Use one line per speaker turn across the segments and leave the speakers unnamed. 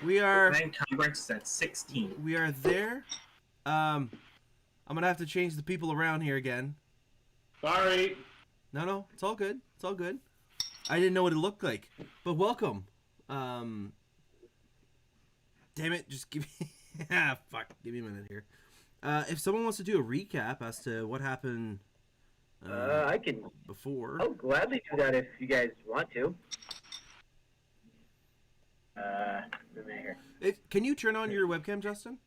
We are
Encumbrance is at 16.
we are there. I'm gonna have to change the people around here again.
Sorry.
No, it's all good. It's all good. I didn't know what it looked like, but welcome. Um, damn it, just give me fuck. Give me a minute here. If someone wants to do a recap as to what happened
I can.
before,
I'll gladly do that if you guys want to. Let me here.
can you turn on your webcam, Justin?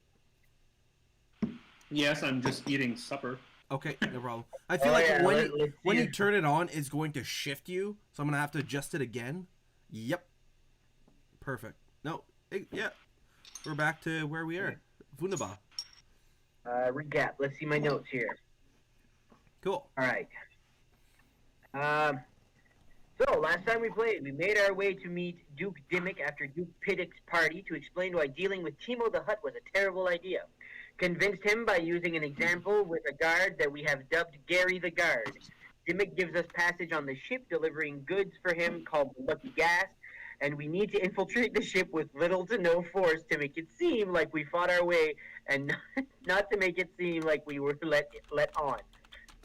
Yes, I'm just eating supper.
Okay, no problem. I feel
Oh,
like
yeah,
when
let's
you
see.
turn it on, it's going to shift you, so I'm gonna have to adjust it again. Yep. Perfect. No, yeah, we're back to where we are. Wunderbar.
Recap. Let's see my notes here.
Cool.
All right. So, last time we played, we made our way to meet Duke Dimmick after Duke Piddock's party to explain why dealing with Timo the Hutt was a terrible idea. Convinced him by using an example with a guard that we have dubbed Gary the Guard. Dimmick gives us passage on the ship, delivering goods for him called the Lucky Gas, and we need to infiltrate the ship with little to no force to make it seem like we fought our way and not to make it seem like we were let on.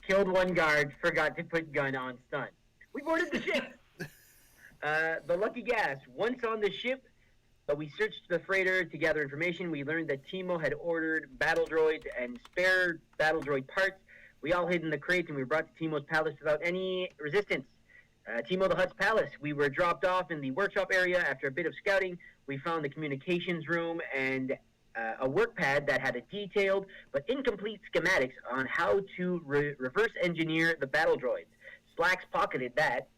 Killed one guard, forgot to put gun on stun. We boarded the ship. The Lucky Gas. Once on the ship, we searched the freighter to gather information. We learned that Timo had ordered battle droids and spare battle droid parts. We all hid in the crates and we were brought to Timo's palace without any resistance. Timo the Hutt's palace. We were dropped off in the workshop area. After a bit of scouting, we found the communications room and a work pad that had a detailed but incomplete schematics on how to reverse engineer the battle droids. Slacks pocketed that.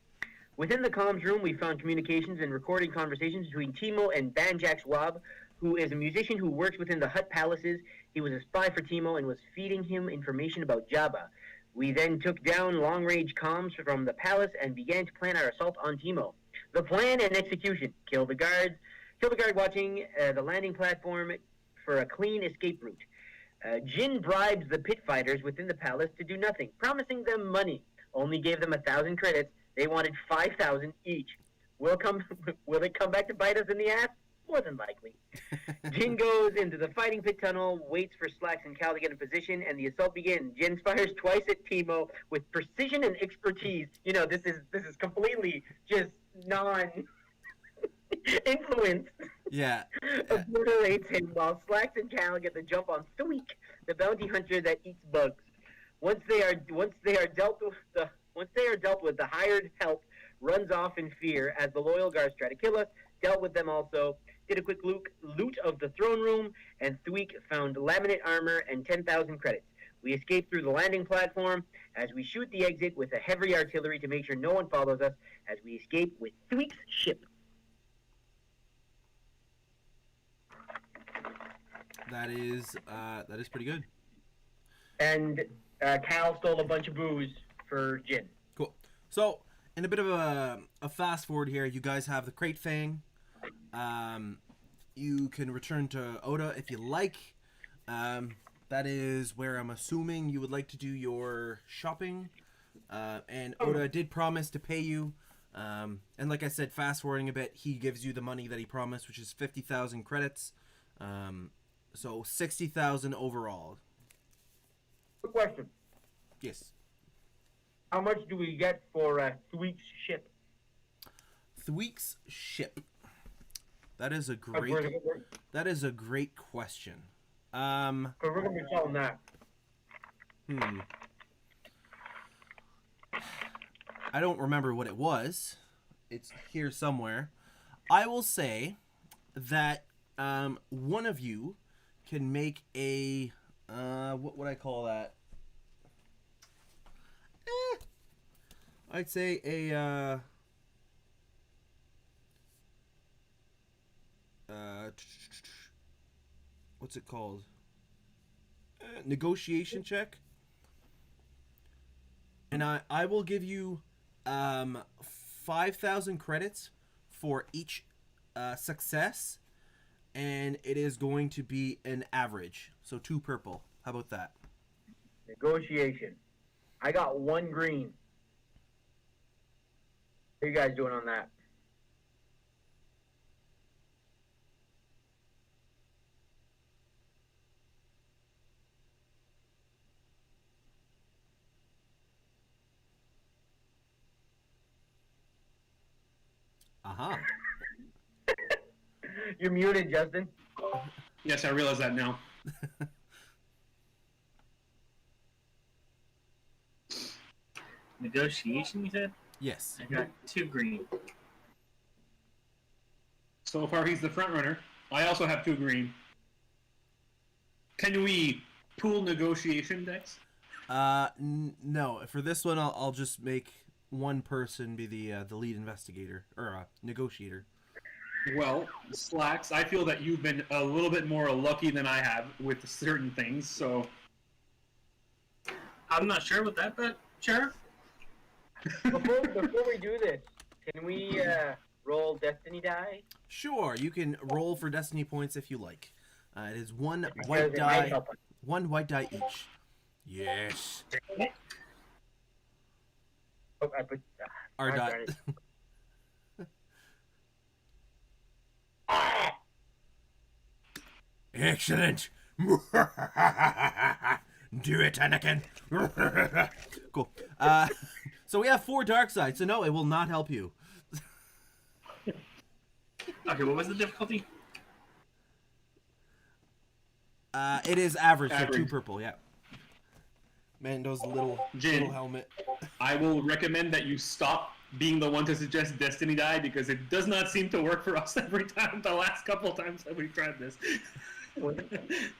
Within the comms room, we found communications and recording conversations between Timo and Banjax Wab, who is a musician who works within the Hutt palaces. He was a spy for Timo and was feeding him information about Jabba. We then took down long-range comms from the palace and began to plan our assault on Timo. The plan and execution: kill the guard watching the landing platform for a clean escape route. Jin bribes the pit fighters within the palace to do nothing, promising them money. Only gave them 1,000 credits. They wanted 5,000 each. Will it come back to bite us in the ass? More than likely. Jin goes into the fighting pit tunnel, waits for Slacks and Cal to get in position, and the assault begins. Jin fires twice at Timo with precision and expertise. You know, this is completely just non-influence.
Yeah.
Obliterates him while Slacks and Cal get the jump on Sweek, the bounty hunter that eats bugs. Once they are dealt with, the hired help runs off in fear as the loyal guards try to kill us. Dealt with them also. Did a quick loot of the throne room, and Thweek found laminate armor and 10,000 credits. We escape through the landing platform as we shoot the exit with a heavy artillery to make sure no one follows us as we escape with Thweek's ship.
That is pretty good.
And Cal stole a bunch of booze for Jin.
Cool. So, in a bit of a fast forward here, you guys have the Crate Fang. You can return to Oda if you like. That is where I'm assuming you would like to do your shopping. And Oda did promise to pay you. And like I said, fast forwarding a bit, he gives you the money that he promised, which is 50,000 credits. So 60,000 overall.
Quick question.
Yes.
How much do we get for Thweek's ship?
Thweek's ship. That is a
Because
great question.
we're going to be selling that.
I don't remember what it was. It's here somewhere. I will say that one of you can make a what would I call that? I'd say a what's it called? Negotiation check. And I will give you 5,000 credits for each success, and it is going to be an average. So 2 purple. How about that?
Negotiation. I got 1 green. What are you guys doing on that?
Uh-huh.
You're muted, Justin.
Yes, I realize that now.
Negotiation, you said?
Yes.
I got 2 green.
So far, he's the front runner. I also have 2 green. Can we pool negotiation decks?
No. For this one, I'll just make one person be the lead investigator or negotiator.
Well, Slacks, I feel that you've been a little bit more lucky than I have with certain things, so...
I'm not sure with that, but sure.
Before we do this, can we roll destiny die?
Sure, you can roll for destiny points if you like. It is one
Because
white
it might
die,
help us.
one white die each. Yes.
Oh, I put.
Our
God
die.
darn it. Ah!
Excellent. Do it, Anakin. Cool. So we have 4 dark sides. So no, it will not help you.
Okay, what was the difficulty?
It is average, so 2
Average.
purple. Yeah. Mando's little
Jin.
helmet.
I will recommend that you stop being the one to suggest Destiny Die because it does not seem to work for us every time. The last couple of times that we've tried this.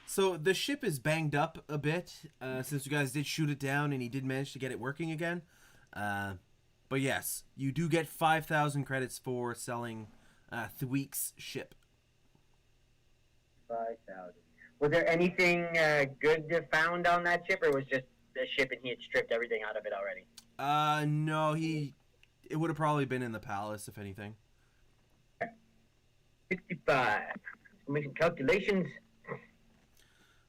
So the ship is banged up a bit since you guys did shoot it down and he did manage to get it working again. But yes, you do get 5,000 credits for selling Thweek's ship.
5,000. Was there anything good found on that ship, or was just the ship and he had stripped everything out of it already?
No, it would have probably been in the palace, if anything.
65. We're making calculations.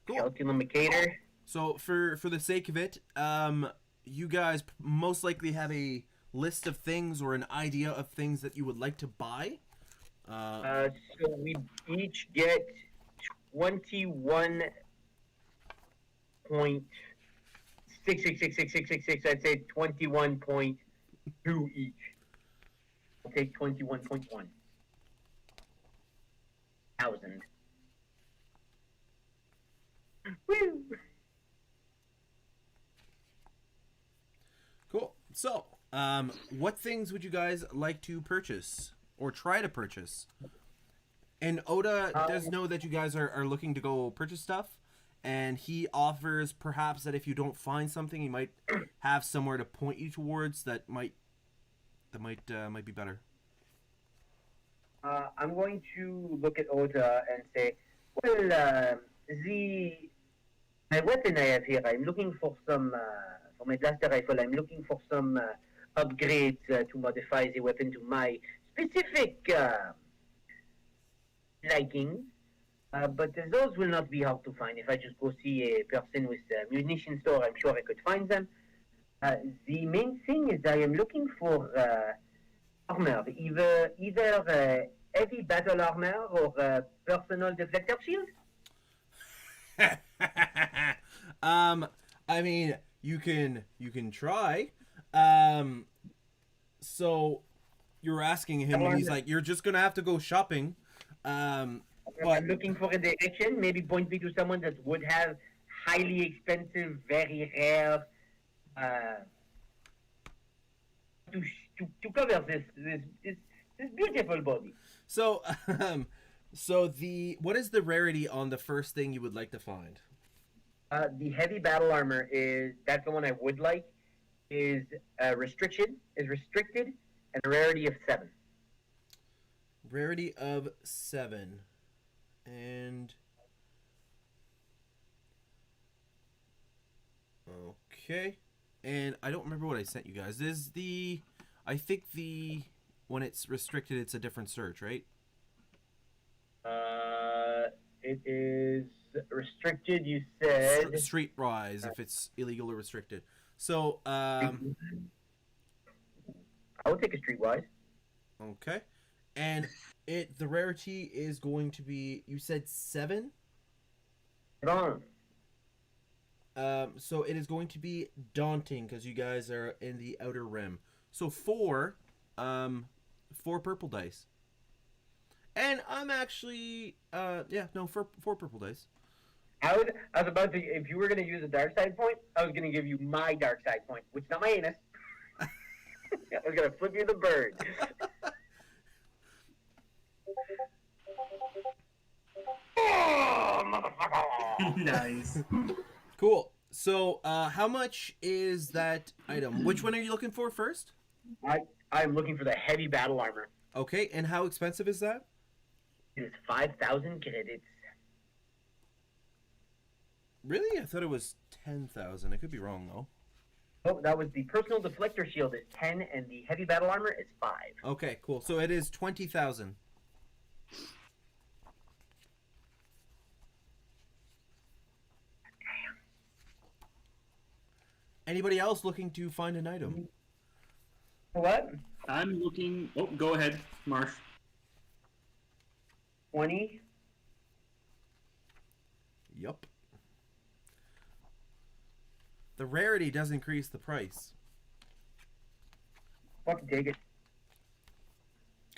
Cool.
Calculumicator.
So for the sake of it, you guys most likely have a list of things or an idea of things that you would like to buy.
So we each get 21.6666666. I'd say 21.2 each. I'll take 21.1 thousand. Woo!
Cool. So, what things would you guys like to purchase or try to purchase? And Oda does know that you guys are looking to go purchase stuff, and he offers perhaps that if you don't find something, he might have somewhere to point you towards that might be better.
I'm going to look at Oda and say, well, my weapon I have here, I'm looking for some, for my blaster rifle, I'm looking for some upgrades to modify the weapon to my specific liking. But those will not be hard to find. If I just go see a person with a munition store, I'm sure I could find them. The main thing is I am looking for armor, either heavy battle armor or personal deflector shield.
I mean, you can try. So you're asking him, and he's like, "You're just gonna have to go shopping."
I'm
But
looking for a direction. Maybe point me to someone that would have highly expensive, very rare, to cover this beautiful body.
so, what is the rarity on the first thing you would like to find?
The heavy battle armor that's the one I would like. Is restricted, and a rarity of 7.
Rarity of 7, and okay, and I don't remember what I sent you guys. I think when it's restricted, it's a different search, right?
It is restricted. You said
Streetwise, if it's illegal or restricted. So,
I will take a streetwise.
okay, and the rarity is going to be, you said 7.
Wrong.
So it is going to be daunting because you guys are in the outer rim. So 4 4 purple dice. And I'm actually, four purple dice.
I was about to, if you were going to use a dark side point, I was going to give you my dark side point, which is not my anus. I was going to flip you the bird. Oh, motherfucker!
Nice.
Cool. So, how much is that item? Which one are you looking for first?
I'm looking for the heavy battle armor.
Okay, and how expensive is that?
It is 5,000 credits.
Really? I thought it was 10,000. I could be wrong, though.
Oh, that was the personal deflector shield is 10, and the heavy battle armor is 5.
Okay, cool. So it is 20,000. Anybody else looking to find an item?
What?
I'm looking. Oh, go ahead, Marsh.
20?
Yup. The rarity does increase the price.
Fucking take it.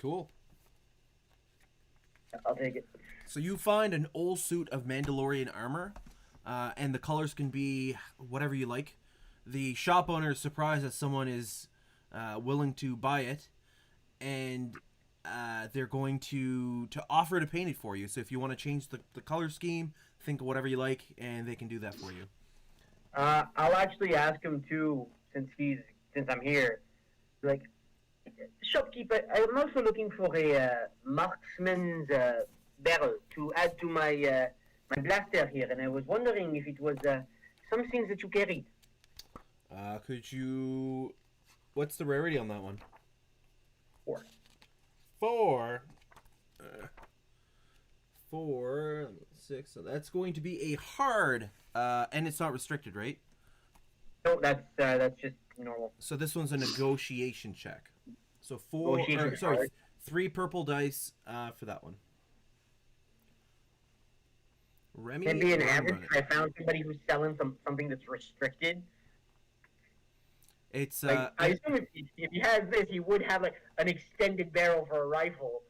Cool.
I'll take it.
So you find an old suit of Mandalorian armor, and the colors can be whatever you like. The shop owner is surprised that someone is willing to buy it, and they're going to offer to paint it for you. So if you want to change the color scheme, think of whatever you like, and they can do that for you.
I'll actually ask him too, since I'm here. Like, shopkeeper, I'm also looking for a marksman's barrel to add to my my blaster here, and I was wondering if it was something that you carried.
Could you... What's the rarity on that one?
4.
4. 4, 6. So that's going to be a hard, and it's not restricted, right?
No, that's just normal.
So this one's a negotiation check. So 4,
Negotiation
or, sorry,
hard.
3 purple dice for that one. Remy,
Can be an
run
average.
it.
I found somebody who's selling something that's restricted.
It's
Like, I assume if he has this, he would have like an extended barrel for a rifle.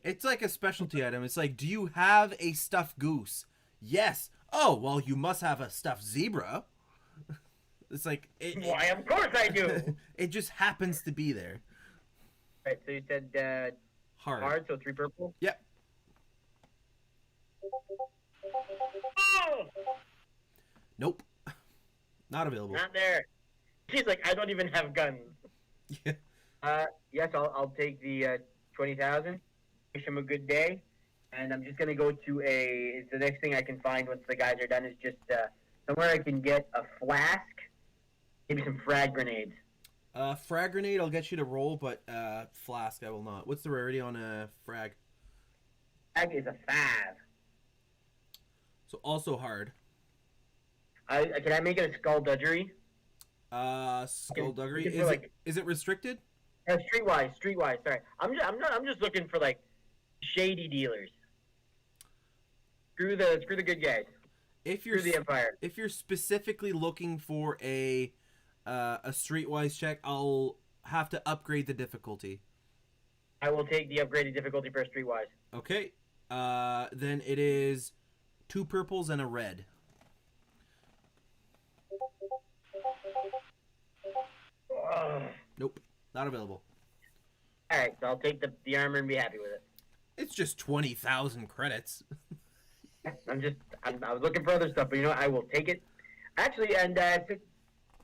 it's like a specialty item. It's like, do you have a stuffed goose? Yes. Oh, well, you must have a stuffed zebra. It's like
Why, of course I do.
it just happens to be there.
Right, so you said hard, so 3 purple.
Yep.
Oh,
Nope. Not available.
not there. He's like, I don't even have guns.
Yeah.
Yes, I'll take the 20,000. Wish him a good day, and I'm just gonna go to the next thing I can find once the guys are done is just somewhere I can get a flask, maybe some frag grenades.
Frag grenade, I'll get you to roll, but flask, I will not. What's the rarity on a frag?
Frag is a 5.
So also
Can I make it a skullduggery?
Skullduggery.
Looking for,
Is it restricted?
Streetwise. Sorry, I'm just looking for like shady dealers. Screw the good guys.
If you're
Screw the Empire.
if you're specifically looking for a streetwise check, I'll have to upgrade the difficulty.
I will take the upgraded difficulty for a streetwise.
Okay. Then it is 2 purples and a red.
Ugh.
Nope. Not available.
All right, so I'll take the armor and be happy with it.
It's just 20,000 credits.
I was looking for other stuff, but you know what? I will take it. Actually, and all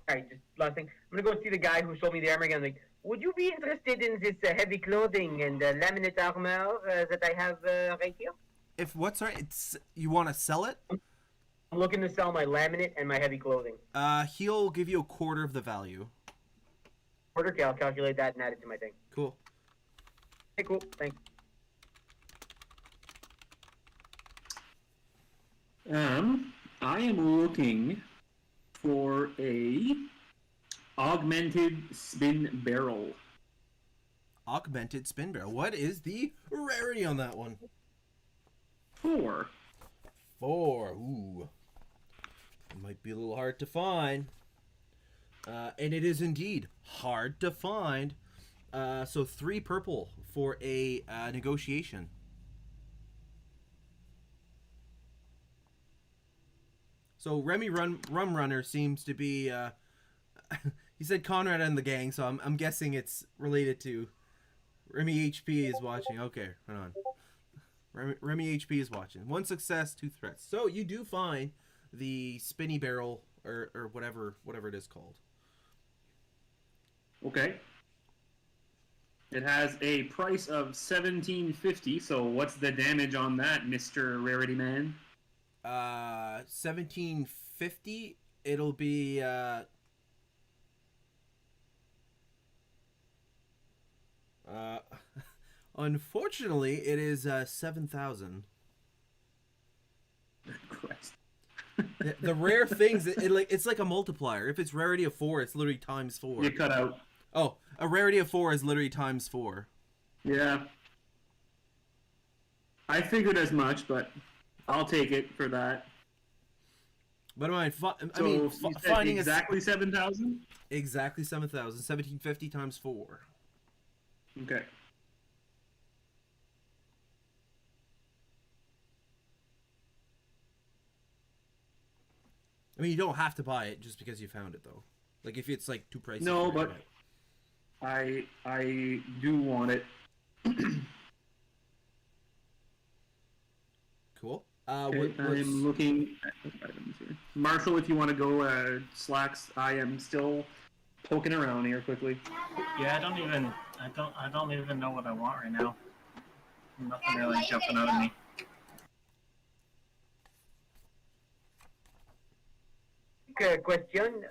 right, just last thing. I'm gonna go see the guy who sold me the armor again. Like, would you be interested in this heavy clothing and laminate armor that I have right here?
If what's right, it's you want to sell it?
I'm looking to sell my laminate and my heavy clothing.
He'll give you a quarter of the value.
Okay, I'll calculate that and add it to my thing.
Cool.
Okay, cool. Thanks.
I am looking for a augmented spin barrel.
Augmented spin barrel. What is the rarity on that one?
4.
4. Ooh. It might be a little hard to find. And it is indeed hard to find. So 3 purple for a negotiation. So Remy Rum Runner seems to be. He said Conrad and the gang, so I'm guessing it's related to. Remy HP is watching. Okay, hold on. Remy HP is watching. 1 success, 2 threats. So you do find the spinny barrel or whatever it is called.
Okay. It has a price of 1750. So what's the damage on that, Mr. Rarity Man?
1750. It'll be unfortunately, it is 7,000.
Christ.
The rare things, it's like a multiplier. If it's rarity of 4, it's literally times 4.
You cut out.
Oh, a rarity of 4 is literally times 4.
Yeah. I figured as much, but I'll take it for that.
But I
So
mean,
you said
finding
exactly 7,000?
exactly 7,000. 1750 times 4.
Okay.
I mean, you don't have to buy it just because you found it, though. Like, if it's, like, too pricey.
No,
for you to
but
buy it.
I do want it.
Cool.
Okay, I'm looking at the items here. Marshall, if you want to go slacks, I am still poking around here quickly.
Yeah, I don't even know what I want right now. Nothing really jumping out at me.
Question.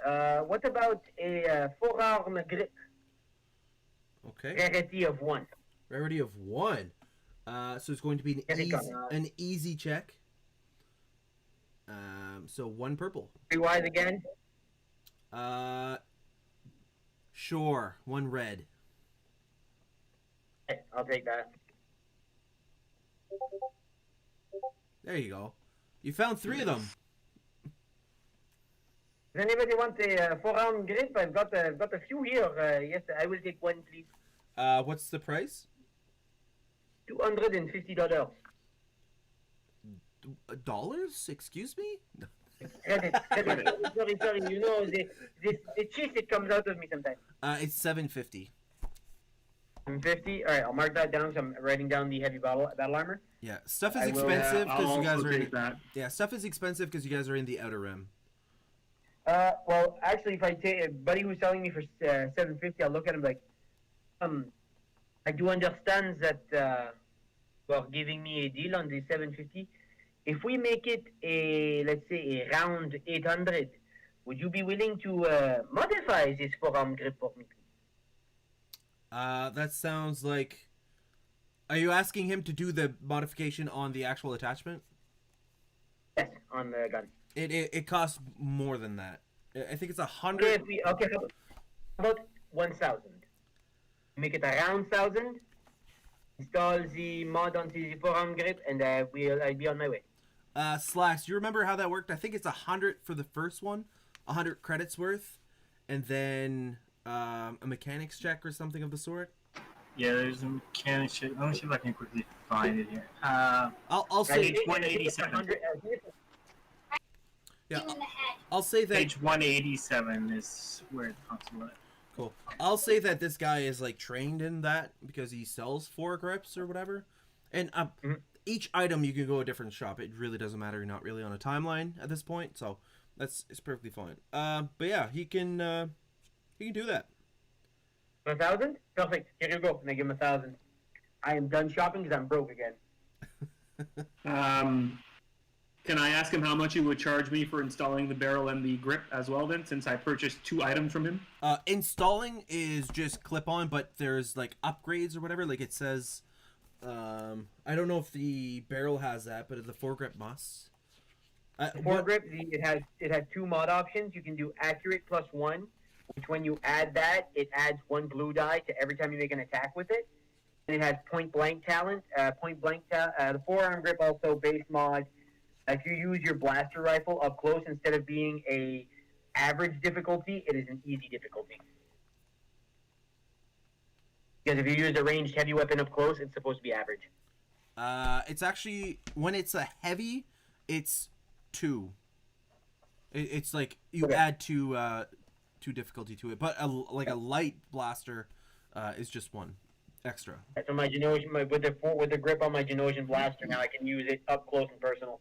What about a forearm grip?
Okay.
Rarity of 1.
Rarity of 1. So it's going to be an easy check. So 1 purple.
3 wide again.
Sure. 1 red.
Okay, I'll take that.
There you go. You found 3 of them.
Does anybody want a forearm grip? I've got a few here. Yes, I will take 1, please.
What's the price?
$250.
Dollars? Excuse me?
Credit. Sorry. You know, the cheese, it comes out of me sometimes.
It's 750.
50. All right, I'll mark that down. So I'm writing down the heavy battle armor.
Yeah, stuff is
I will,
expensive because
I'll
you guys
also
are in.
take that.
Yeah, stuff is expensive because you guys are in the outer rim.
Well, actually, if I take a buddy who's selling me for $750, I'll look at him like, I do understand that you're giving me a deal on the $750. If we make it let's say a round 800, would you be willing to modify this forearm grip for me?
That sounds like. Are you asking him to do the modification on the actual attachment?
Yes, on the gun.
It costs more than that. I think it's 100.
Okay, how about 1,000? Make it around 1,000. Install the mod onto the forearm grip, and I'll be on my way.
Slacks, you remember how that worked? I think it's 100 for the first one, 100 credits worth, and then a mechanics check or something of the sort.
Yeah, there's a mechanic shit. Let me see if I can quickly find it here.
I'll say
Page 187.
yeah. I'll say that.
Page 187 is where the console is.
Cool. I'll say that this guy is like trained in that because he sells 4 grips or whatever, and each item you can go a different shop. It really doesn't matter. You're not really on a timeline at this point, so it's perfectly fine. But yeah, he can do that.
1,000? Perfect. Here you go. And I give him 1,000. I am done shopping because I'm broke again.
Can I ask him how much he would charge me for installing the barrel and the grip as well then, since I purchased 2 items from him?
Installing is just clip-on, but there's like upgrades or whatever. Like it says, I don't know if the barrel has that, but the foregrip must.
The foregrip, it has 2 mod options. You can do accurate +1, which when you add that, it adds 1 blue die to every time you make an attack with it. And it has point blank talent. The forearm grip also base mod. If you use your blaster rifle up close, instead of being a average difficulty, it is an easy difficulty. Because if you use a ranged heavy weapon up close, it's supposed to be average.
It's actually when it's a heavy, it's 2. It's like you add 2 difficulty to it, but a light blaster is just 1 extra.
So my Genosian, with the grip on my Genosian blaster, now I can use it up close and personal,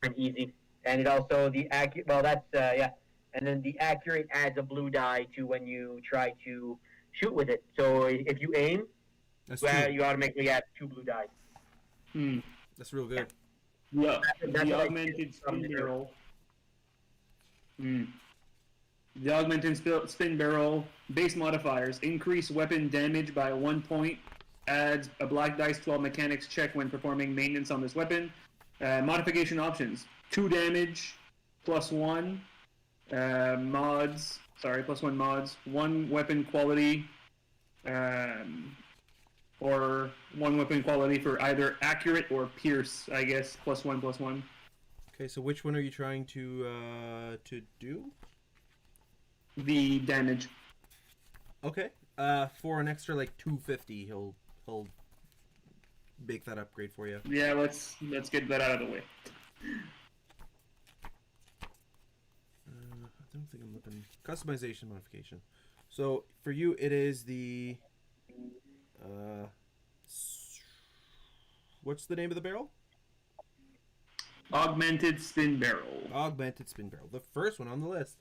and easy. And it also the accurate. Well, that's yeah. And then the accurate adds a blue die to when you try to shoot with it. So if you aim, you automatically add 2 blue dice.
That's real good.
Yeah, the augmented spin barrel. The augmented spin barrel base modifiers increase weapon damage by 1 point. Adds a black dice 12 mechanics check when performing maintenance on this weapon. Modification options: 2 damage, +1 mods. Sorry, +1 mods. 1 weapon quality, or 1 weapon quality for either accurate or pierce. I guess +1/+1.
Okay, so which one are you trying to do?
The damage.
Okay. For an extra like 250, he'll make that upgrade for you.
Yeah, let's get that out of the way.
I don't think I'm looking customization modification. So for you, it is the what's the name of the barrel?
Augmented spin barrel.
Augmented spin barrel, the first one on the list.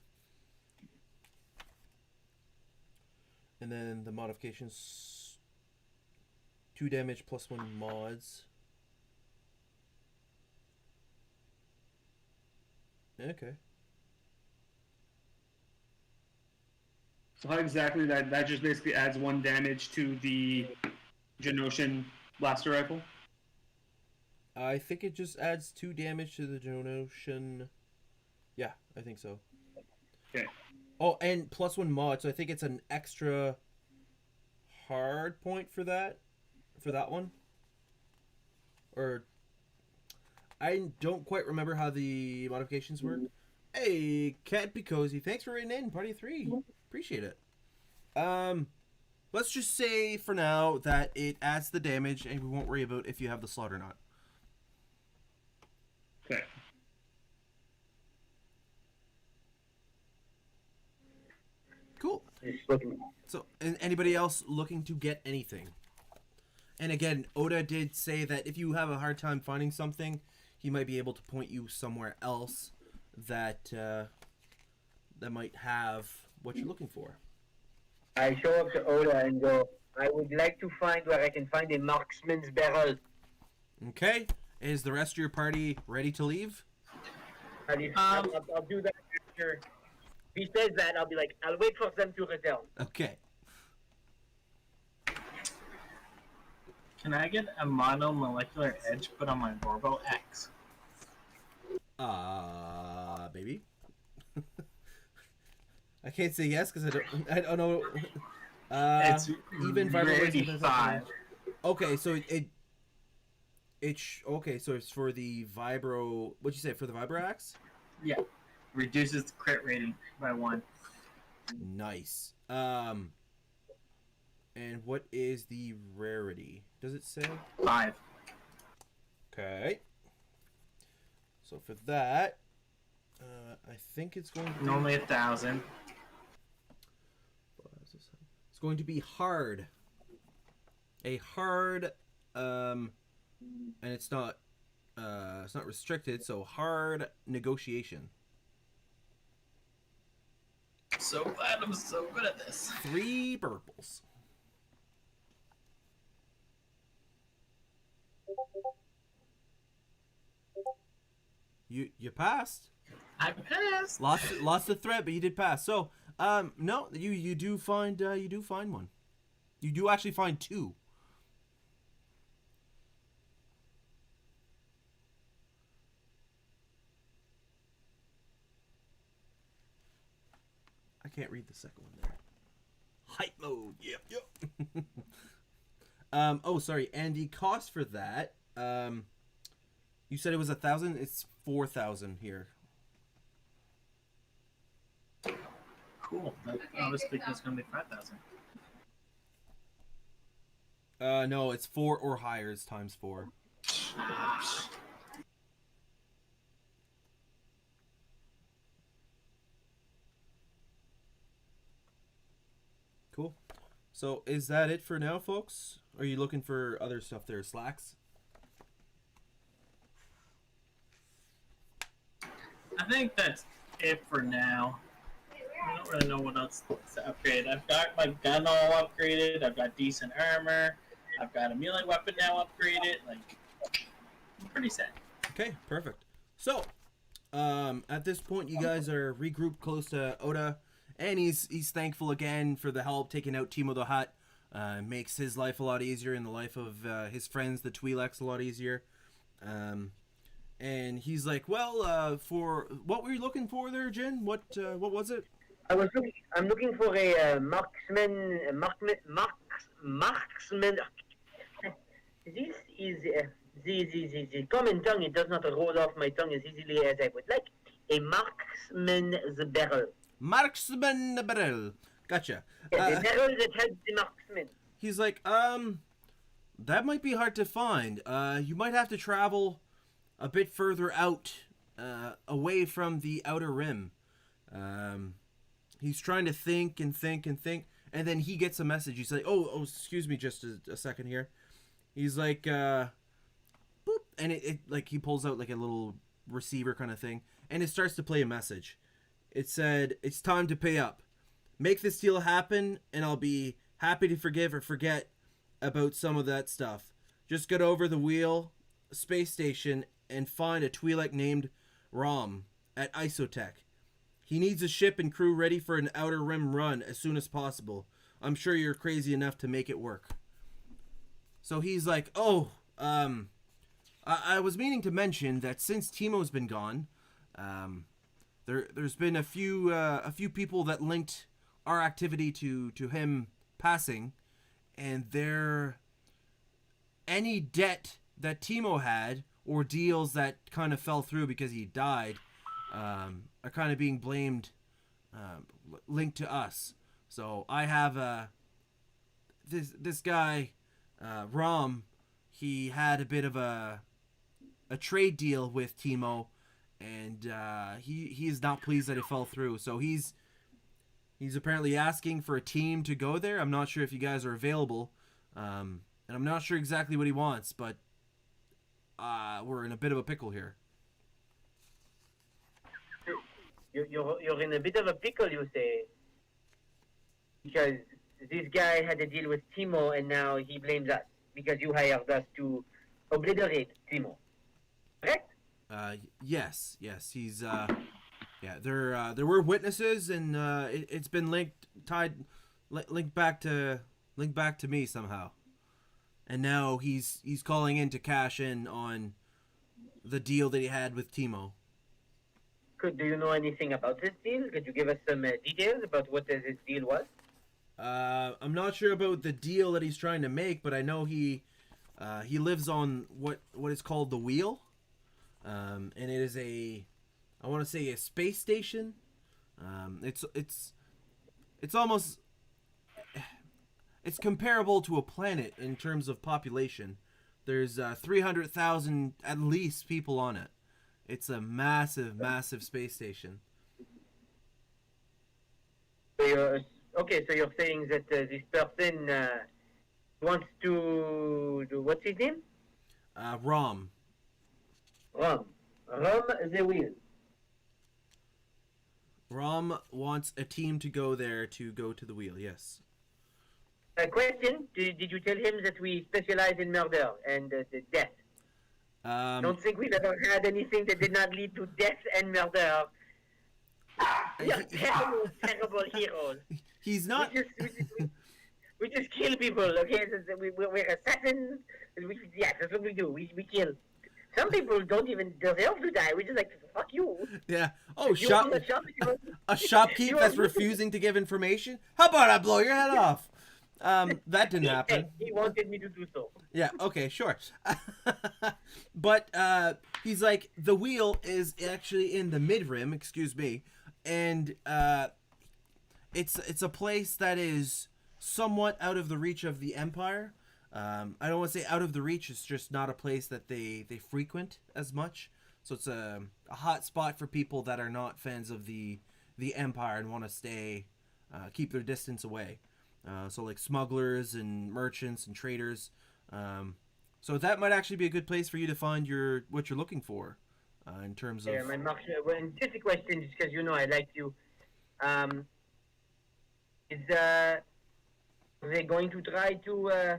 And then the modifications: 2 damage +1 mods. Okay.
So how exactly that just basically adds 1 damage to the Genosian blaster rifle?
I think it just adds 2 damage to the Genosian. Yeah, I think so.
Okay.
Oh, and +1 mod, so I think it's an extra hard point for that one. Or I don't quite remember how the modifications work. Hey, Cat Be Cozy, thanks for writing in, party 3. Appreciate it. Let's just say for now that it adds the damage, and we won't worry about if you have the slot or not.
Okay.
Cool. So, anybody else looking to get anything? And again, Oda did say that if you have a hard time finding something, he might be able to point you somewhere else that that might have what you're looking for.
I show up to Oda and go, I would like to find where I can find a marksman's barrel.
Okay. Is the rest of your party ready to leave?
I'll do that after. If he says that, I'll be like, I'll wait for them to return.
Okay.
Can I get a monomolecular edge put on my Vorbo X?
Maybe. I can't say yes because I don't know.
It's
even
ready 5.
Okay, so okay, so it's for the vibro. What'd you say for the vibro axe?
Yeah, reduces the crit rating by 1.
Nice. And what is the rarity? Does it say?
5.
Okay. So for that, I think it's going to be
Normally 1,000.
It's going to be hard. A hard, and it's not restricted. So hard negotiation.
So glad I'm so good at this.
3 purples. You passed.
I passed.
Lost the threat, but you did pass. So, no, you do find one. You do actually find 2. I can't read the second one there. Hype mode. Yep. Oh, sorry. And the cost for that, you said it was 1,000. It's 4,000 here.
Cool. I was thinking it's gonna be 5,000.
No, it's 4 or higher. It's times 4. Cool. So is that it for now, folks? Are you looking for other stuff there, Slacks?
I think that's it for now. I don't really know what else to upgrade. I've got my gun all upgraded. I've got decent armor. I've got a melee weapon now upgraded. Like, I'm pretty set.
Okay, perfect. So, at this point, you guys are regrouped close to Oda, and he's thankful again for the help taking out Timo the Hutt. Makes his life a lot easier and the life of his friends, the Twi'leks, a lot easier. And he's like, well, for what were you looking for there, Jin? What was it?
I'm looking for a marksman. This is the common tongue. It does not roll off my tongue as easily as I would like. A marksman's barrel.
Marksman barrel. Gotcha.
Yeah, the barrel that has the marksman.
He's like, that might be hard to find. You might have to travel a bit further out, away from the outer rim. He's trying to think, and then he gets a message. He's like, oh, excuse me, just a second here. He's like, boop, and it like he pulls out like a little receiver kind of thing, and it starts to play a message. It said, it's time to pay up. Make this deal happen, and I'll be happy to forgive or forget about some of that stuff. Just get over the wheel, space station, and find a Twi'lek named Rom at Isotech. He needs a ship and crew ready for an outer rim run as soon as possible. I'm sure you're crazy enough to make it work. So he's like, oh, I was meaning to mention that since Timo's been gone, there's been a few people that linked our activity to him passing, and any debt that Timo had or deals that kind of fell through because he died are kind of being blamed, linked to us. So I have this guy, Rom. He had a bit of a trade deal with Timo, and he is not pleased that it fell through. So he's apparently asking for a team to go there. I'm not sure if you guys are available, and I'm not sure exactly what he wants, but we're in a bit of a pickle here.
You're in a bit of a pickle, you say, because this guy had a deal with Timo, and now he blames us because you hired us to obliterate Timo. Correct?
Yes. He's there were witnesses, and it's been linked back to me somehow. And now he's calling in to cash in on the deal that he had with Timo.
Do you know anything about this deal? Could you give us some details about what this deal was?
I'm not sure about the deal that he's trying to make, but I know he lives on what is called the Wheel, and it is I want to say a space station. It's almost it's comparable to a planet in terms of population. There's 300,000 at least people on it. It's a massive space station.
So you're saying that this person wants to do, what's his name?
Rom.
Rom the Wheel.
Rom wants a team to go there to go to the Wheel, yes.
A question, did you tell him that we specialize in murder and death? Don't think we've ever had anything that did not lead to death and murder. We are terrible heroes.
He's not...
We just kill people, okay? We're assassins. Yeah, that's what we do. We kill. Some people don't even deserve to die. We just like, fuck you.
Yeah. Oh, a shopkeep that's refusing to give information? How about I blow your head off? That didn't happen.
He wanted me to do so.
Yeah, okay, sure. But he's like, the Wheel is actually in the mid-rim, excuse me, and it's a place that is somewhat out of the reach of the Empire. I don't want to say out of the reach. It's just not a place that they frequent as much. So it's a hot spot for people that are not fans of the Empire and want to stay, keep their distance away. So like smugglers and merchants and traders. So that might actually be a good place for you to find what you're looking for, in terms of.
Yeah, well, and just a question, just because I like you. Are they going to try to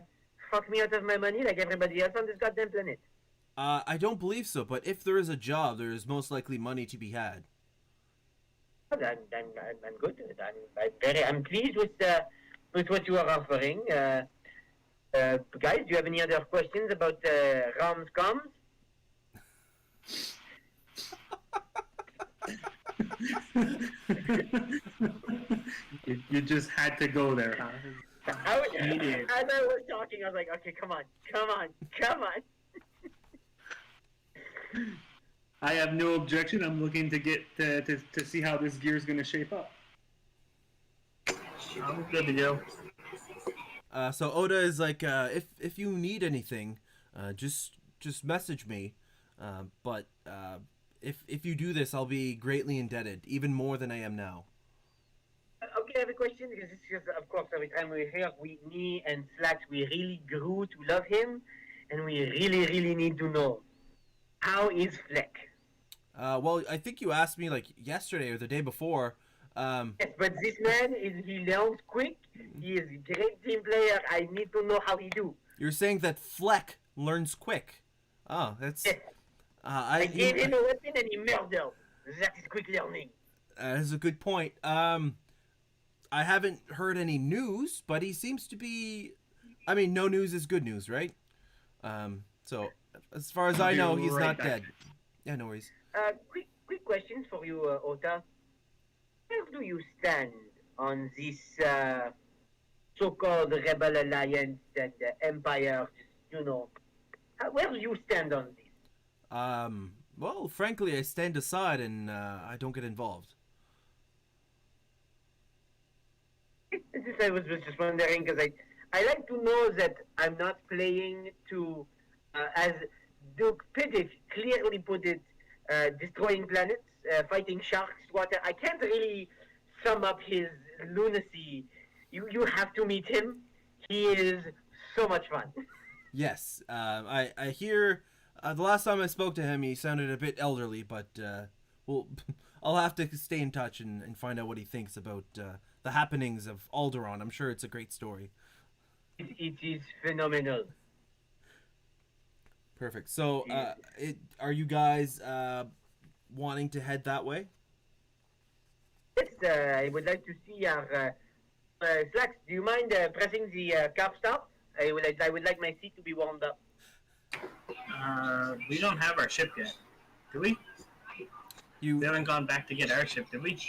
fuck me out of my money like everybody else on this goddamn planet?
I don't believe so, but if there is a job, there is most likely money to be had.
I'm good. I'm pleased with what you are offering. Guys, do you have any other questions about Rom's comms?
You just had to go there, huh?
As I was talking, I was like, okay, come on.
I have no objection. I'm looking to get to see how this gear is going to shape up.
I'm good to go.
So Oda is like, if you need anything, just message me. But if you do this, I'll be greatly indebted, even more than I am now.
Okay, I have a question, because it's just, of course, every time we're here, me and Slacks, we really grew to love him, and we really, really need to know, how is Fleck?
Well, I think you asked me like yesterday or the day before.
Yes, but this man, he learns quick, he is a great team player, I need to know how he do.
You're saying that Fleck learns quick. Oh, that's...
Yes. I gave him a weapon and he murdered. That is quick learning.
That's a good point. I haven't heard any news, but he seems to be... I mean, no news is good news, right? So, as far as I know, he's not dead. Yeah, no worries.
Quick questions for you, Ota. Where do you stand on this so-called Rebel Alliance and Empire? Where do you stand on this?
Well, frankly, I stand aside and I don't get involved.
I was just wondering, because I like to know that I'm not playing to, as Duke Piddick clearly put it, destroying planets, fighting sharks, water. I can't really sum up his lunacy. You have to meet him. He is so much fun.
Yes, I hear. The last time I spoke to him, he sounded a bit elderly, but well, I'll have to stay in touch and find out what he thinks about the happenings of Alderaan. I'm sure it's a great story.
It is phenomenal.
Perfect. So, are you guys wanting to head that way?
Yes, I would like to see our Slacks. Do you mind pressing the cap stop? I would like my seat to be warmed up.
We don't have our ship yet, do we?
We
haven't gone back to get our ship, did we?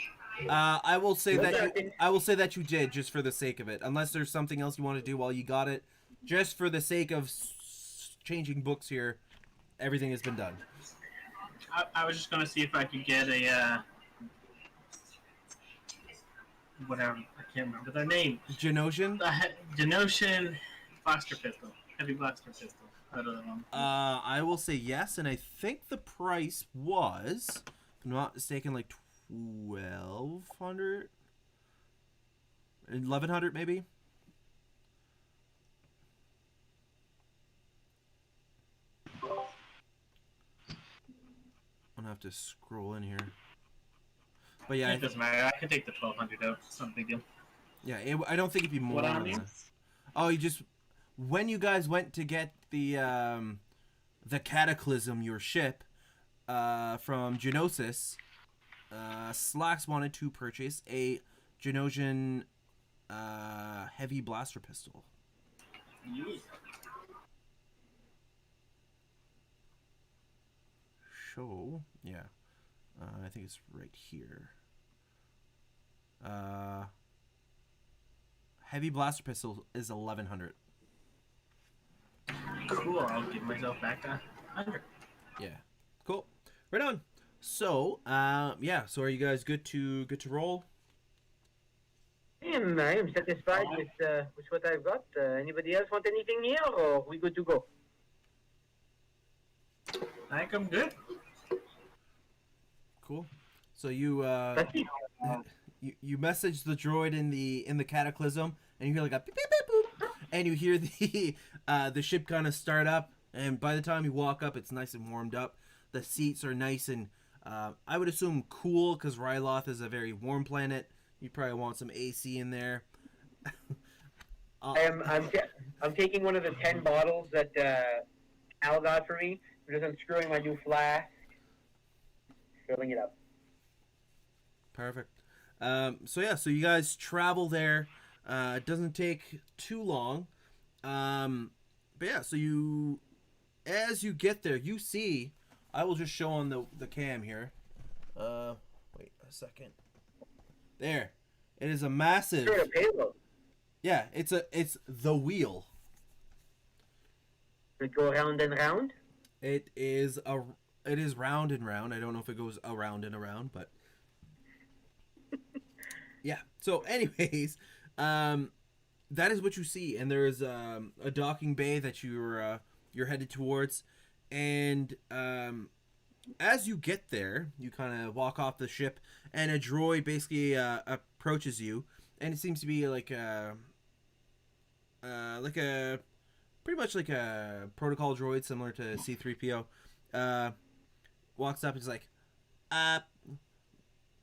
I will say that you did, just for the sake of it. Unless there's something else you want to do while you got it, just for the sake of changing books here, everything has been done.
I was just gonna see if I could get a whatever, I can't remember their name.
Genosian?
Genosian blaster pistol, heavy blaster pistol.
I will say yes, and I think the price was, if I'm not mistaken, like 1,200, 1,100 maybe. I'm gonna have to scroll in here. But yeah,
it doesn't matter. I can take the 1,200 out. It's not a big deal.
Yeah, I don't think it'd be more.
What army?
Oh, you just when you guys went to get the Cataclysm, your ship, from Genosis, Slacks wanted to purchase a Genosian heavy blaster pistol.
Yeah.
Show, yeah. I think it's right here. Heavy blaster pistol is 1,100.
Cool. I'll give myself back 100.
Yeah. Cool. Right on. So, yeah. So, are you guys good to roll?
I am satisfied with what I've got. Anybody else want anything here, or we good to go?
I think I'm good.
Cool. So you
That's it.
you message the droid in the cataclysm, and you hear like a beep, beep, beep, boop, and you hear the ship kind of start up. And by the time you walk up, it's nice and warmed up. The seats are nice and I would assume cool because Ryloth is a very warm planet. You probably want some AC in there.
I'm taking one of the 10 bottles that Al got for me because I'm screwing my new flask, filling it up.
Perfect. So you guys travel there. It doesn't take too long. But yeah, so as you get there, you see. I will just show on the cam here. Wait a second. There, it is a massive.
Sure, a payload.
Yeah, it's the wheel.
Does it go round and round?
It is round and round. I don't know if it goes around and around, but yeah. So, anyways, that is what you see, and there is a docking bay that you're headed towards, and as you get there, you kind of walk off the ship, and a droid basically approaches you, and it seems to be like a pretty much like a protocol droid similar to C-3PO. Walks up and is like,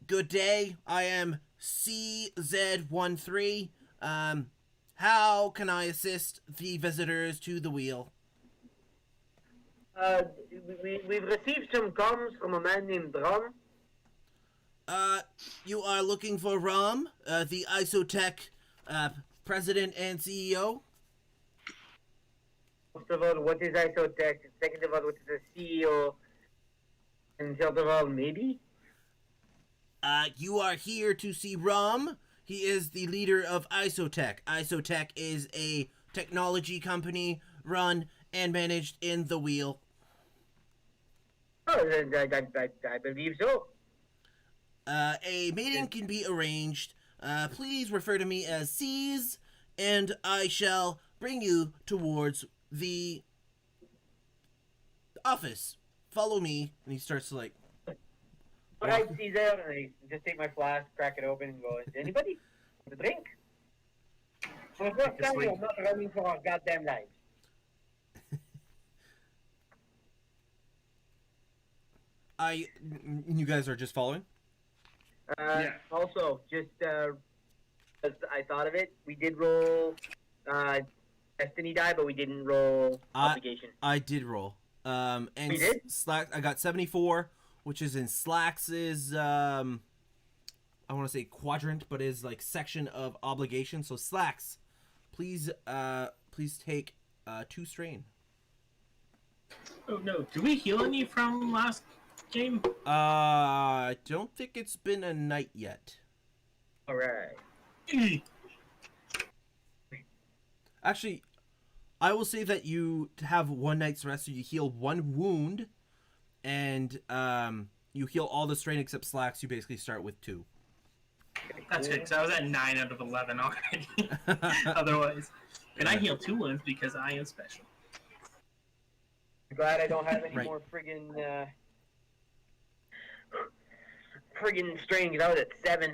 good day, I am CZ13. How can I assist the visitors to the wheel?
We've received some comms from a man named Drum.
You are looking for Rom, the Isotech president and CEO?
First of all, what is Isotech? Second of all, what is a CEO? And third of all, maybe?
You are here to see Rom. He is the leader of Isotech. Isotech is a technology company run and managed in the wheel.
Oh, I believe so.
A meeting can be arranged. Please refer to me as C's, and I shall bring you towards the office. Follow me. And he starts to like...
All right, Caesar. And I just take my flask, crack it open, and go, is anybody want a drink? For the first time, I'm not running for our goddamn lives.
You guys are just following?
Yeah.
Also, just as I thought of it, we did roll Destiny die, but we didn't roll Obligation.
I did roll. And
we did?
Slack, I got 74, which is in Slax's, I want to say quadrant, but is like section of Obligation. So Slacks, please take 2 strain.
Oh no, did we heal any from last game?
I don't think it's been a night yet.
All right.
Actually, I will say that you have 1 night's rest, so you heal 1 wound, and you heal all the strain except Slacks. You basically start with 2.
That's good, because I was at 9 out of 11 already. Otherwise. And I heal 2 wounds because I am special.
I'm glad I don't have any
Right.
more friggin' strain, because I was at 7.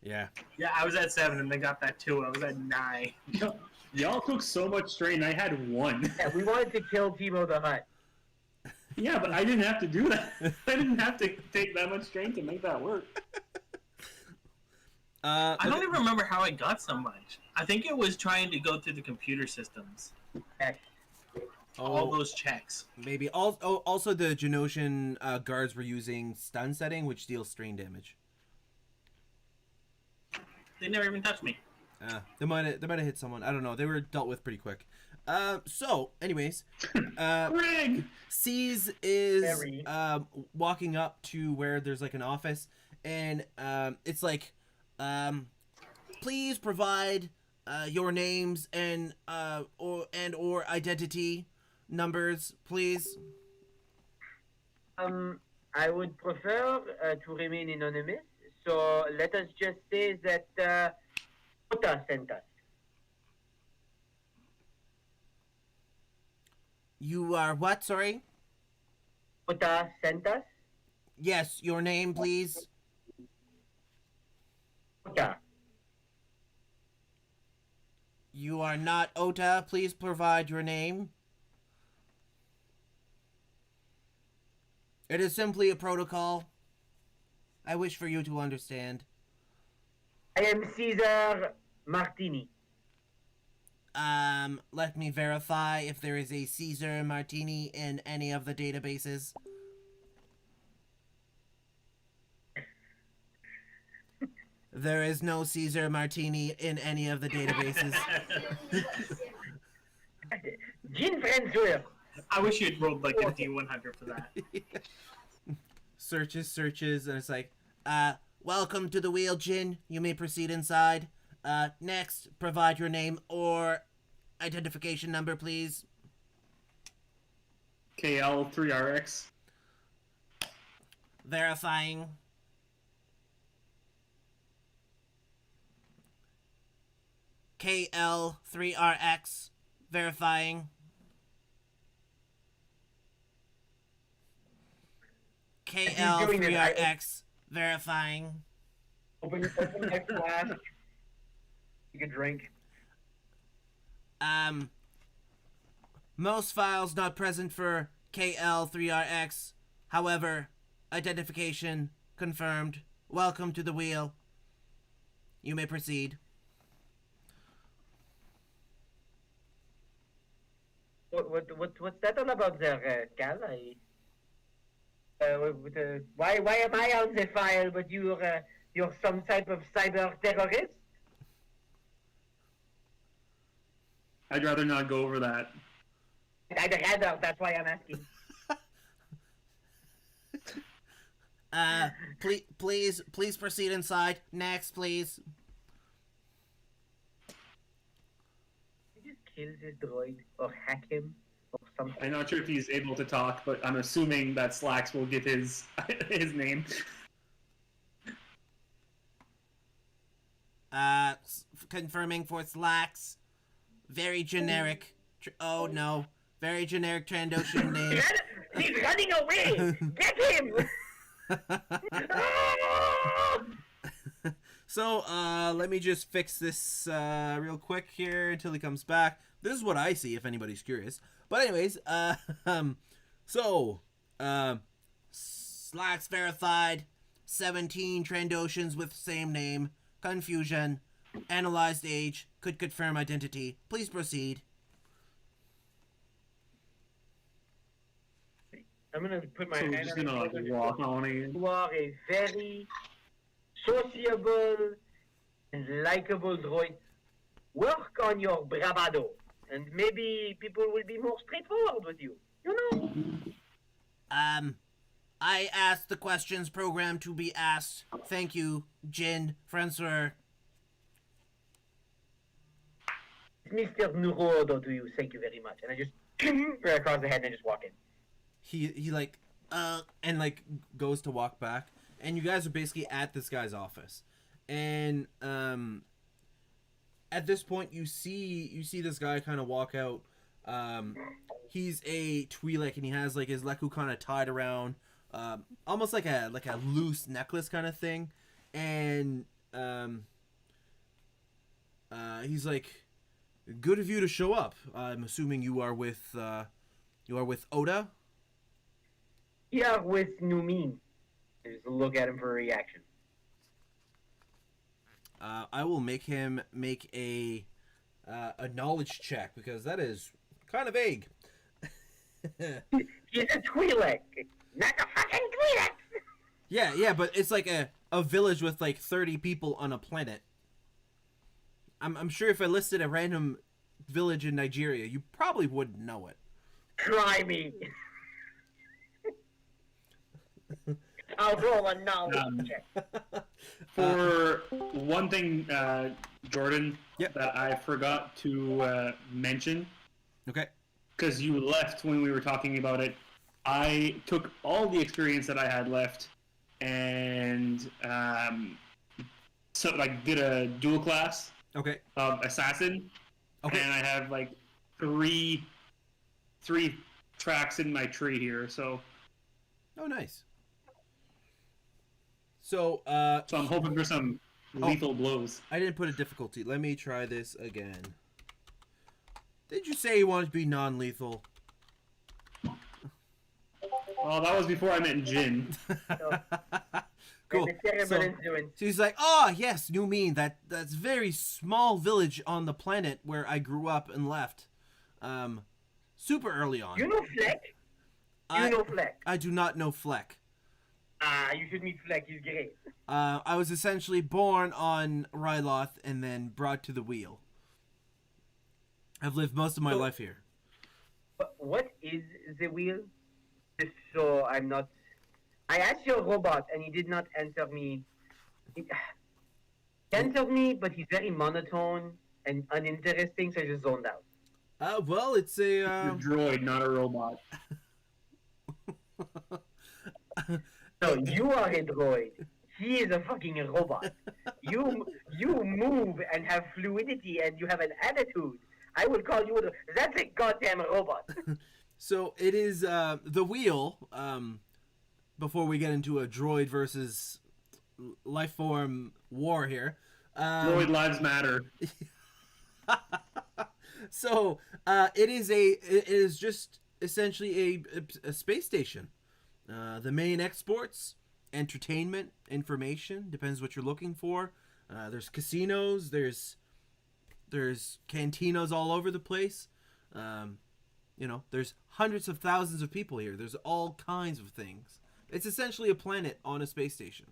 Yeah.
Yeah, I was at 7 and they got that 2. I was at 9.
Y'all took so much strain. I had 1.
Yeah, we wanted to kill Timo the Hutt.
Yeah, but I didn't have to do that. I didn't have to take that much strain to make that work.
I don't even remember how I got so much. I think it was trying to go through the computer systems.
Heck,
All those checks.
Maybe. Also, the Genosian guards were using stun setting, which deals strain damage.
They never even touched me.
They might have hit someone. I don't know. They were dealt with pretty quick. So, anyways,
Greg!
C's is
Very.
walking up to where there's like an office, and it's like, please provide your names and or identity numbers, please.
I would prefer to remain anonymous, So let us just say that Ota sent us.
You are what, sorry?
Ota sent us?
Yes, your name, please.
Ota.
You are not Ota. Please provide your name. It is simply a protocol. I wish for you to understand.
I am Caesar Martini.
Let me verify if there is a Caesar Martini in any of the databases. There is no Caesar Martini in any of the databases.
Gin Francoeur.
I wish you'd rolled like a D100 for that.
Searches, and it's like, welcome to the wheel, Jin. You may proceed inside. Next, provide your name or identification number, please.
KL3RX.
Verifying. KL3RX. Verifying. KL3RX. Verifying.
Open my flask. You can drink.
Most files not present for KL3RX. However, identification confirmed. Welcome to the wheel. You may proceed.
What's that all about there, Cal? Why am I on the file, but you're some type of cyber terrorist?
I'd rather not go over that.
I'd rather, that's why I'm asking.
Please proceed inside. Next, please.
He just kills his droid or hack him or something.
I'm not sure if he's able to talk, but I'm assuming that Slacks will give his his name.
Confirming for Slacks. Very generic. Oh no. Very generic Trandoshan name.
He's running away! Get him!
So, let me just fix this real quick here until he comes back. This is what I see, if anybody's curious. But anyways, Slacks verified, 17 Trandoshans with same name, confusion, analyzed age, could confirm identity. Please proceed.
I'm gonna put my
So we're
hand
just
on
gonna
his
like
shoulder.
walk on it.
You are a very sociable and likable droid. Work on your bravado, and maybe people will be more straightforward with you. You know?
I asked the questions programmed to be asked. Thank you, Jin, Francois.
Mr. Nurodo to you, thank you very much. And I just right across the head and I just walk in.
He like, and like goes to walk back. And you guys are basically at this guy's office. And, at this point you see this guy kind of walk out. He's a Twi'lek and he has like his Leku kind of tied around, almost like a loose necklace kind of thing. And, he's like, good of you to show up. I'm assuming you are with Oda?
Yeah, with Numin. Just look at him for a reaction.
I will make him make a knowledge check because that is kind of vague.
He's a Twi'lek, not a fucking Twi'lek.
Yeah, but it's like a village with like 30 people on a planet. I'm sure if I listed a random village in Nigeria, you probably wouldn't know it.
Try me. I'll roll a knowledge check.
For one thing, Jordan,
Yep.
that I forgot to mention,
Okay.
because you left when we were talking about it, I took all the experience that I had left and so like did a dual class
Okay.
assassin,
Okay.
and I have like three tracks in my tree here. So
Oh, nice. So,
so I'm hoping for some lethal blows.
I didn't put a difficulty. Let me try this again. Did you say you wanted to be non-lethal?
Oh, that was before I met Jin.
Cool.
And the terrible
So
influence.
he's like, oh, yes, New Mean. That's very small village on the planet where I grew up and left. Super early on.
You know Fleck? You know Fleck?
I do not know Fleck.
You should meet Fleck. He's great.
I was essentially born on Ryloth and then brought to the wheel. I've lived most of my life here.
But what is the wheel? Just so I'm not... I asked your robot, and he did not answer me. He answered me, but he's very monotone and uninteresting, so I just zoned out.
Well, it's a...
You're a droid, not a robot.
No, you are a droid. He is a fucking robot. You move and have fluidity, and you have an attitude. I would call you that's a goddamn robot.
So it is the wheel. Before we get into a droid versus life form war here.
Droid lives matter.
So it is just essentially a space station. The main exports, entertainment, information, depends what you're looking for. There's casinos, there's cantinas all over the place. There's hundreds of thousands of people here. There's all kinds of things. It's essentially a planet on a space station.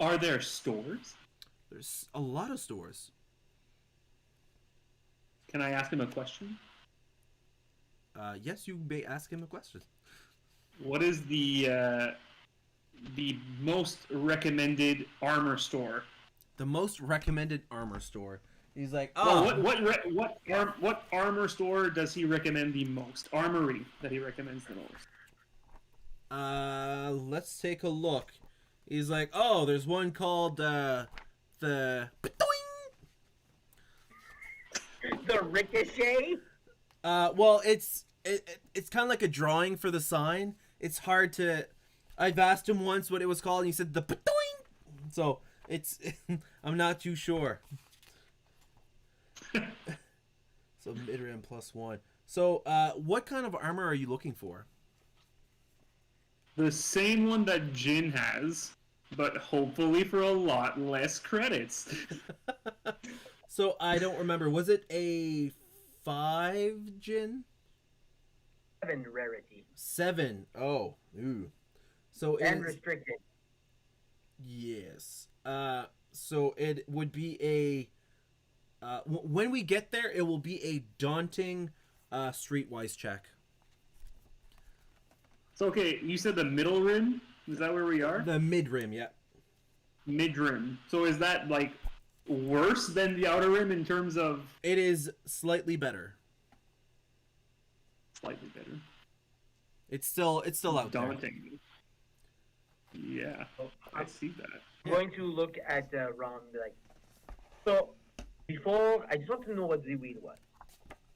Are there stores?
There's a lot of stores.
Can I ask him a question?
Yes, you may ask him a question.
What is the most recommended armor store?
The most recommended armor store. He's like,
Well, what armor store does he recommend the most? Armory that he recommends the most.
Let's take a look. He's like, oh, there's one called the
The Ricochet?
well, it's kind of like a drawing for the sign. It's hard to. I've asked him once what it was called, and he said the Patoing. So it's I'm not too sure. So mid-rim +1. So what kind of armor are you looking for?
The same one that Jin has, but hopefully for a lot less credits.
So I don't remember. Was it a 5 Jin?
7 rarity.
7. Oh, ooh. So
And
it's
restricted.
yes. So it would be a. When we get there, it will be a daunting streetwise check.
So okay, you said the middle rim? Is that where we are?
The mid rim, yeah.
Mid rim. So is that like worse than the outer rim in terms of
It is slightly better.
slightly better?
It's still out there.
Daunting. Yeah, I see that.
I'm going to look at round so before I just want to know what the wheel was.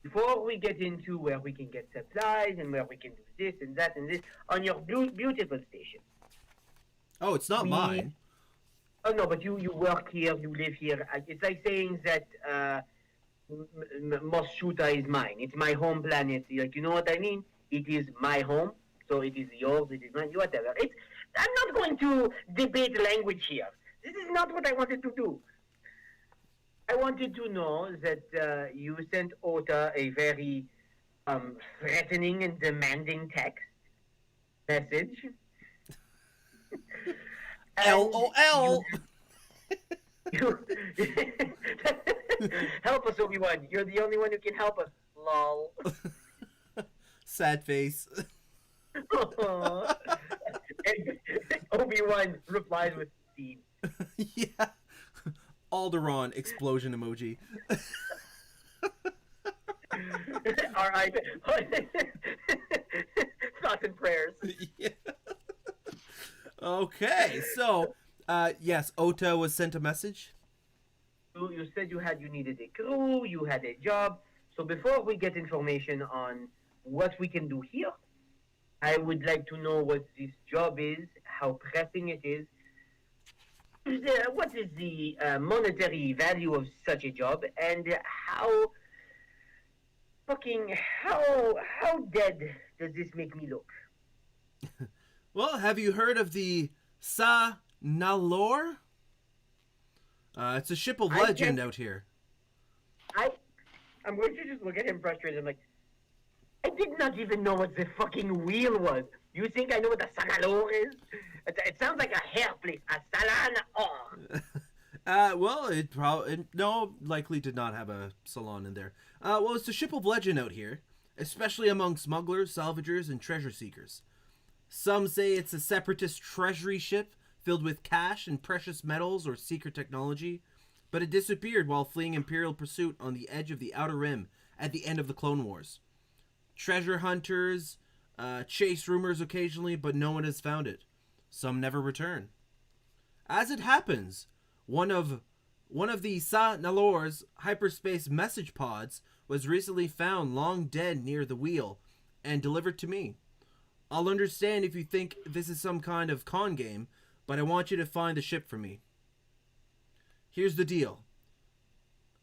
Before we get into where we can get supplies and where we can do this and that and this on your beautiful station.
Oh, it's not mine.
Oh no, but you work here, you live here. It's like saying that Moschuta is mine. It's my home planet. Like, you know what I mean? It is my home, so it is yours. It is mine. Whatever. I'm not going to debate language here. This is not what I wanted to do. I wanted to know that you sent Ota a very threatening and demanding text message.
LOL.
Help us, Obi-Wan. You're the only one who can help us. Lol.
Sad face.
And Obi-Wan replies with scene.
Yeah. Alderaan explosion emoji.
R.I.P. Thoughts and prayers.
Yeah. Okay, so Yes, Ota was sent a message.
You said you needed a crew, you had a job. So before we get information on what we can do here, I would like to know what this job is, how pressing it is. What is the monetary value of such a job, and how fucking how dead does this make me look?
Well, have you heard of the Sa Nalor? It's a ship of legend out here.
I'm going to just look at him frustrated. I'm like, I did not even know what the fucking wheel was. You think I know what a Sanalor is? It sounds like a hair place. A salon.
Well, likely did not have a salon in there. Well, it's a ship of legend out here, especially among smugglers, salvagers, and treasure seekers. Some say it's a separatist treasury ship filled with cash and precious metals or secret technology, but it disappeared while fleeing Imperial pursuit on the edge of the Outer Rim at the end of the Clone Wars. Treasure hunters chase rumors occasionally, but no one has found it. Some never return. As it happens, one of the Sa Nalor's hyperspace message pods was recently found long dead near the wheel and delivered to me. I'll understand if you think this is some kind of con game, but I want you to find the ship for me. Here's the deal.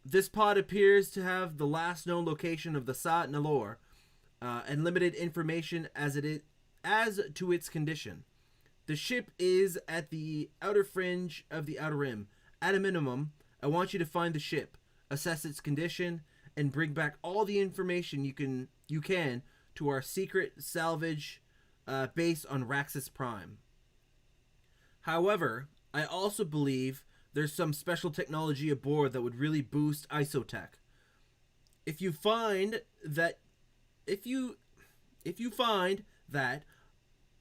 This pod appears to have the last known location of the Sa Nalor, and limited information as to its condition. The ship is at the outer fringe of the Outer Rim. At a minimum, I want you to find the ship, assess its condition, and bring back all the information you can to our secret salvage base on Raxus Prime. There's I also believe there's some special technology aboard that would really boost isotech. If you find that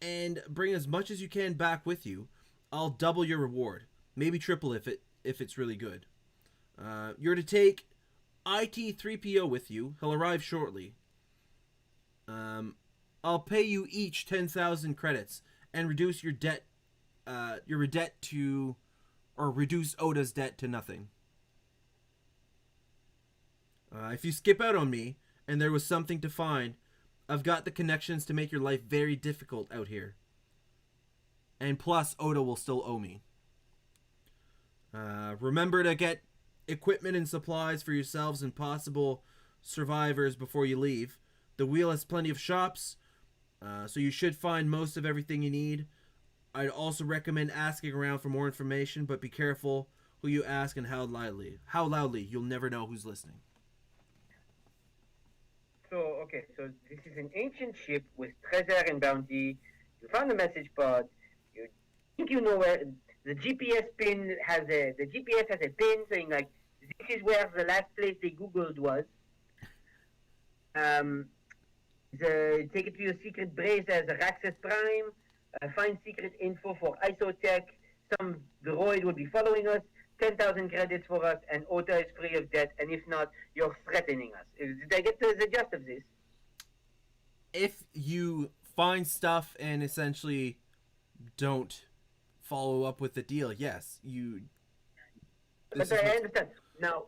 and bring as much as you can back with you, I'll double your reward, maybe triple if it's really good. You're to take IT-3PO with you. He'll arrive shortly. I'll pay you each 10,000 credits and reduce your debt reduce Oda's debt to nothing. If you skip out on me and there was something to find, I've got the connections to make your life very difficult out here. And plus, Oda will still owe me. Remember to get equipment and supplies for yourselves and possible survivors before you leave. The wheel has plenty of shops, so you should find most of everything you need. I'd also recommend asking around for more information, but be careful who you ask and how loudly. You'll never know who's listening.
So this is an ancient ship with treasure and bounty. You found the message pod. You think you know where the GPS has a pin saying like this is where the last place they Googled was. Take it to your secret base as a Raxus Prime. Find secret info for Isotech. Some droid will be following us. 10,000 credits for us, and Ota is free of debt. And if not, you're threatening us. Did I get the gist of this?
If you find stuff and essentially don't follow up with the deal, yes, you.
But I understand. Now,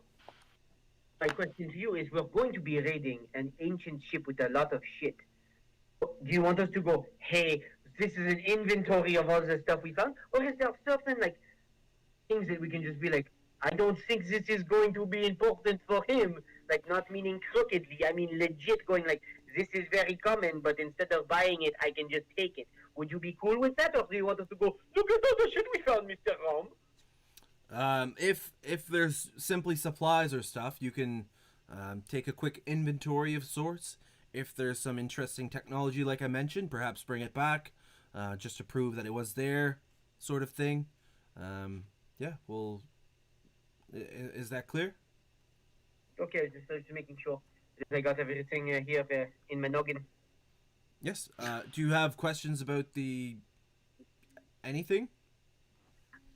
my question to you is: we're going to be raiding an ancient ship with a lot of shit. Do you want us to go, hey, this is an inventory of all the stuff we found? Or is there certain, like, things that we can just be like, I don't think this is going to be important for him? Like, not meaning crookedly, I mean legit going like, this is very common, but instead of buying it, I can just take it. Would you be cool with that? Or do you want us to go, look at all the shit we found, Mr. Rom?
If there's simply supplies or stuff, you can take a quick inventory of sorts. If there's some interesting technology, like I mentioned, perhaps bring it back, just to prove that it was there, sort of thing. Yeah, well, is that clear?
Okay, just making sure that I got everything here in my noggin.
Yes. Do you have questions about anything?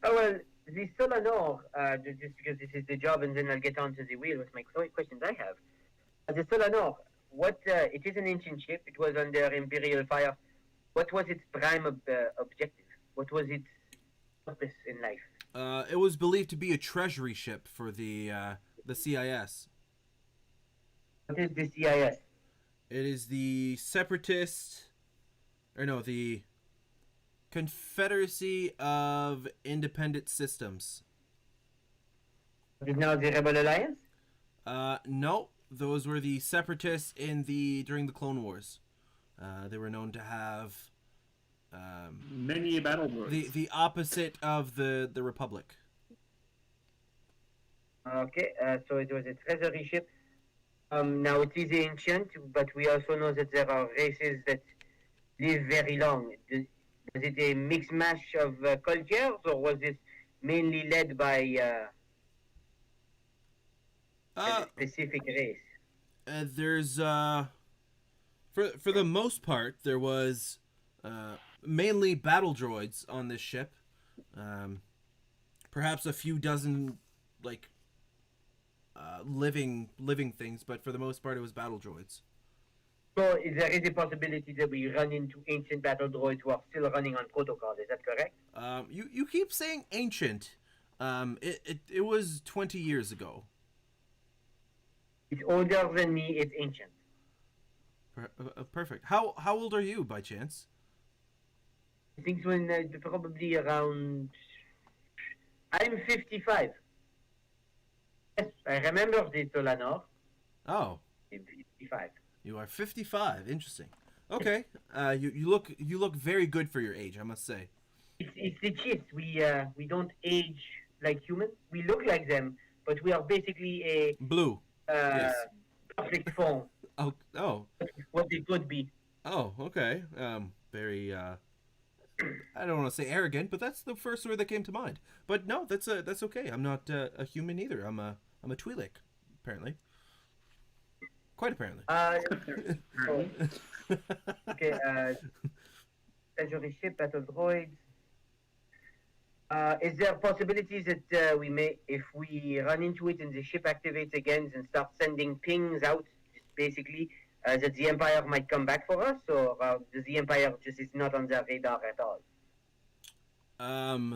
Oh, well, the Solanor, just because this is the job, and then I'll get on to the wheel with my questions I have. The Solanor, it is an ancient ship. It was under Imperial fire. What was its prime objective? What was its purpose in life?
It was believed to be a treasury ship for the CIS.
What is the CIS?
It is the the Confederacy of Independent Systems.
What is now the Rebel Alliance?
No, those were the separatists during the Clone Wars. They were known to have
Many battle droids.
the opposite of the Republic.
Okay, so it was a treasury ship. Now it is ancient, but we also know that there are races that live very long. Was it a mixed mash of cultures, or was it mainly led by a specific race?
There's for the most part there was mainly battle droids on this ship. Perhaps a few dozen like living things, but for the most part it was battle droids.
So there is a possibility that we run into ancient battle droids who are still running on protocol. Is that correct?
You keep saying ancient. It was 20 years ago.
It's older than me. It's ancient.
Perfect. How old are you by chance?
I think when probably around. I'm 55. Yes, I remember the Solanor.
Oh,
I'm 55.
you are 55. Interesting. Okay. You look very good for your age, I must say.
It's the gist. We don't age like humans. We look like them, but we are basically a
Blue. Yes.
perfect form.
Oh.
What they could be.
Oh, okay. Very. I don't want to say arrogant, but that's the first word that came to mind. But no, that's okay. I'm not a human either. I'm a Twi'lek, apparently. Quite apparently.
Okay. Treasury ship, battle droids. Is there possibilities that we may, if we run into it and the ship activates again and starts sending pings out, basically, that the Empire might come back for us, or the Empire just is not on their radar at all?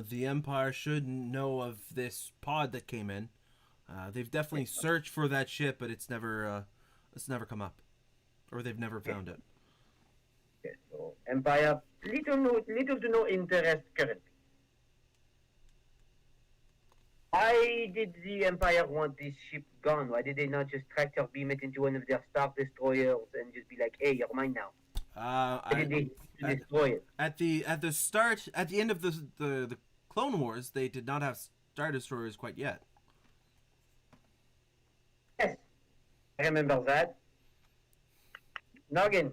The Empire should know of this pod that came in. They've definitely searched for that ship, but it's never come up, or they've never found it.
Okay, so Empire, little to no interest currently. Why did the Empire want this ship gone? Why did they not just tractor beam it into one of their Star Destroyers and just be like, "Hey, you're mine now"? Why did they destroy it?
At the end of the Clone Wars, they did not have Star Destroyers quite yet.
Yes, I remember that. Noggin.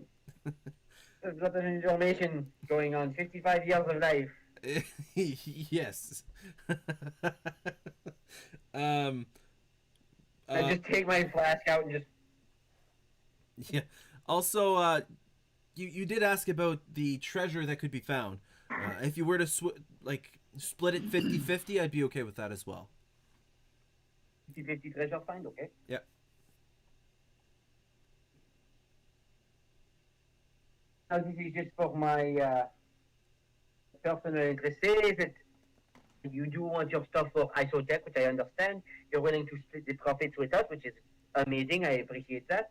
There's a lot of information going on. 55 years of life.
Yes.
I just take my flask out and just.
Yeah. Also, you did ask about the treasure that could be found. If you were to split it 50-50, I'd be okay with that as well.
50-50 treasure find, okay?
Yep.
Now this is just for my personal interest. Say that you do want your stuff for isotech, which I understand. You're willing to split the profits with us, which is amazing. I appreciate that.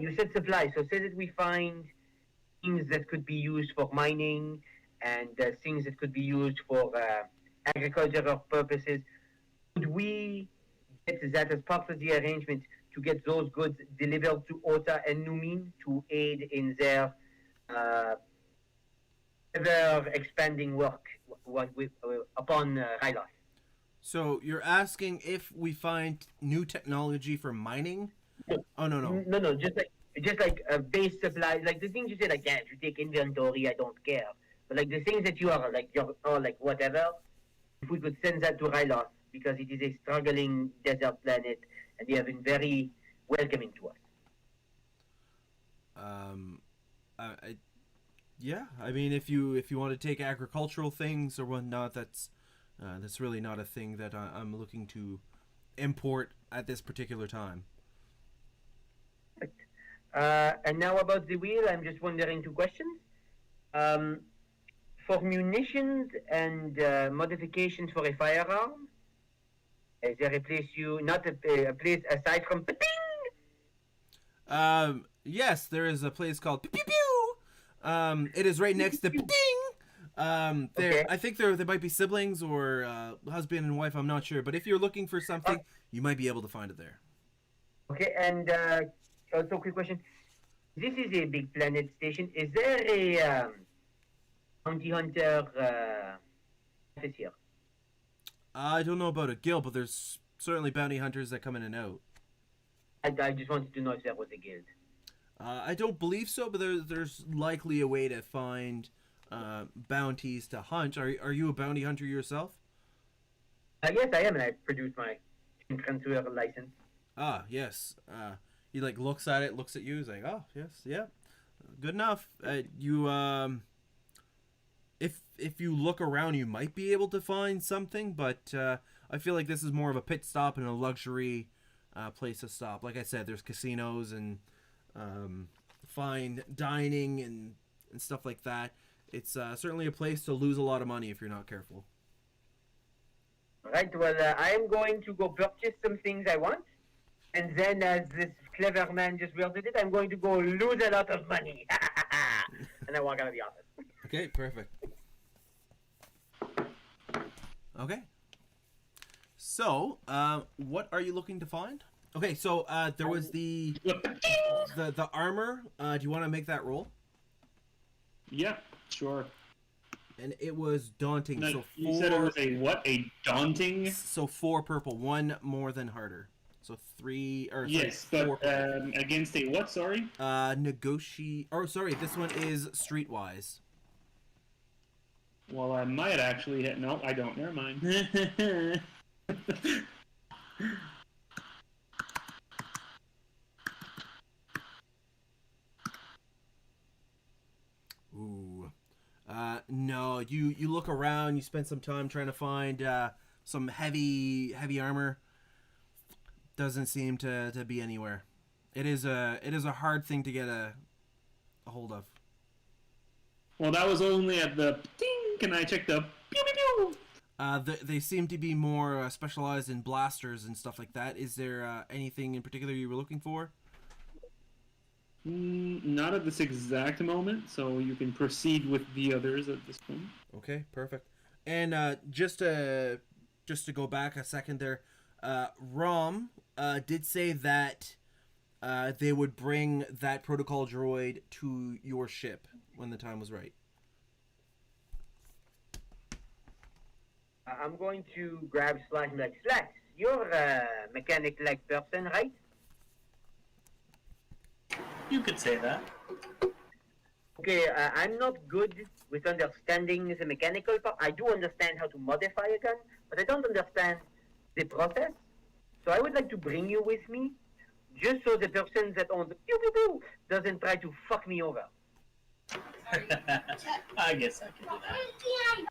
You said supply, so say that we find things that could be used for mining and things that could be used for agricultural purposes. Could we get that as part of the arrangement to get those goods delivered to Ota and Numin to aid in their ever expanding work upon Ryloth?
So you're asking if we find new technology for mining? Oh no.
No, just like a base supply, like the things you say, like, yeah, if you take inventory, I don't care. But like the things that you are like, like whatever, if we could send that to Ryloth, because it is a struggling desert planet, and they have been very welcoming to us.
Yeah. I mean, if you want to take agricultural things or whatnot, that's really not a thing that I'm looking to import at this particular time.
And now about the wheel, I'm just wondering two questions. For munitions and modifications for a firearm, is there a place not a place aside from Ping?
Yes, there is a place called Pew Pew Pew. It is right next to Ding.
Okay.
I think there might be siblings or husband and wife. I'm not sure, but if you're looking for something, you might be able to find it there.
Okay, and also quick question. This is a big planet station. Is there a bounty hunter office here?
I don't know about a guild, but there's certainly bounty hunters that come in and out.
I just wanted to know if there was a guild.
I don't believe so, but there's likely a way to find bounties to hunt. Are you a bounty hunter yourself?
Yes, I am, and I produced my transfer license.
Ah, yes. He like looks at it, looks at you, he's like, oh, yes, yeah, good enough. If you look around, you might be able to find something, but I feel like this is more of a pit stop and a luxury place to stop. Like I said, there's casinos and fine dining and stuff like that. It's certainly a place to lose a lot of money if you're not careful.
Right, well, I am going to go purchase some things I want, and then as this clever man just worded it, I'm going to go lose a lot of money. And I walk out of the office.
Okay, perfect. Okay. So, what are you looking to find? Okay, so there was the armor. Do you want to make that roll?
Yeah, sure.
And it was daunting.
No,
so
you said it was a what? A daunting?
So 4 purple, 1 more than harder. So 3 or
yes,
sorry,
but
4
against a what? Sorry.
Negotiate. Oh, sorry. This one is streetwise.
Well, I might actually hit. No, I don't. Never mind.
Ooh. No. You look around. You spend some time trying to find some heavy armor. Doesn't seem to be anywhere. It is a hard thing to get a hold of.
Well, that was only at the ding. Can I check the pew pew pew?
They seem to be more specialized in blasters and stuff like that. Is there anything in particular you were looking for?
Not at this exact moment, so you can proceed with the others at this point.
Okay, perfect. And just to go back a second there, Rom did say that they would bring that protocol droid to your ship when the time was right.
I'm going to grab Slash and be like, Slash, you're a mechanic-like person, right?
You could say that.
Okay, I'm not good with understanding the mechanical part. I do understand how to modify a gun, but I don't understand the process. So I would like to bring you with me, just so the person that owns the pew pew pew doesn't try to fuck me over.
I guess I can do that.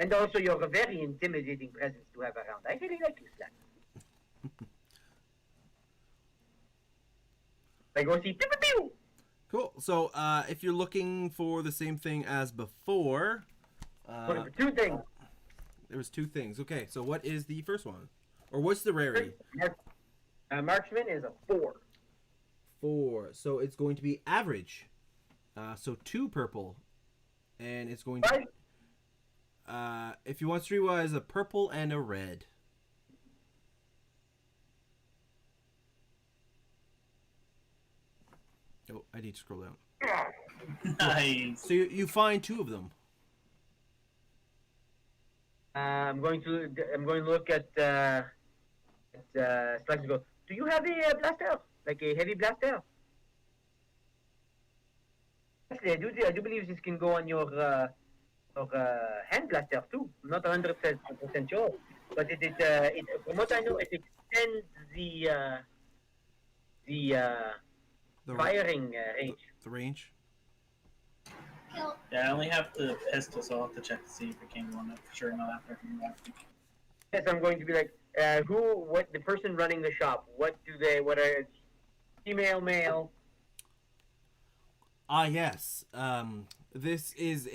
And also, you're a very intimidating presence to have around. I really like you, Slack. I go see pew pew pew.
Cool. So if you're looking for the same thing as before,
Two things.
there was 2 things. Okay, so what is the first one? Or what's the rarity?
Marksman is a 4.
4. So it's going to be average. So 2 purple. And it's going to
Right.
if you want streetwise, a purple and a red. Oh, I need to scroll down.
Nice.
So you find 2 of them.
I'm going to look at Slack and go, do you have a blaster? Like a heavy blaster? Actually, I do believe this can go on your hand blaster too. I'm not 100% sure, but from what I know, it extends the firing range.
The range.
Yeah, I only have the pistol, so I'll have to check to see if it can go on it for sure. Not after.
Yes, I'm going to be like, what the person running the shop? What are female, male?
Ah, yes. This is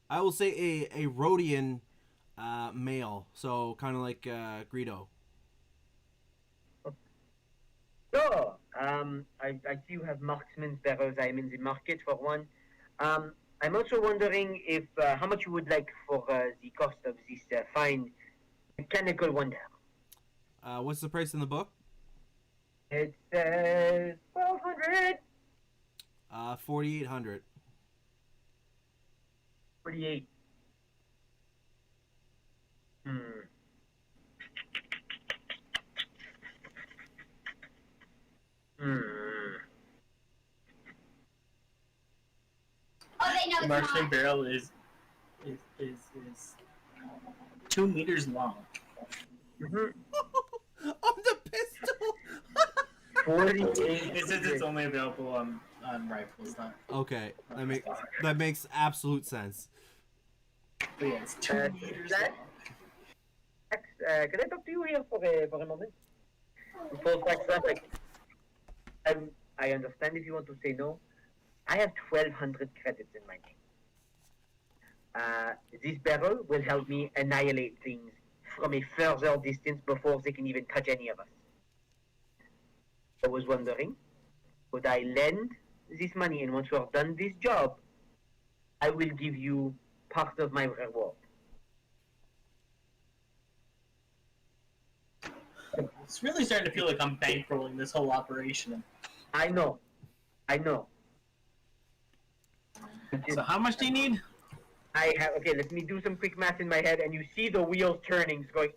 I will say a Rhodian male, so kind of like Greedo.
So, I see you have marksman's barrels. I am in the market for one. I'm also wondering if how much you would like for the cost of this fine mechanical wonder.
What's the price in the book?
It says 1,200.
4,800.
48. Hmm. Hmm.
The marksman barrel is 2 meters long.
Mm-hmm.
On the pistol.
48.
It says it's only available on rifles, not.
Okay, that makes absolute sense.
But yeah, it's 2 meters
that-
long.
Can I talk to you here for a moment? Full fact traffic. I understand if you want to say no. I have 1,200 credits in my name. This barrel will help me annihilate things from a further distance before they can even touch any of us. I was wondering, could I lend this money, and once we're done this job, I will give you part of my reward.
It's really starting to feel like I'm bankrolling this whole operation.
I know.
So how much do you need?
I have, okay, let me do some quick math in my head, and you see the wheels turning, going,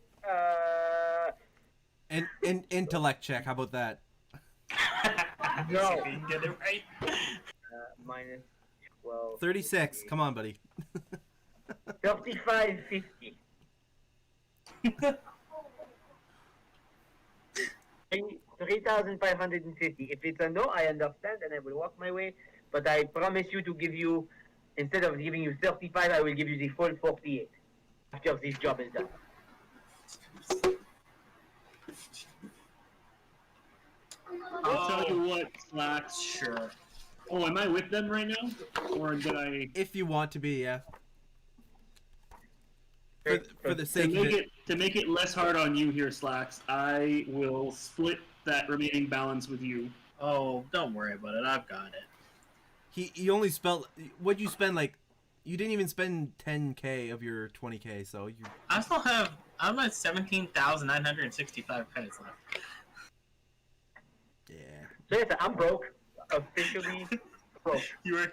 And intellect check. How about that?
No. See if you can get it right.
minus 12.
36. Come on, buddy.
35.50. 3,550. If it's a no, I understand, and I will walk my way. But I promise you to give you, instead of giving you 35, I will give you the full 48 after this job is done.
I'll tell you what, Slacks.
Sure.
Oh, am I with them right now? Or did I...
If you want to be, yeah. For the sake of it.
To make it less hard on you here, Slacks, I will split that remaining balance with you.
Oh, don't worry about it. I've got it.
He only spent. What'd you spend? Like, you didn't even spend 10K of your 20K, so you.
I still have. I'm at 17,965 credits left.
Yeah.
So yes, I'm broke. Officially broke.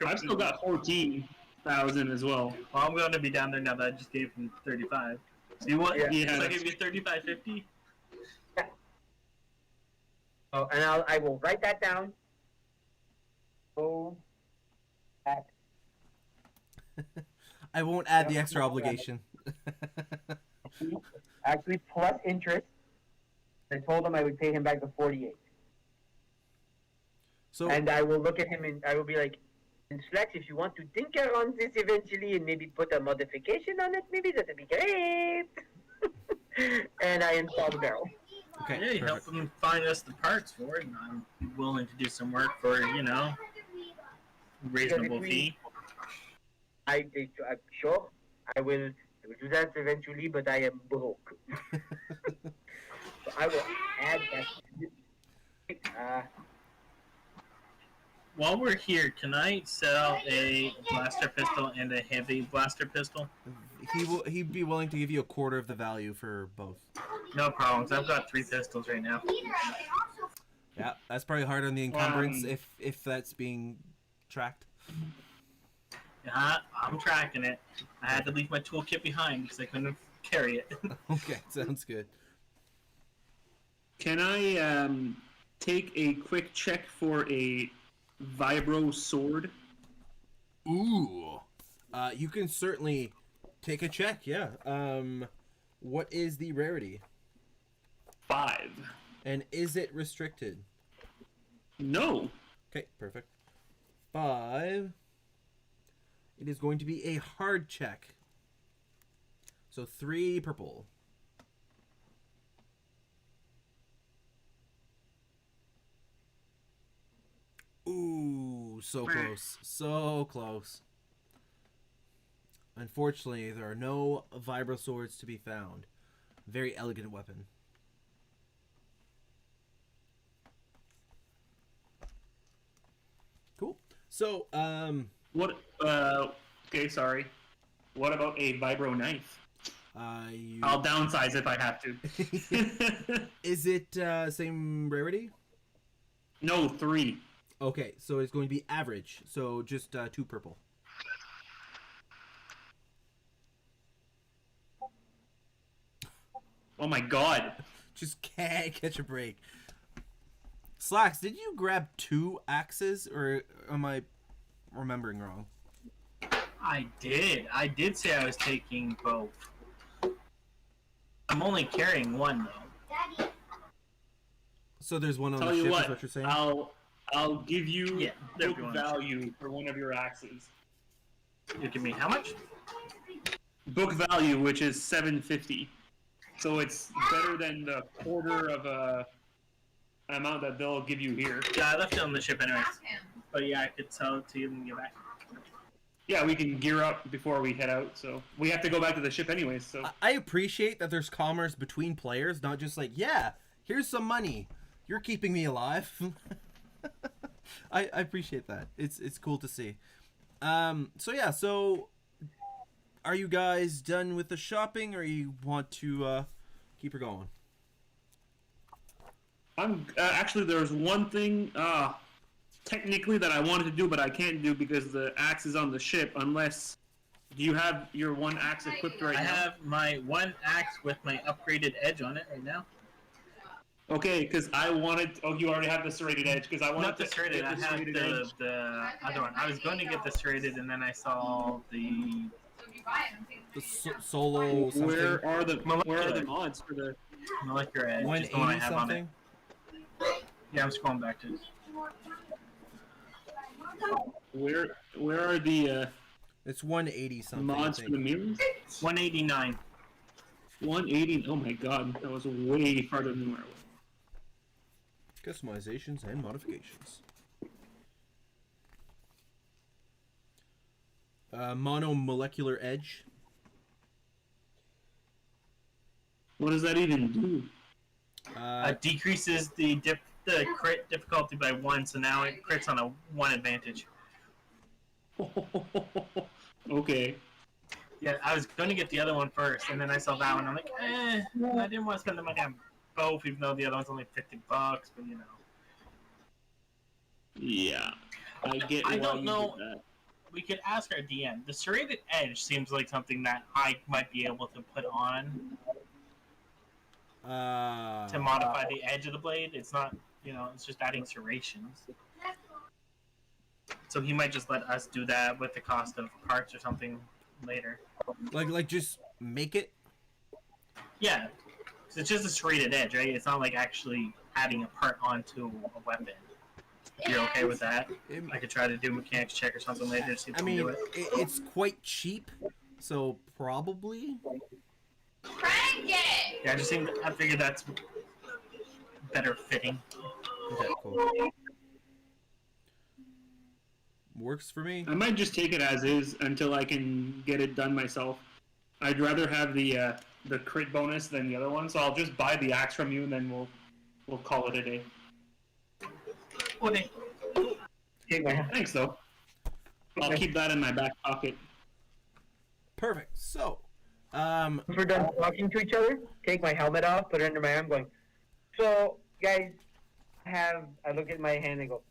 I've still got 14,000 as well.
Well, I'm going to be down there now that I just gave him 35. So you want?
Yeah.
So I give you 35.50.
Oh, and I will write that down. Oh. Back.
I won't add the extra obligation.
Actually, plus interest. I told him I would pay him back the 48.
So.
And I will look at him and I will be like, and Slacks, if you want to tinker on this eventually and maybe put a modification on it, maybe that would be great. And I install the barrel.
Okay.
Yeah, you help them find us the parts for it, and I'm willing to do some work for, reasonable fee.
I'm sure I will do that eventually, but I am broke. So I will add that.
While we're here, can I sell a blaster pistol and a heavy blaster pistol?
He'd be willing to give you a quarter of the value for both.
No problems. I've got 3 pistols right now.
Yeah, that's probably hard on the encumbrance if that's being tracked.
Yeah, I'm tracking it. I had to leave my toolkit behind because I couldn't carry it.
Okay, sounds good.
Can I take a quick check for a vibro sword?
Ooh. You can certainly take a check, yeah. What is the rarity?
5.
And is it restricted?
No.
Okay, perfect. 5. It is going to be a hard check. So 3 purple. Ooh, so close. So close. Unfortunately, there are no vibro swords to be found. Very elegant weapon. Cool. So,
What? Okay, sorry. What about a vibro knife? I'll downsize if I have to.
Is it same rarity?
No, 3.
Okay, so it's going to be average. So just 2 purple.
Oh my god.
Just can't catch a break. Slacks, did you grab 2 axes, or am I remembering wrong?
I did. I did say I was taking both. I'm only carrying one though.
So there's one on
Tell
the
you
ship,
what,
is what you're saying?
I'll give you book
everyone's-
value for one of your axes.
You give me how much?
Book value, which is 750. So it's better than the quarter of a amount that they'll give you here.
Yeah, I left it on the ship anyways. But yeah, I could sell it to you and get back.
Yeah, we can gear up before we head out, so we have to go back to the ship anyways, so
I appreciate that there's commerce between players, not just like, yeah, here's some money. You're keeping me alive. I appreciate that. It's cool to see. So are you guys done with the shopping, or you want to keep her going?
I'm actually there's one thing technically that I wanted to do but I can't do because the axe is on the ship unless do you have your one axe equipped right now?
I have my one axe with my upgraded edge on it right now.
Okay, because I wanted. Oh, you already have the serrated edge. Because I wanted
Not the serrated. I
get the
have
serrated edge.
the other one. I was going to get the serrated, and then I saw the.
The solo something?
Where are the
Molecular.
mods for the?
Molecular edge. Just the one I
180
have on it.
something?
Yeah, I'm scrolling back to it.
Where are the
It's 180 something.
mods
I
for the
think.
mirrors?
189.
180. Oh my god, that was way farther than where I was.
Customizations and modifications. Monomolecular edge.
What does that even do?
Decreases the crit difficulty by 1, so now it crits on a 1 advantage.
Okay.
Yeah, I was going to get the other one first, and then I saw that one. I'm like, I didn't want to spend the money on both, even though the other one's only $50, but you know.
Yeah. I get.
I
why
don't
you
know.
did that.
We could ask our DM. The serrated edge seems like something that I might be able to put on to modify the edge of the blade. It's not, it's just adding serrations. So he might just let us do that with the cost of parts or something later.
Like just make it.
Yeah, 'cause it's just a serrated edge, right? It's not like actually adding a part onto a weapon. If you're okay with that, I could try to do a mechanics check or something later to see if we can do it.
It's quite cheap, so probably.
Yeah, I figured that's better fitting.
Okay, cool. Works for me.
I might just take it as is until I can get it done myself. I'd rather have the crit bonus than the other one, so I'll just buy the axe from you, and then we'll call it a day.
Okay.
Thanks, though. I'll keep that in my back pocket.
Perfect. So,
Once we're done talking to each other, take my helmet off, put it under my arm, going, so, guys, I look at my hand and go,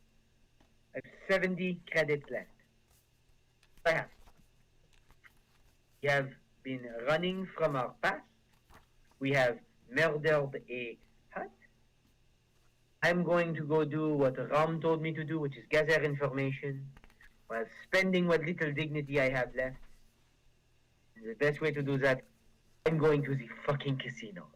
I have 70 credits left. I have. We have been running from our past. We have murdered a hut. I'm going to go do what Ram told me to do, which is gather information, while spending what little dignity I have left. And the best way to do that, I'm going to the fucking casino.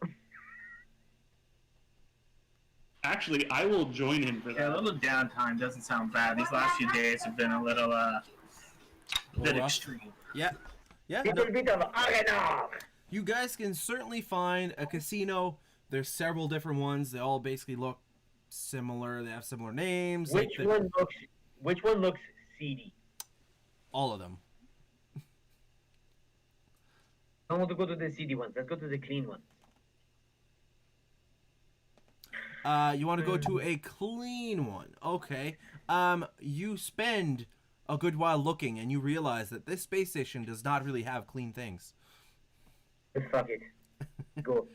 Actually, I will join him for
Yeah, a
that.
little downtime doesn't sound bad. These last few days have been a little bit
rough.
extreme.
Yeah. No,
Little bit of R&R.
you guys can certainly find a casino. There's several different ones. They all basically look similar. They have similar names.
Which one looks Which one looks seedy?
All of them.
I don't want to go to the seedy ones. Let's go to the clean ones.
You want to go to a clean one. Okay. You spend a good while looking, and you realize that this space station does not really have clean things.
Fuck it. Go.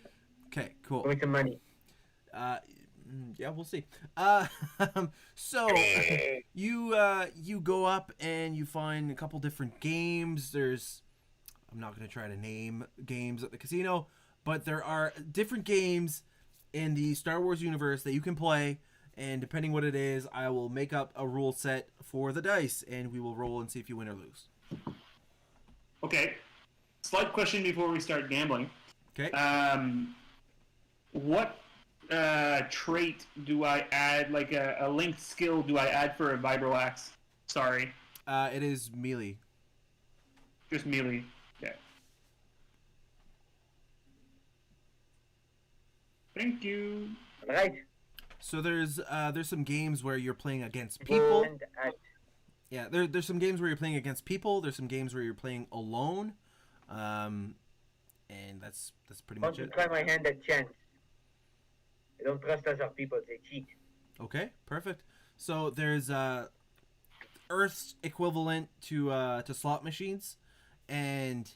Okay, cool.
Go with some money.
Yeah, we'll see. So you go up and you find a couple different games. I'm not gonna try to name games at the casino, but there are different games in the Star Wars universe that you can play, and depending what it is, I will make up a rule set for the dice, and we will roll and see if you win or lose.
Okay. Slight question before we start gambling.
Okay.
What trait do I add, like a linked skill do I add for a vibro axe? Sorry.
It is melee.
Just melee. Okay. Thank you.
All right.
So there's some games where you're playing against people.
And
Yeah, there's some games where you're playing against people. There's some games where you're playing alone. And that's pretty
I want
much
to
it.
try my hand at chance. I don't trust us people. They cheat.
Okay, perfect. So there's Earth's equivalent to slot machines, and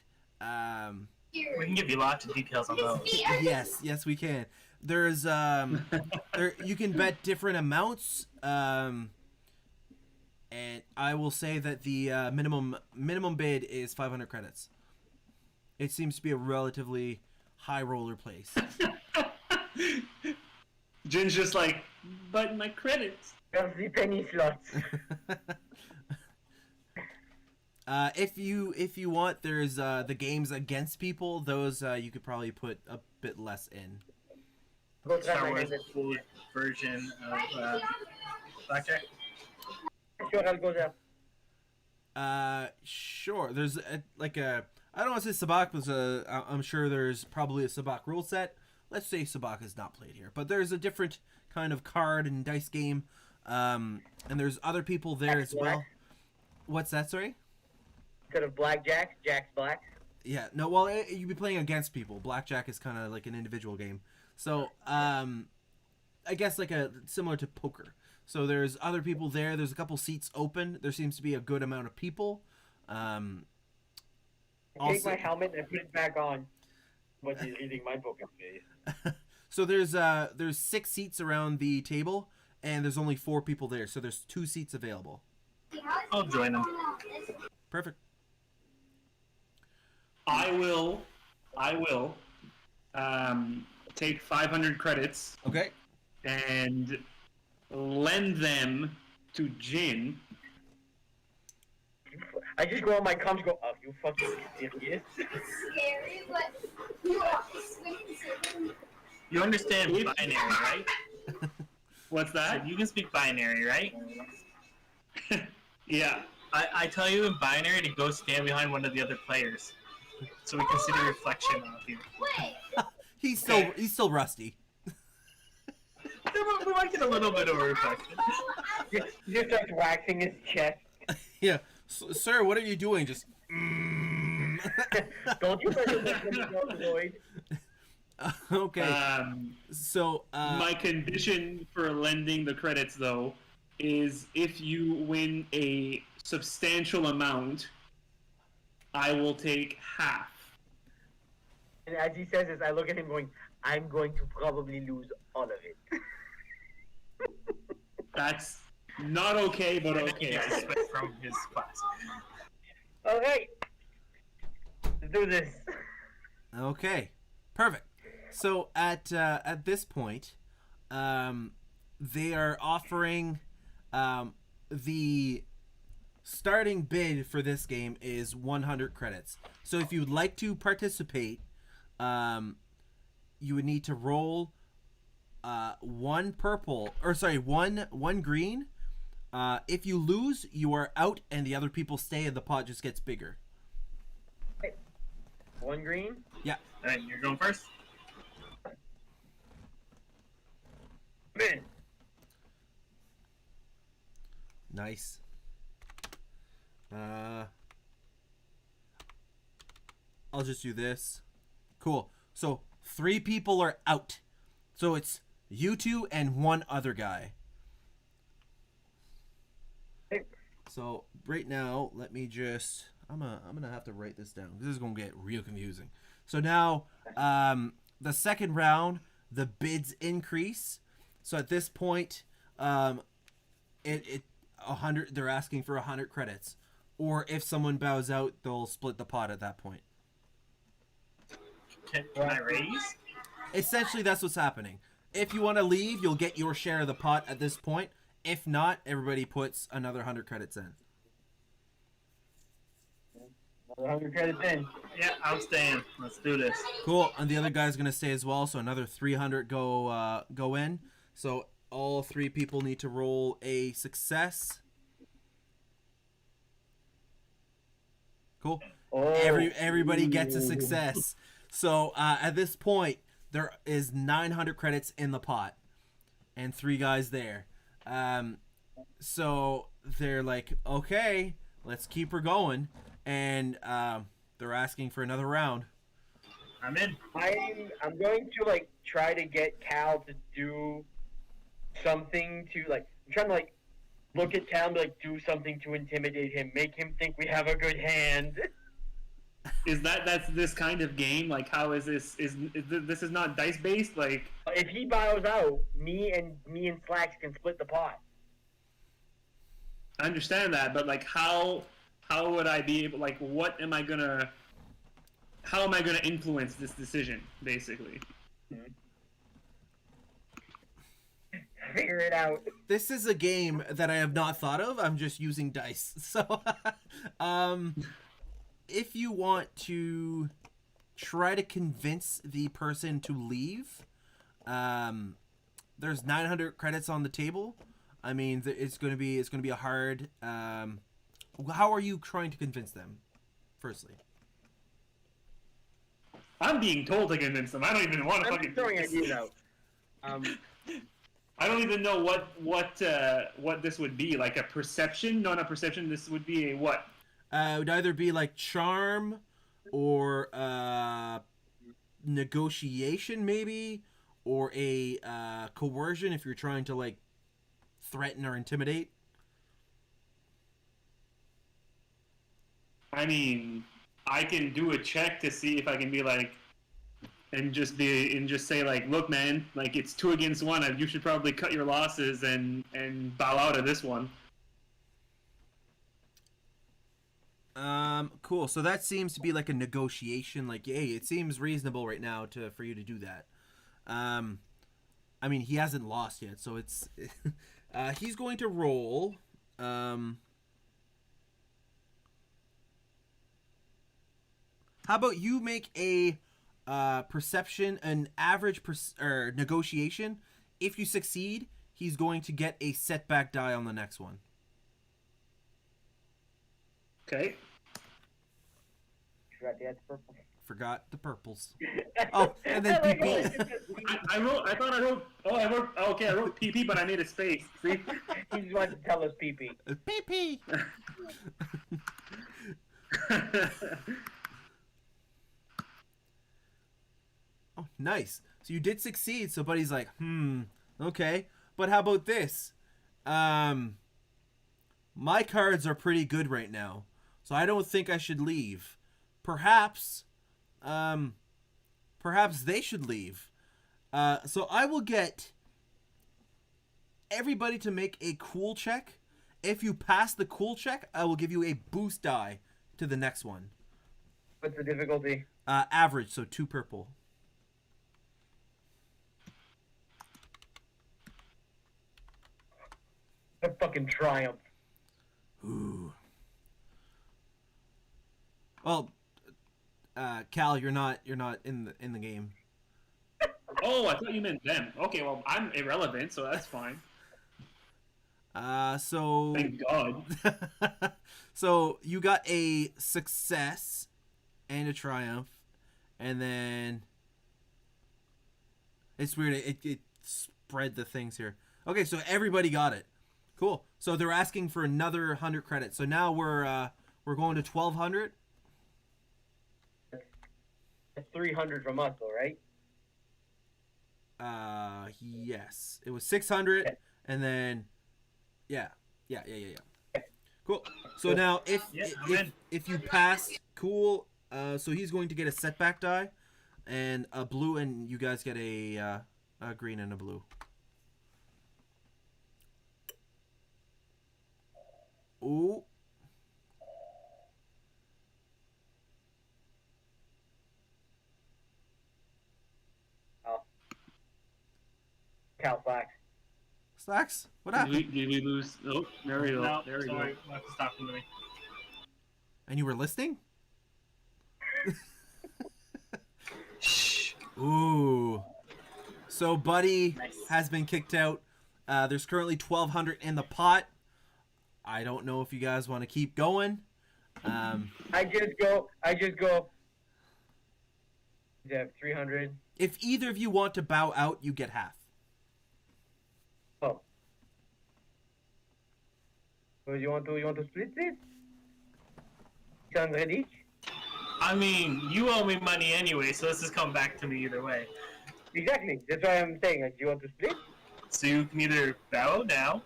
We can give you lots of details on those.
yes, we can. There's there you can bet different amounts, and I will say that the minimum bid is 500 credits. It seems to be a relatively high roller place.
Jin's just like, but my credits.
There's the penny slots.
If you want, there's the games against people. Those you could probably put a bit less in.
Go try
Star
my
Wars
hand at
food version of blackjack.
Sure, I'll go there.
Sure. There's I don't want to say sabak, but I'm sure there's probably a sabak rule set. Let's say sabak is not played here, but there's a different kind of card and dice game, and there's other people there as well. What's that? Sorry.
Instead of blackjack, Jack's black.
Yeah. No. Well, you'd be playing against people. Blackjack is kind of like an individual game. So, I guess like similar to poker. So there's other people there. There's a couple seats open. There seems to be a good amount of people.
I take my helmet and put it back on. But he's reading my book face.
So there's 6 seats around the table, and there's only 4 people there. So there's 2 seats available.
I'll join them.
Perfect.
I will take 500 credits
Okay.
and lend them to Jin.
I just go on my comms, go, oh, you fucking serious?
Scary, but
You understand binary, right?
What's that?
You can speak binary, right?
Yeah.
I tell you in binary to go stand behind one of the other players, so we can see the reflection of you.
He's still rusty.
We might get a little bit of a reflection.
He just starts waxing his chest.
Yeah. Sir, what are you doing? Just.
Don't you avoid?
Okay. So.
My condition for lending the credits, though, is if you win a substantial amount, I will take half.
And as he says this, I look at him going, I'm going to probably lose all of it.
That's not okay, but okay.
Yeah, I spent from his class.
Okay. Let's do this.
Okay. Perfect. So at this point, they are offering the starting bid for this game is 100 credits. So if you'd like to participate, you would need to roll one green. If you lose, you are out, and the other people stay, and the pot just gets bigger.
Okay. 1 green.
Yeah.
Alright, you're going first?
Man.
Nice. I'll just do this. Cool. So 3 people are out. So it's you two and one other guy. So right now, let me just. I'm gonna have to write this down. This is gonna get real confusing. So now, the second round, the bids increase. So at this point, 100. They're asking for 100 credits, or if someone bows out, they'll split the pot at that point.
Can I raise?
Essentially, that's what's happening. If you want to leave, you'll get your share of the pot at this point. If not, everybody puts another 100 credits in.
100 credits in.
Yeah, I'm staying. Let's do this.
Cool. And the other guy's gonna stay as well, so another 300 go in. So all 3 people need to roll a success. Cool.
Oh.
Everybody gets a success. So at this point, there is 900 credits in the pot, and 3 guys there. So they're like, okay, let's keep her going, and they're asking for another round.
I'm in.
I'm going to like try to get Cal to do something to like. I'm trying to like look at Cal and be like do something to intimidate him, make him think we have a good hand.
That's this kind of game? Like, how is this? This is not dice based? Like,
If he bows out, me and Slacks can split the pot.
I understand that, but like, how would I be able? Like, how am I gonna influence this decision? Basically,
Figure it out.
This is a game that I have not thought of. I'm just using dice. So, if you want to try to convince the person to leave, there's 900 credits on the table. I mean, it's going to be a hard. How are you trying to convince them? Firstly,
I'm being told to convince them. I don't even want to
I'm
fucking
throwing ideas out.
I don't even know what this would be. Like a perception? No, not perception. This would be a what?
it would either be like charm or negotiation, maybe, or a coercion if you're trying to like threaten or intimidate.
I mean, I can do a check to see if I can be like, and just say like, look, man, like it's 2 against 1. You should probably cut your losses and bow out of this one.
Cool. So that seems to be like a negotiation. Like, hey, it seems reasonable right now for you to do that. I mean, he hasn't lost yet, so it's he's going to roll. How about you make a perception, an average or negotiation? If you succeed, he's going to get a setback die on the next one.
Okay.
Forgot the purple.
Forgot the purples. Oh, and then PP.
I wrote. Okay, I wrote PP, but I made a space. See?
He just wanted to tell us PP.
PP. Oh, nice. So you did succeed. So Buddy's like, okay. But how about this? My cards are pretty good right now, so I don't think I should leave. Perhaps they should leave. So I will get everybody to make a cool check. If you pass the cool check, I will give you a boost die to the next one.
What's the difficulty?
Average, so 2 purple.
A fucking triumph.
Ooh. Well, Cal, you're not in the game.
Oh, I thought you meant them. Okay, well, I'm irrelevant, so that's fine.
So.
Thank God.
So you got a success and a triumph, and then it's weird. It spread the things here. Okay, so everybody got it. Cool. So they're asking for another 100 credits. So now we're going to 1,200.
That's 300 from us, though, right?
Yes. It was 600,
Okay.
and then, yeah. Cool. So now, if you pass, cool. So he's going to get a setback die, and a blue, and you guys get a green and a blue. Ooh.
Oh. Cal Flax.
Slacks, what
Did
happened?
we lose? Oh, there we go.
No,
there we
sorry,
go.
Mark was talking to me.
And you were listening?
Shh.
Ooh. So Buddy
Nice.
has been kicked out. There's currently 1,200 in the pot. I don't know if you guys want to keep going.
I just go. You have 300.
If either of you want to bow out, you get half.
Oh. So you want to split this? 600 each?
I mean, you owe me money anyway, so this is come back to me either way.
Exactly. That's why I'm saying. Like, do you want to split?
So you can either bow now,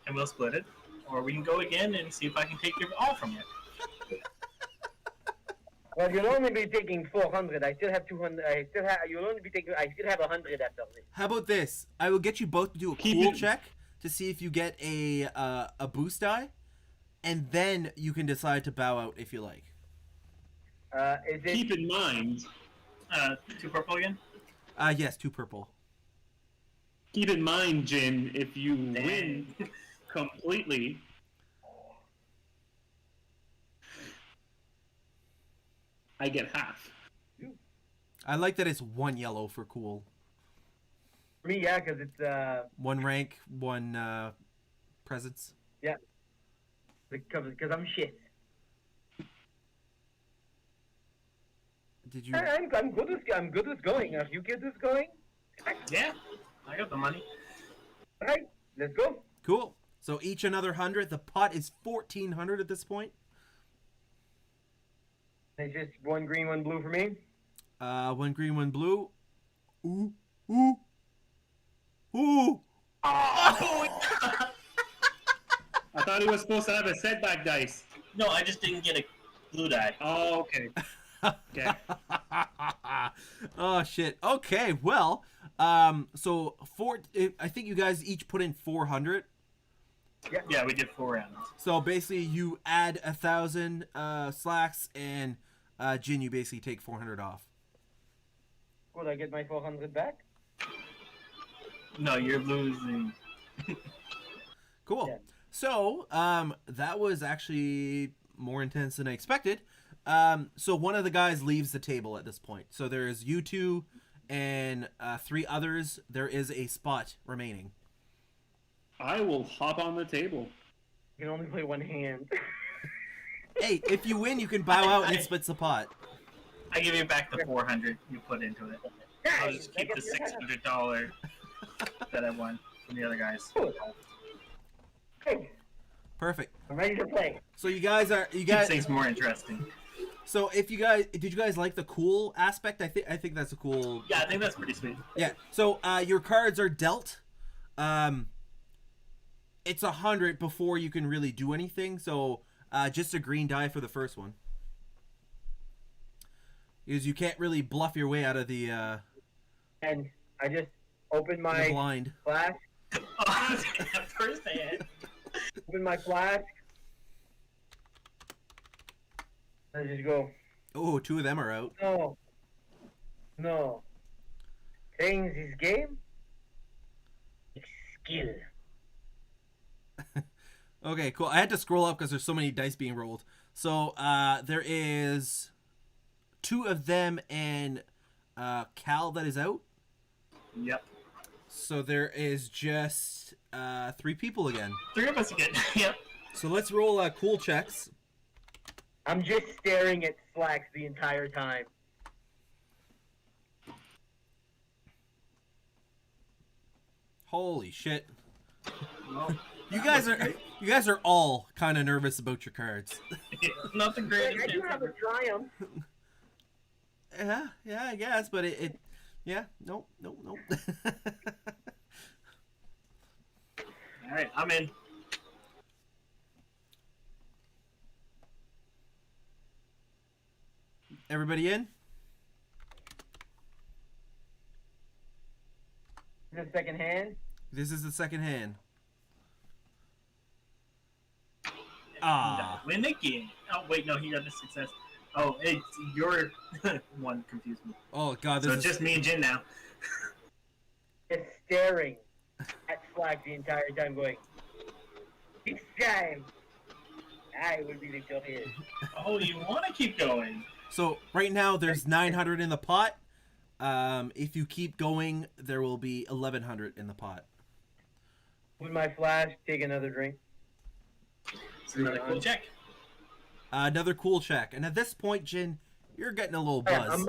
and we'll split it, or we can go again and see if I can take your all from you.
Well, you'll only be taking 400. I still have 200. You'll only be taking. I still have 100 after this.
How about this? I will get you both to do a
Keep
cool
it-
check to see if you get a boost die, and then you can decide to bow out if you like.
Is it?
Keep in mind,
2 purple again?
Yes, 2 purple.
Jin, if you win completely, I get half.
I like that it's 1 yellow for cool.
For me, yeah, because it's
1 rank, 1 presence.
because I'm shit.
Did you?
I'm good with going. Are you good with going?
Yeah, I got the money.
All right, let's go.
Cool. So each another 100. The pot is 1,400 at this point.
It's just 1 green, 1 blue for me.
1 green, 1 blue. Ooh, ooh, ooh.
I thought he was supposed to have a setback dice.
No, I just didn't get a blue die.
Oh, okay. Okay.
Oh shit. Okay. Well, so I think you guys each put in 400.
Yeah, we did 4 rounds.
So basically, you add 1,000 slacks, and Jin, you basically take 400 off.
Could I get my 400 back?
No, you're losing.
Cool.
Yeah.
So that was actually more intense than I expected. So one of the guys leaves the table at this point. So there's you two and 3 others. There is a spot remaining.
I will hop on the table.
You can only play 1 hand.
Hey, if you win, you can bow out and it splits the pot.
I give you back the 400 you put into it. I'll just keep the $600 that I won from the other guys.
Hey,
Perfect.
I'm ready to play.
So you guys
Keeps things more interesting.
So did you guys like the cool aspect? I think that's a cool.
Yeah, I think that's pretty sweet.
Yeah. So your cards are dealt. It's 100 before you can really do anything. So just a green die for the first one. Because you can't really bluff your way out of the
And I just open my
blind.
flask.
Oh, first hand.
Open my flask. And just go.
Oh, 2 of them are out.
No. Playing this game. It's skill.
Okay, cool. I had to scroll up because there's so many dice being rolled. So there is 2 of them and Cal that is out.
Yep.
So there is just 3 people again.
3 of us again. Yep.
So let's roll cool checks.
I'm just staring at slacks the entire time.
Holy shit.
Well,
You
that
guys
was
are
great.
you guys are all kind of nervous about your cards.
Not the
Wait,
greatest.
I do have a triumph.
Yeah, I guess, but it yeah, nope.
All right, I'm in.
Everybody in?
The second hand.
This is the second hand.
Ah. Win the game. Oh wait, no, he got the success. Oh, it's your one confused me.
Oh god,
So
this
it's
is
just me and Jin now.
Just staring at Slack the entire time, going, "It's time. I will be victorious."
Oh, you want to keep going?
so right now there's 900 in the pot. If you keep going, there will be 1100 in the pot.
With my flash, take another drink.
It's another cool check.
Another cool check, and at this point, Jin, you're getting a little buzz.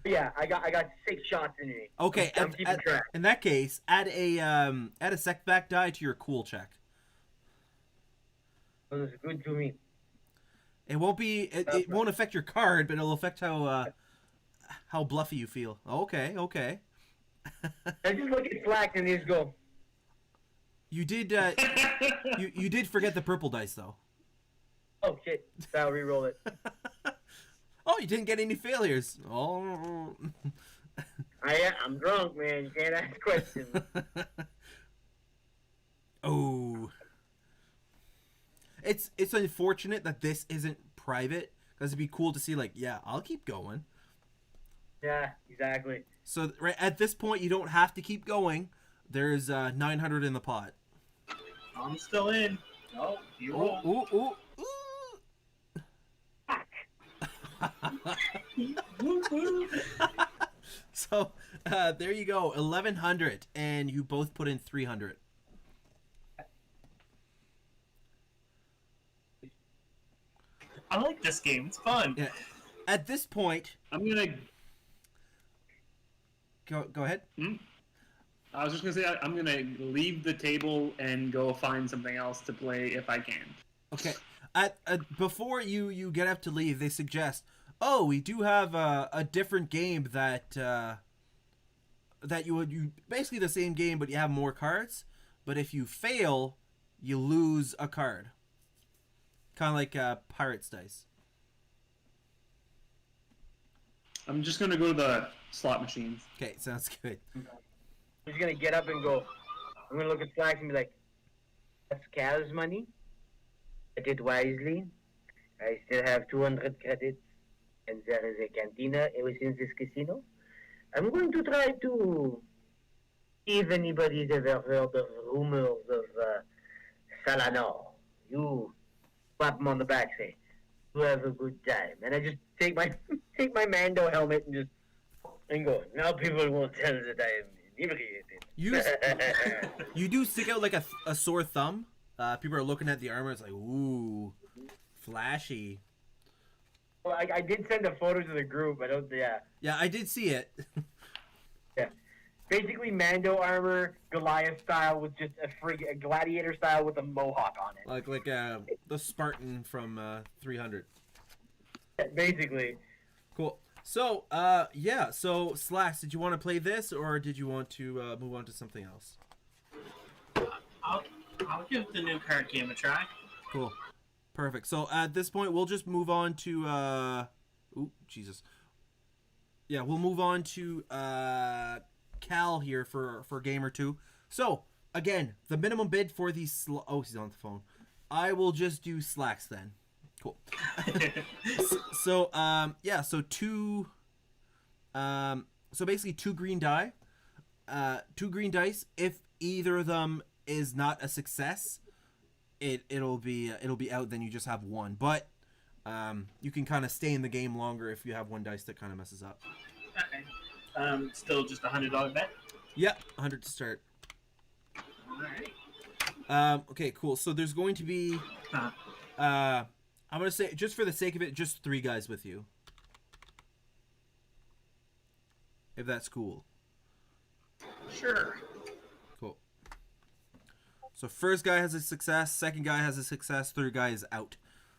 Yeah, I got 6 shots in me.
Okay,
I'm keeping track.
in that case, add a secback die to your cool check.
It was good to me.
It won't be. It won't affect your card, but it'll affect how bluffy you feel. Okay.
I just look at Slack and just go,
You did. You did forget the purple dice though.
"Oh shit!" So I'll re-roll it.
Oh, you didn't get any failures. Oh.
I'm drunk, man. You can't ask questions.
Oh. It's unfortunate that this isn't private, because it'd be cool to see, like, yeah, I'll keep going.
Yeah, exactly.
So right at this point, you don't have to keep going. There's 900 in the pot.
I'm still in. Oh, you roll.
Ooh.
Woo, woo.
So there you go, 1100, and you both put in 300.
I like this game. It's fun.
Yeah. At this point,
I'm gonna.
go ahead.
I was just gonna say I'm gonna leave the table and go find something else to play if I can.
Okay. Before you get up to leave, they suggest, oh, we do have a different game that you basically the same game, but you have more cards. But if you fail, you lose a card. Kind of like Pirates dice.
I'm just gonna go to the slot machines.
Okay, sounds good.
I'm just gonna get up and go. I'm gonna look at Slack and be like, "That's Cal's money. I did wisely. I still have 200 credits, and there is a cantina within this casino. I'm going to try to see if anybody's ever heard of rumors of Salano. You slap him on the back, say, you have a good time." And I just take my Mando helmet and go, "Now people won't tell that I am inebriated."
You do stick out like a sore thumb. People are looking at the armor. It's like, ooh, flashy.
Well, I did send a photo to the group. Yeah.
Yeah, I did see it.
Yeah. Basically, Mando armor, Goliath style, with just a gladiator style with a mohawk on it.
like the Spartan from 300.
Basically.
Cool. So, yeah. So, Slacks, did you want to play this, or did you want to move on to something else?
I'll give the new card game a try.
Cool. Perfect. So, at this point, we'll just move on to, ooh, Jesus. Yeah, we'll move on to, Cal here for game or two. So, again, the minimum bid for these, oh, he's on the phone. I will just do Slacks then. Cool. So, yeah, so so basically 2 green die. 2 green dice. If either of them is not a success, it'll be out. Then you just have 1. But you can kind of stay in the game longer if you have 1 dice that kind of messes up.
Okay. Still just a $100 bet.
Yep, 100 to start.
Alright.
Okay, cool. So there's going to be, I'm gonna say, just for the sake of it, just 3 guys with you, if that's cool.
Sure.
Cool. So first guy has a success, second guy has a success, third guy is out.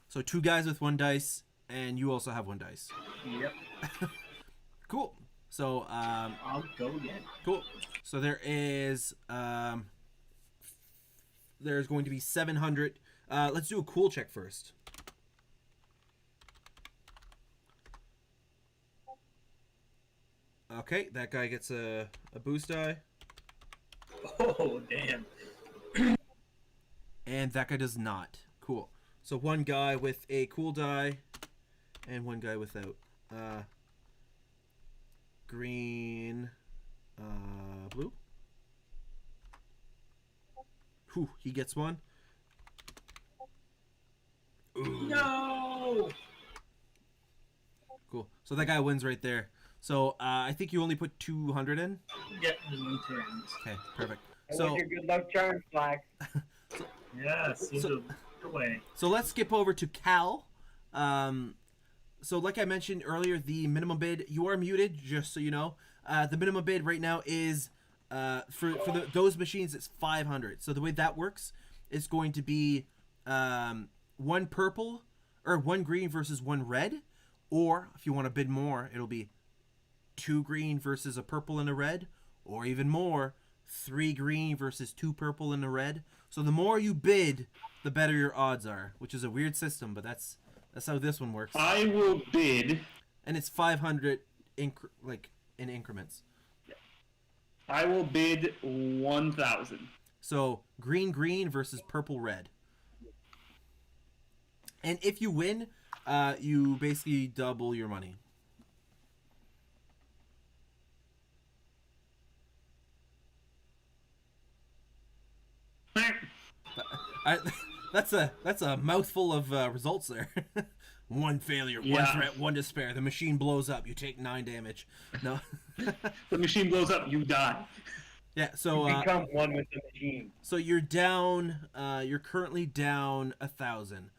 So 2 guys with 1 dice, and you also have 1 dice.
Yep.
Cool. So
I'll go again.
cool. So there's going to be 700. Let's do a cool check first. Okay, that guy gets a boost die.
Oh, damn.
And that guy does not. Cool. So 1 guy with a cool die, and 1 guy without. Green, blue. Whew, he gets 1. Ooh.
No!
Cool. So that guy wins right there. So I think you only put 200 in.
Yep, there's no turns.
Okay, perfect.
That
So
was your good luck charm, Flax.
Yeah, seems
So-
a way.
So let's skip over to Cal. So like I mentioned earlier, the minimum bid, you are muted, just so you know. The minimum bid right now is, for those machines, it's 500. So the way that works is going to be 1 purple, or 1 green versus 1 red. Or, if you want to bid more, it'll be 2 green versus a purple and a red. Or even more, 3 green versus 2 purple and a red. So the more you bid, the better your odds are, which is a weird system, but that's how this one works.
I will bid.
And it's 500 in increments.
I will bid 1,000.
So green versus purple red. And if you win, you basically double your money. That's a mouthful of results there. 1 failure, 1
Yeah.
threat, 1 despair. The machine blows up. You take 9 damage. No.
The machine blows up, you die.
Yeah. So
Become one with the machine.
so you're down. You're currently down 1,000.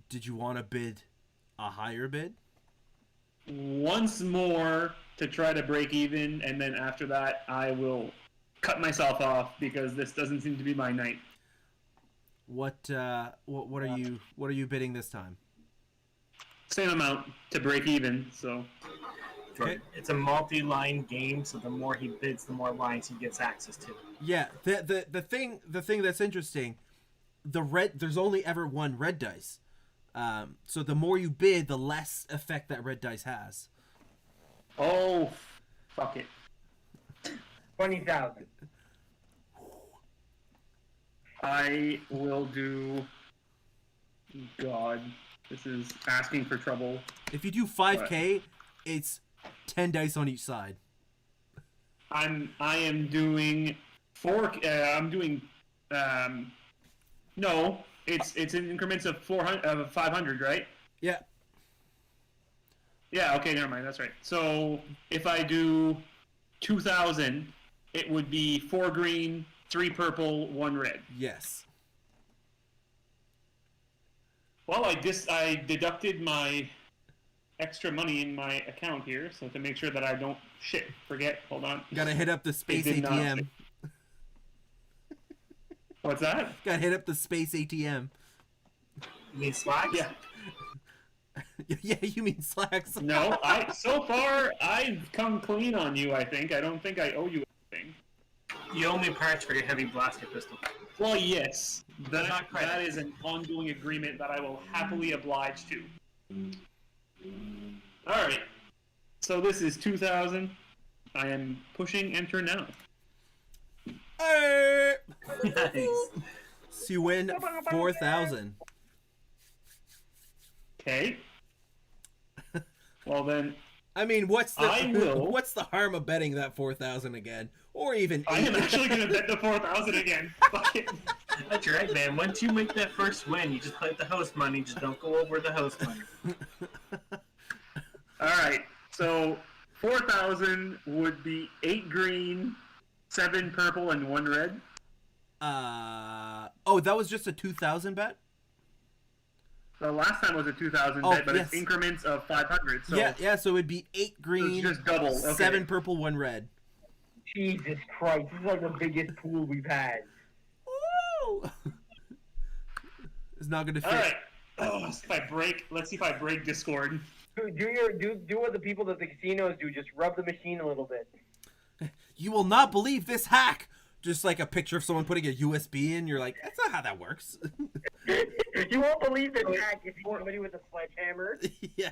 Did you want to bid a higher bid?
Once more to try to break even, and then after that, I will cut myself off because this doesn't seem to be my night.
What are you bidding this time?
Same amount to break even, so
Okay.
It's a multi-line game, so the more he bids, the more lines he gets access to.
Yeah. The thing that's interesting, there's only ever 1 red dice. So the more you bid, the less effect that red dice has.
oh, fuck it.
20,000.
I will do. God, this is asking for trouble.
If you do 5K, it's 10 dice on each side.
I am doing 4. I'm doing. No, it's in increments of 500, right?
Yeah.
Yeah. Okay, never mind. That's right. So if I do 2,000, it would be 4 green, 3 purple, 1 red.
Yes.
Well, I deducted my extra money in my account here, so to make sure that I don't forget. Hold on.
Gotta hit up the space
did not
ATM.
What's that?
Gotta hit up the space ATM.
You mean slacks?
Yeah.
Yeah, you mean slacks.
No, so far I've come clean on you. I think. I don't think I owe you anything.
You owe me parts for your heavy blaster pistol.
Well, yes,
Not credit.
that is an ongoing agreement that I will happily oblige to. All right. So this is 2,000. I am pushing enter now.
Hey!
Nice.
So you win 4,000.
Okay. Well then,
I mean, what's
I will.
what's the harm of betting that 4,000 again, or even
I am actually going to bet the 4,000 again. Fuck it.
That's right, man. Once you make that first win, you just play the host money. Just don't go over the host money.
All right. So 4,000 would be 8 green, 7 purple, and 1 red.
Oh, that was just a 2,000 bet.
The last time was a 2,000
Oh,
bet, but
yes.
it's increments of 500. So
Yeah. So it'd be 8
so
green,
it's just double. Okay.
7 purple, 1 red.
Jesus Christ, this is like the biggest pool we've had.
Woo! It's not gonna fit.
All right. Oh, let's see if I break Discord.
Do what the people at the casinos do. Just rub the machine a little bit.
You will not believe this hack. Just like a picture of someone putting a USB in. You're like, that's not how that works.
You won't believe this hack if you want somebody with a sledgehammer.
Yeah.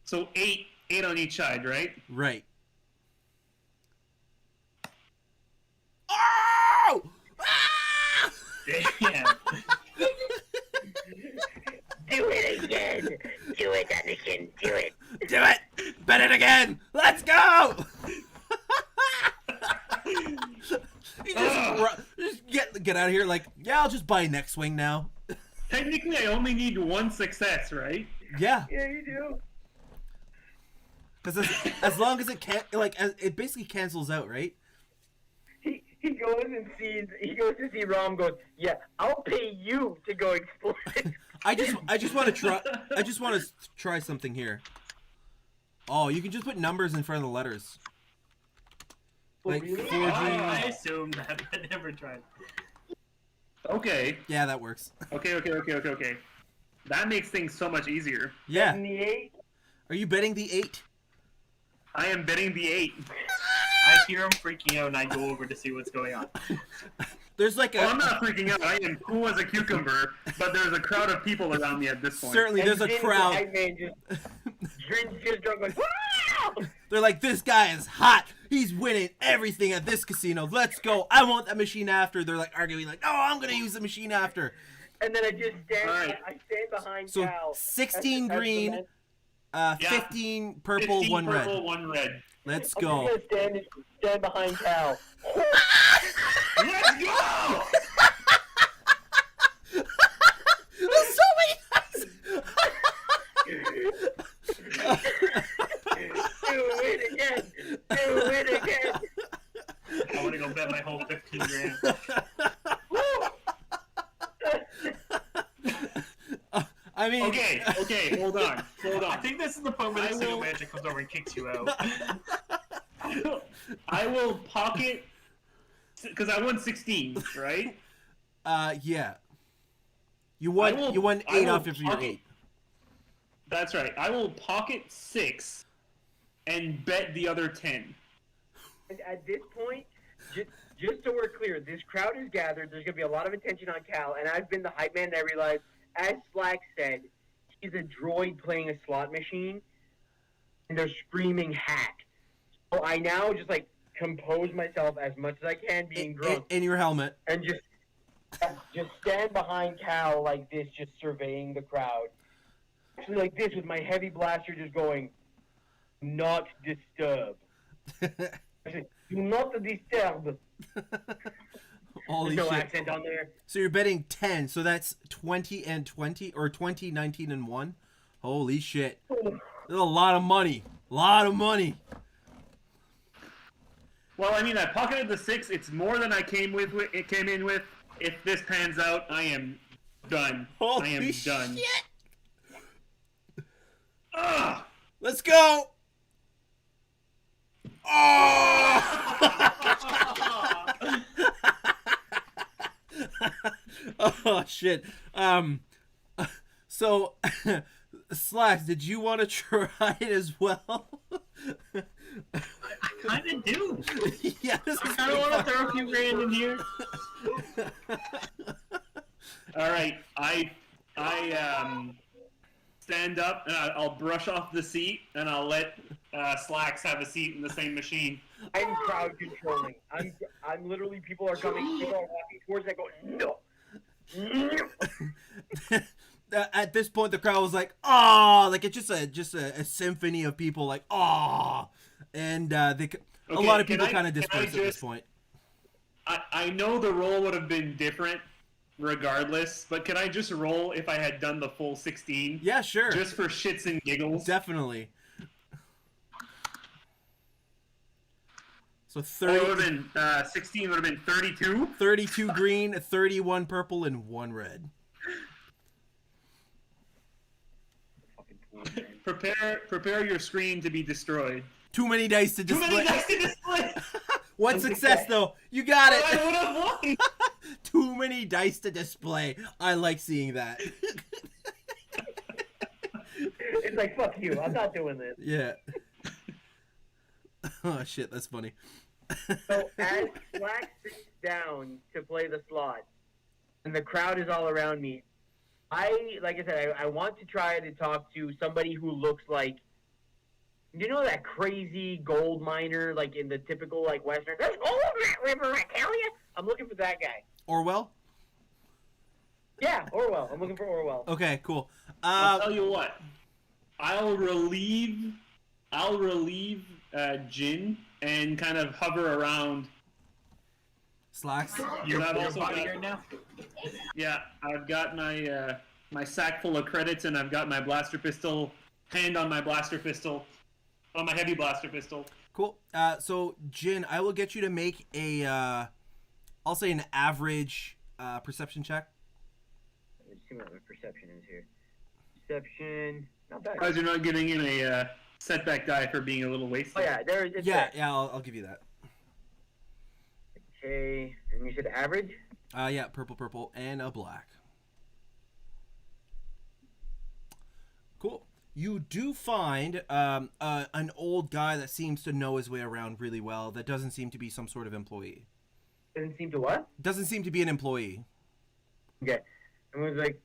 So eight on each side, right?
Right. Oh! Ah!
Damn.
Do it again. Do it, Anakin. Do it.
Do it! Bet it again! Let's go! You just get out of here like, yeah, I'll just buy next swing now.
Technically, I only need one success, right?
Yeah.
Yeah, you do.
Because as long as it can't, like, it basically cancels out, right?
He goes and sees. He goes to see Rom. Goes, yeah, I'll pay you to go explore it.
I just want to try. I just want to try something here. Oh, you can just put numbers in front of the letters. Like
really?
4G.
I assumed that. I never tried.
Okay.
Yeah, that works.
Okay. That makes things so much easier.
Yeah.
And the 8.
Are you betting the 8?
I am betting the 8.
I hear him freaking out, and I go over to see what's going on.
There's like a.
Well, I'm not freaking out. I am cool as a cucumber, but there's a crowd of people around me at this point.
Certainly, there's a
Jin's
crowd.
hype man just drunk like, wow!
They're like, this guy is hot. He's winning everything at this casino. Let's go. I want that machine after. They're like arguing, like, oh, I'm gonna use the machine after.
And then I just stand.
Alright.
I stand behind
So
Cal.
16 green,
Yeah.
15 purple,
15
1
purple,
red.
1 red.
Let's
I'm
go.
just gonna stand behind Cal.
Let's go!
There's so many.
Do it again. Do it again.
I want to go bet my whole 15 grand.
I mean,
Okay, hold on.
I think this is the point where
I
the single
will-
magic comes over and kicks you out.
I will pocket, because I won 16, right?
yeah. You won.
I will-
You won
I
8
will
off of your
pocket-
8.
That's right. I will pocket 6 and bet the other 10.
And at this point, just so we're clear, this crowd is gathered. There's going to be a lot of attention on Cal, and I've been the hype man, and I realized, as Slack said, he's a droid playing a slot machine, and they're screaming hack. So I now just, like, compose myself as much as I can being drunk,
In your helmet.
and just stand behind Cal like this, just surveying the crowd. Actually, like this, with my heavy blaster just going, not disturb. Actually, do not disturb.
Holy
There's no
shit.
accent on there.
So you're betting 10, so that's 20 and 20, or 20, 19, and 1. Holy shit. There's a lot of money. Lot of money.
Well, I mean, I pocketed the 6. It's more than I came in with. If this pans out, I am done.
Holy
I am done.
shit.
Ugh!
Let's go. Oh! Oh shit. So Slacks, did you want to try it as well?
I kind of do.
Yeah, this
I
is
kind of want to throw a few grand in here.
All right, I stand up and I'll brush off the seat and I'll let Slacks have a seat in the same machine.
I'm crowd controlling. I'm literally, people are coming, people are walking towards me, I go, no.
At this point, the crowd was like, "Oh!" Like it's just a symphony of people, like, "Oh!" And a lot of people kind of dispersed at this point.
I know the roll would have been different regardless, but can I just roll if I had done the full 16?
Yeah, sure.
Just for shits and giggles.
Definitely. So
It would have been 16. Would have been 32.
32 green, 31 purple, and 1 red.
Prepare your screen to be destroyed.
Too many dice to
Too
display.
many dice to display.
One success though. You got
I
it.
would have won.
Too many dice to display. I like seeing that.
It's like, fuck you. I'm not doing this.
Yeah. Oh shit, that's funny.
So as Black sits down to play the slot, and the crowd is all around me, like I said, I want to try to talk to somebody who looks like, you know, that crazy gold miner, like in the typical like Western. There's gold in that river, I tell you. I'm looking for that guy.
Orwell?
Yeah, Orwell. I'm looking for Orwell.
Okay, cool.
I'll tell you what. I'll relieve Jin and kind of hover around.
Slacks?
You have also
bodyguard
got,
now?
yeah, I've got my my sack full of credits, and I've got my blaster pistol, hand on my blaster pistol, on my heavy blaster pistol.
Cool. So, Jin, I will get you to make a, I'll say an average perception check.
Let's see what my perception is here. Perception, not bad.
Because you're not getting in a setback die for being a little wasted.
Oh yeah, there. It's
Yeah,
there.
yeah, I'll give you that.
Okay, and you said average.
Yeah, purple, and a black. Cool. You do find an old guy that seems to know his way around really well. That doesn't seem to be some sort of employee.
Doesn't seem to what?
Doesn't seem to be an employee.
Okay. I was like,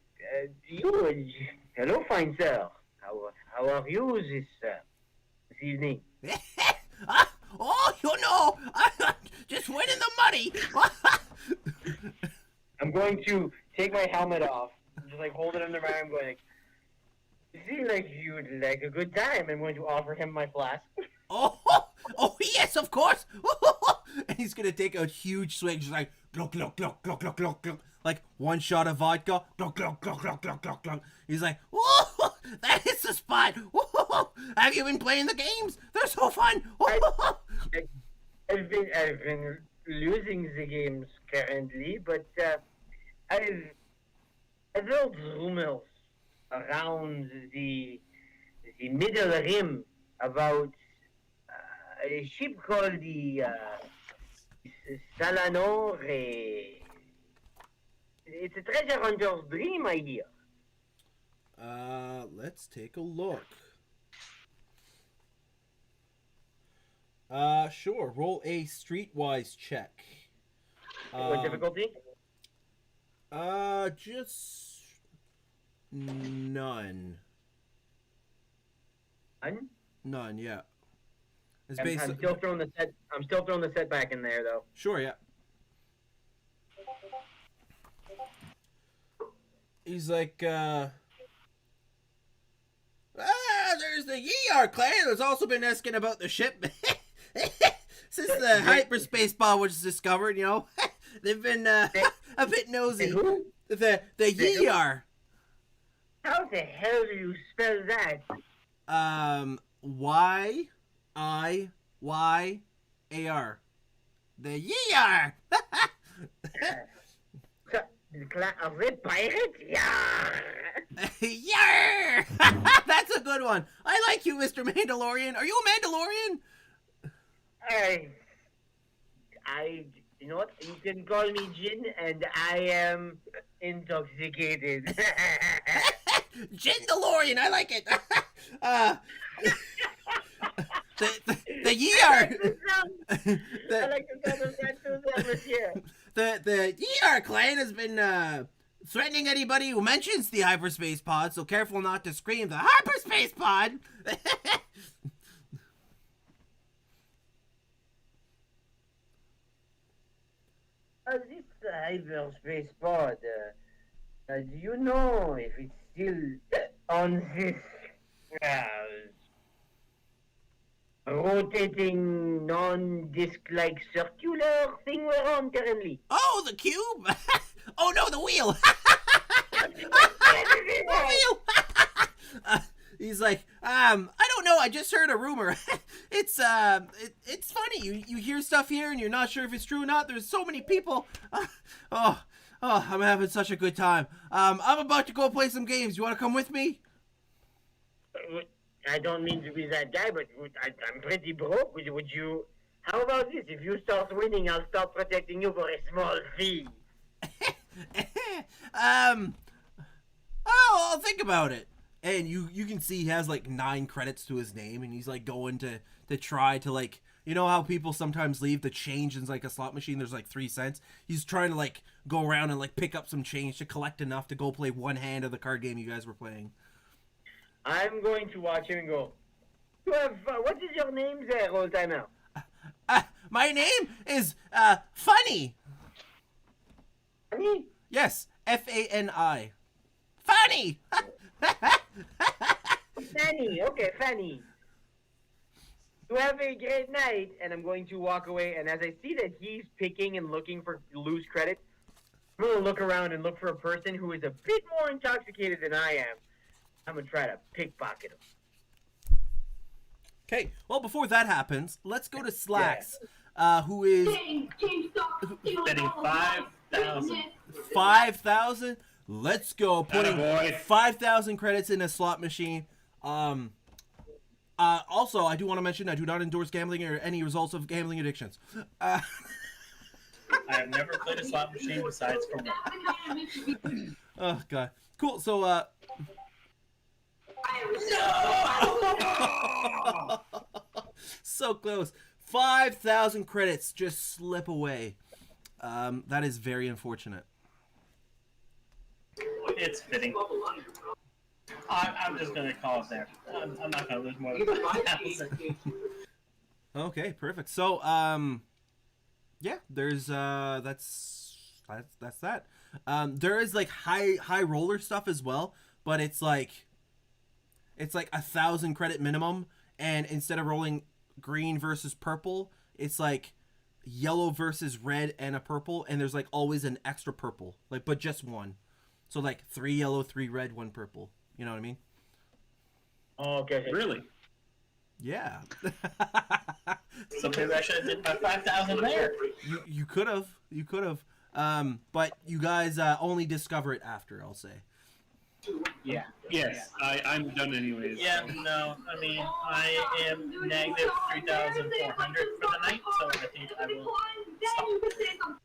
hello, fine sir. How are you this evening?
Oh, you know, I just went in the muddy.
I'm going to take my helmet off, just like hold it under my arm, going like, you seem like you would like a good time. I'm going to offer him my flask.
Oh, yes, of course. And he's gonna take a huge swig, just like glug glug glug glug glug glug glug, like one shot of vodka. Glug glug glug glug glug glug glug. He's like, oh, that is the spot. Have you been playing the games? They're so fun.
I've been losing the games currently, but I've heard rumors around the Middle Rim about a ship called the Salanor. It's a treasure hunter's dream, I hear.
Let's take a look. Sure. Roll a streetwise check.
What difficulty?
Just none.
None?
None, yeah. It's
I'm
basically
still throwing the set. I'm still throwing the set back in there, though.
sure, yeah. He's like, there's the Yar clan that's also been asking about the ship. Since the hyperspace pod was discovered, you know, they've been a bit nosy.
Who?
The Yar.
How the hell do you spell that?
Y-I-Y-A-R. The Yar.
Are they pirates? Yeah.
Yar! That's a good one. I like you, Mr. Mandalorian. Are you a Mandalorian?
You know what? You can call me Jin, and I am intoxicated.
Jindalorian, I like it. The Yar.
I like the sound of that too, monsieur.
The Yar clan has been threatening anybody who mentions the hyperspace pod, so careful not to scream the hyperspace pod.
This hyperspace pod, do you know if it's still on this rotating non-disc-like circular thing we're on currently?
Oh, the cube. Oh no, the wheel. The wheel. He's like, I don't know. I just heard a rumor. It's funny. You hear stuff here and you're not sure if it's true or not. There's so many people. I'm having such a good time. I'm about to go play some games. You want to come with me?
I don't mean to be that guy, but I'm pretty broke. Would you? How about this? If you start winning, I'll start protecting you for a small fee.
Oh, I'll think about it. And you can see he has like 9 credits to his name, and he's like going to try to, like, you know how people sometimes leave the change in like a slot machine, there's like 3 cents. He's trying to like go around and like pick up some change to collect enough to go play one hand of the card game you guys were playing.
I'm going to watch him and go, you have, what is your name there, old timer?
My name is Funny.
Funny?
Yes, Fani. Funny.
Fanny, okay, Fanny. You have a great night, and I'm going to walk away, and as I see that he's picking and looking for loose credits, I'm going to look around and look for a person who is a bit more intoxicated than I am. I'm going to try to pickpocket him.
Okay, well, before that happens, let's go to Slacks, who is
Betting 5,000.
5,000. Let's go, putting
Attaboy.
5,000 credits in a slot machine. Also, I do want to mention I do not endorse gambling or any results of gambling addictions.
I have never played a slot machine besides for one.
Oh god, cool. So, so close. 5,000 credits just slip away. That is very unfortunate.
It's fitting. I'm just gonna call it there. I'm not gonna lose more than 5,000.
Okay, perfect. So, yeah, there's that's that. There is like high roller stuff as well, but it's like 1,000 credit minimum, and instead of rolling green versus purple, it's like yellow versus red and a purple, and there's like always an extra purple, like, but just one. So like 3 yellow, 3 red, 1 purple. You know what I mean?
Oh, okay.
Really?
Yeah.
So maybe I should have did my 5,000 there.
You could have. But you guys only discover it after, I'll say.
Yeah.
Yes. I'm done anyways.
Yeah, no, I mean, I am negative 3,400 for the night, so I think I will stop.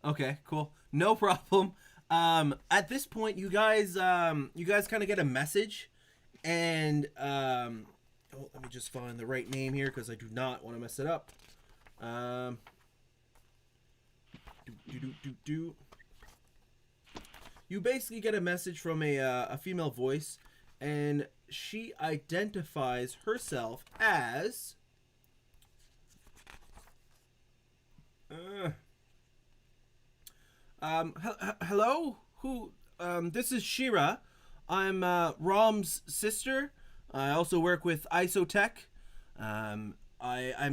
Okay, cool. No problem. At this point, you guys kind of get a message, and let me just find the right name here because I do not want to mess it up. You basically get a message from a female voice, and she identifies herself as hello? Who? This is Shira. I'm Rom's sister. I also work with Isotech. I'm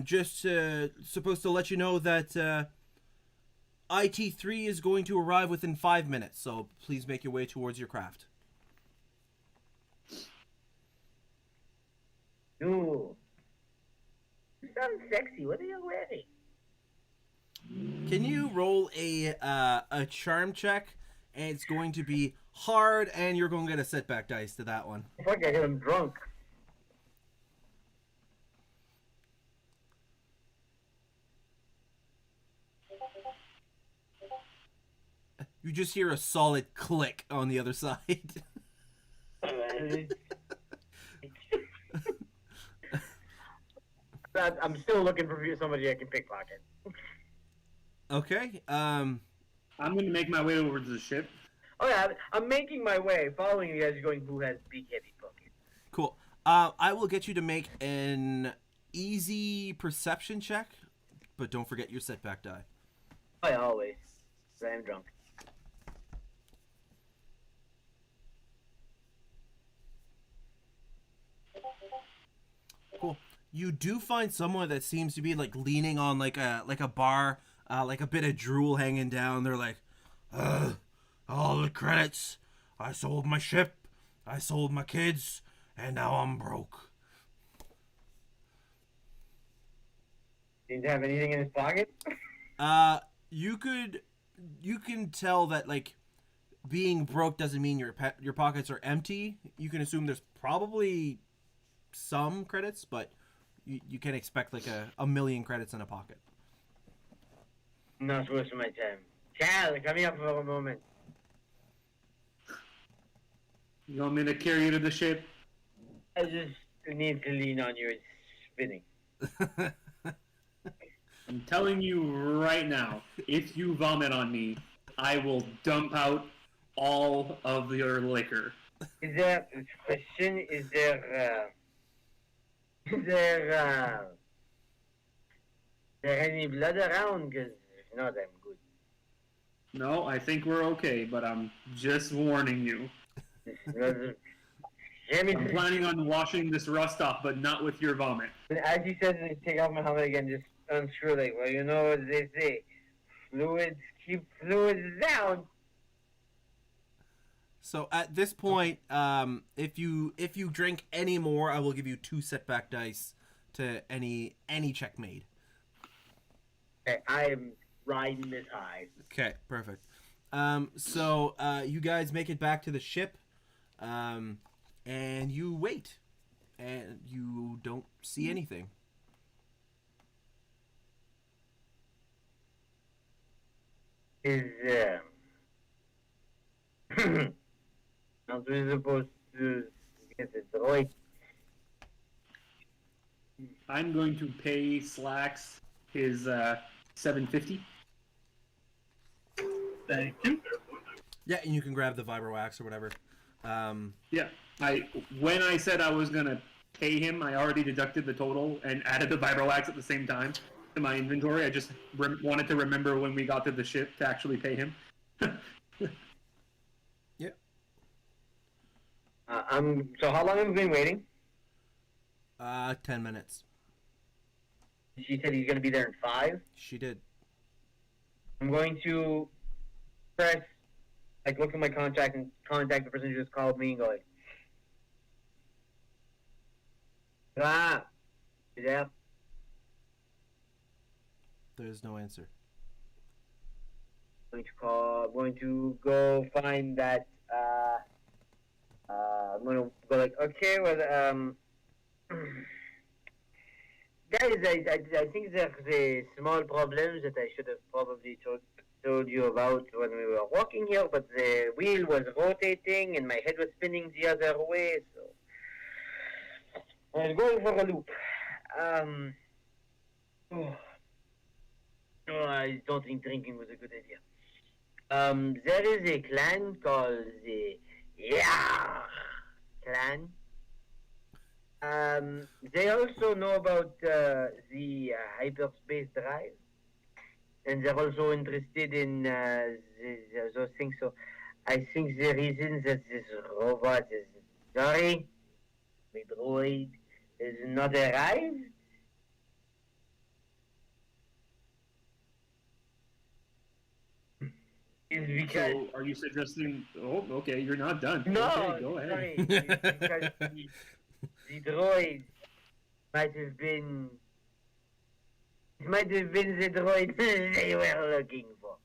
just supposed to let you know that IT3 is going to arrive within 5 minutes, so please make your way towards your craft.
Ooh. You sound sexy. What are you wearing?
Can you roll a charm check? And it's going to be hard, and you're going to get a setback dice to that one.
Fuck, I hit him drunk.
You just hear a solid click on the other side.
I'm still looking for somebody I can pickpocket.
Okay.
I'm going to make my way over to the ship.
Oh yeah, I'm making my way, following you guys, going, who has big heavy pocket?
Cool. I will get you to make an easy perception check, but don't forget your setback die.
I always. 'Cause I am drunk.
Cool. You do find someone that seems to be like leaning on like a bar, like a bit of drool hanging down. They're like, all the credits. I sold my ship. I sold my kids, and now I'm broke.
Didn't have anything in his pocket?
You can tell that like being broke doesn't mean your pockets are empty. You can assume there's probably some credits, but you can expect like a million credits in a pocket.
Not worth my time. Cal, come here for a moment.
You want me to carry you to the ship?
I just need to lean on you. It's spinning.
I'm telling you right now, if you vomit on me, I will dump out all of your liquor.
Is there any blood around? Because if not, I'm good.
No, I think we're okay, but I'm just warning you. I'm planning on washing this rust off, but not with your vomit.
As he says, I take off my helmet again, just unscrew, like, well, you know what they say. Fluids keep fluids down.
So at this point, if you drink any more, I will give you 2 setback dice to any check made.
Okay, I am riding this high.
Okay, perfect. So you guys make it back to the ship, and you wait, and you don't see anything.
Is aren't we supposed to get the droid?
I'm going to pay Slacks his $750.
Thank you.
Yeah, and you can grab the vibro wax or whatever.
Yeah, when I said I was gonna pay him, I already deducted the total and added the vibroax at the same time to my inventory. I just wanted to remember when we got to the ship to actually pay him.
Yeah.
So how long have we been waiting?
10 minutes.
She said he's going to be there in 5.
She did.
I'm going to press, like, look at my contact and contact the person who just called me and go like, you there?
There's no answer.
I'm going to go find that, I'm going to go like, okay, well, guys, I think there's a small problem that I should have probably told you about when we were walking here, but the wheel was rotating and my head was spinning the other way, so I was going for a loop. I don't think drinking was a good idea. There is a clan called the clan. They also know about the hyperspace drive, and they're also interested in those things. So I think the reason that this robot is sorry, the droid is not arrived. Is because
So, are you suggesting? Oh, okay, you're not done.
no,
Okay, go ahead.
sorry, because the droid might have been the droid they were looking for.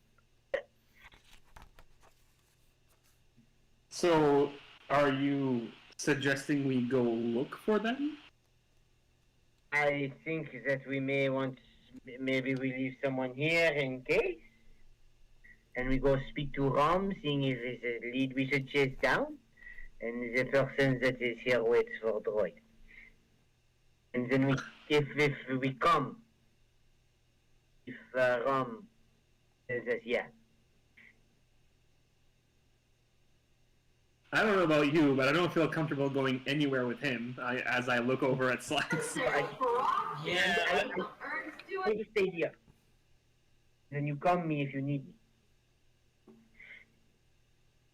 So, are you suggesting we go look for them?
I think that we may want, maybe we leave someone here in case, and we go speak to Rom, seeing if there's a lead we should chase down, and the person that is here waits for droid. And then if we come, if Rom says yeah.
I don't know about you, but I don't feel comfortable going anywhere with him. As I look over at Slacks.
Yeah.
I just stay here. Then you call me if you need me.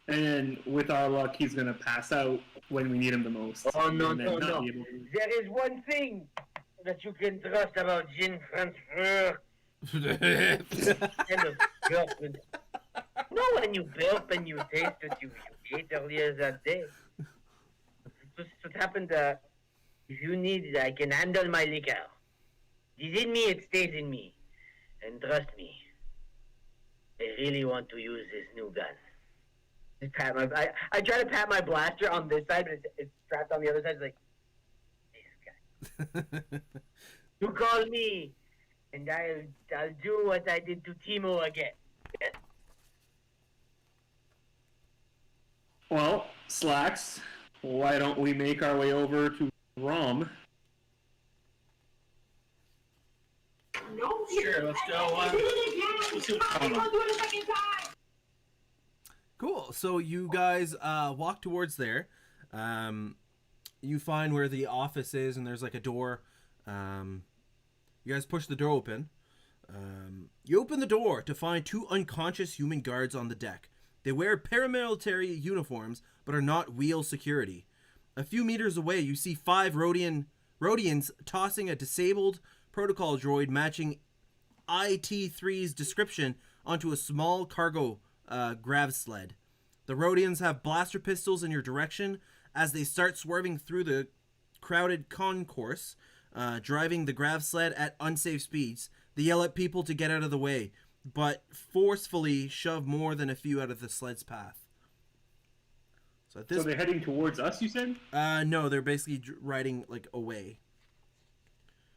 And with our luck, he's gonna pass out when we need him the most.
Oh, no,
and then
no,
not
no.
be able to-
There is one thing that you can trust about gin transfer. And of burp. No, when you burp and you taste what you ate earlier that day. It's what happened. If you need it, I can handle my liquor. It is in me, it stays in me. And trust me, I really want to use this new gun. Just pat I try to pat my blaster on this side, but it's strapped on the other side. It's like, You call me, and I'll do what I did to Timo again.
Well, Slacks, why don't we make our way over to Rom?
Sure, let's go. Let's see what's going on.
Cool. So you guys walk towards there. You find where the office is, and there's like a door. You guys push the door open. You open the door to find two unconscious human guards on the deck. They wear paramilitary uniforms, but are not wheel security. A few meters away, you see five Rhodians tossing a disabled protocol droid matching IT-3's description onto a small cargo grav sled. The Rhodians have blaster pistols in your direction as they start swerving through the crowded concourse, driving the grav sled at unsafe speeds. They yell at people to get out of the way, but forcefully shove more than a few out of the sled's path. So at this,
So they're heading towards us, you said?
no, they're basically riding like away.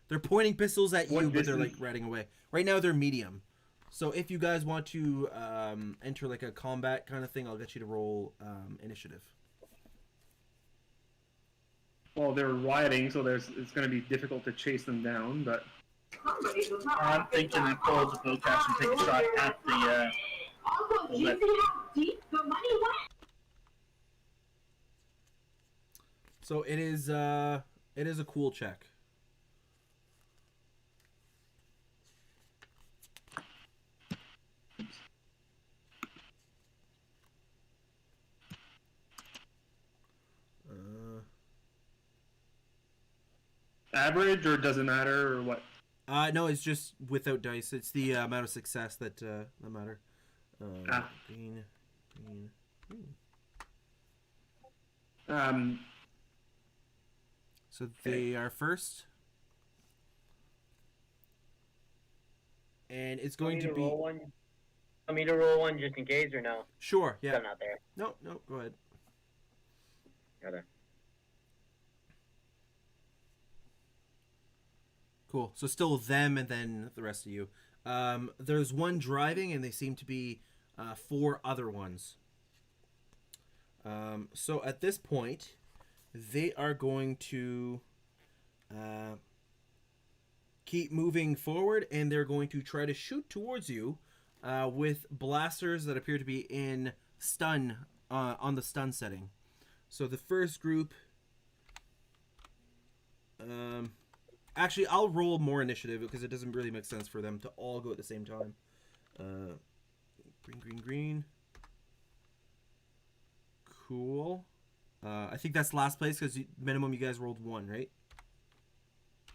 They're pointing pistols at you,
What
but they're like
distance?
riding away. Right now they're medium. So if you guys want to enter like a combat kind of thing, I'll get you to roll initiative.
Well, they're riding, so it's going to be difficult to chase them down, but...
I'm thinking I pull the bowcash and take a shot at the lip.
So it is a cool check.
Average, or doesn't matter, or what?
No, it's just without dice. It's the amount of success that matter. Green. So they are first, and it's going to be
roll one. Want me to roll one just in case, or no?
sure. Yeah.
I'm not there.
No. Go ahead.
Okay.
Cool. So still them, and then the rest of you. There's one driving, and they seem to be four other ones. So at this point, they are going to keep moving forward, and they're going to try to shoot towards you with blasters that appear to be in stun on the stun setting. So the first group. Actually, I'll roll more initiative because it doesn't really make sense for them to all go at the same time. Green. Cool. I think that's last place because minimum you guys rolled 1, right?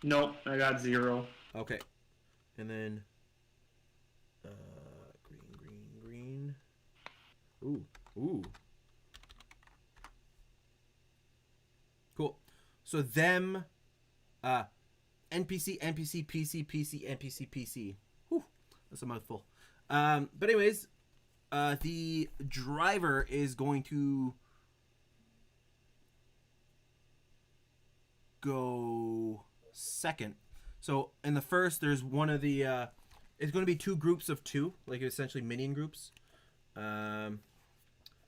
Nope, I got 0.
Okay. And then green. Ooh. Cool. So them NPC, PC, NPC. Whew, that's a mouthful. But anyways, the driver is going to go second. So in the first, there's one of the it's going to be 2 groups of 2, like essentially minion groups.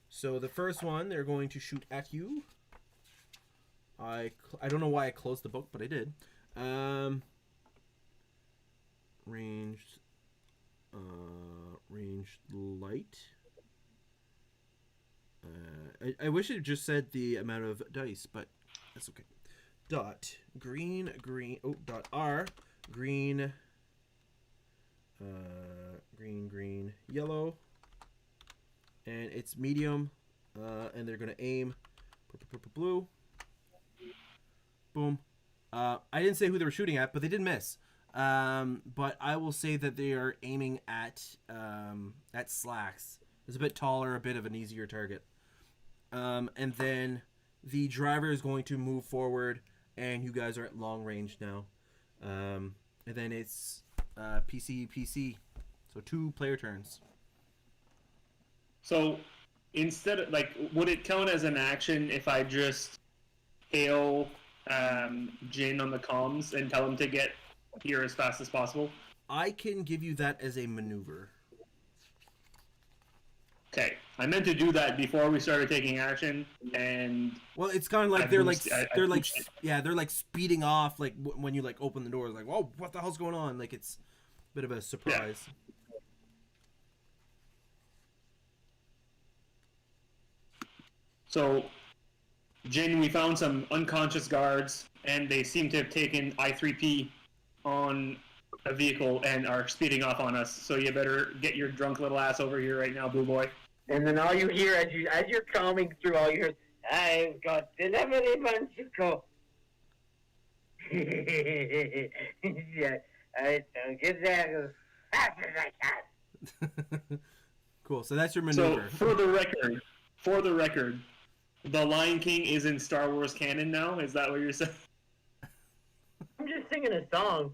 So the first one, they're going to shoot at you. I don't know why I closed the book, but I did. Ranged light. I wish it just said the amount of dice, but that's okay. Dot green. Oh, dot R green. Green, yellow, and it's medium. And they're gonna aim. Blue. Boom. I didn't say who they were shooting at, but they did miss. But I will say that they are aiming at Slacks. It's a bit taller, a bit of an easier target. And then the driver is going to move forward, and you guys are at long range now. And then it's PC. So 2 player turns.
So instead of, like, would it count as an action if I just hail Jin on the comms and tell him to get here as fast as possible?
I can give you that as a maneuver.
Okay, I meant to do that before we started taking action, and
Well, it's kind of like
I
they're
boosted-
like
I
they're like
boosted.
they're like speeding off like when you like open the door, like whoa, what the hell's going on? Like it's a bit of a surprise.
So, Jin, we found some unconscious guards, and they seem to have taken I-3P on a vehicle and are speeding off on us. So you better get your drunk little ass over here right now, Blue Boy.
And then all you hear as you're combing through, all you hear, I've got delivery Mexico. Yeah, I don't get that as fast as I can.
Cool. So that's your
So,
maneuver.
for the record, the Lion King is in Star Wars canon now. Is that what you're saying?
I'm just singing a song.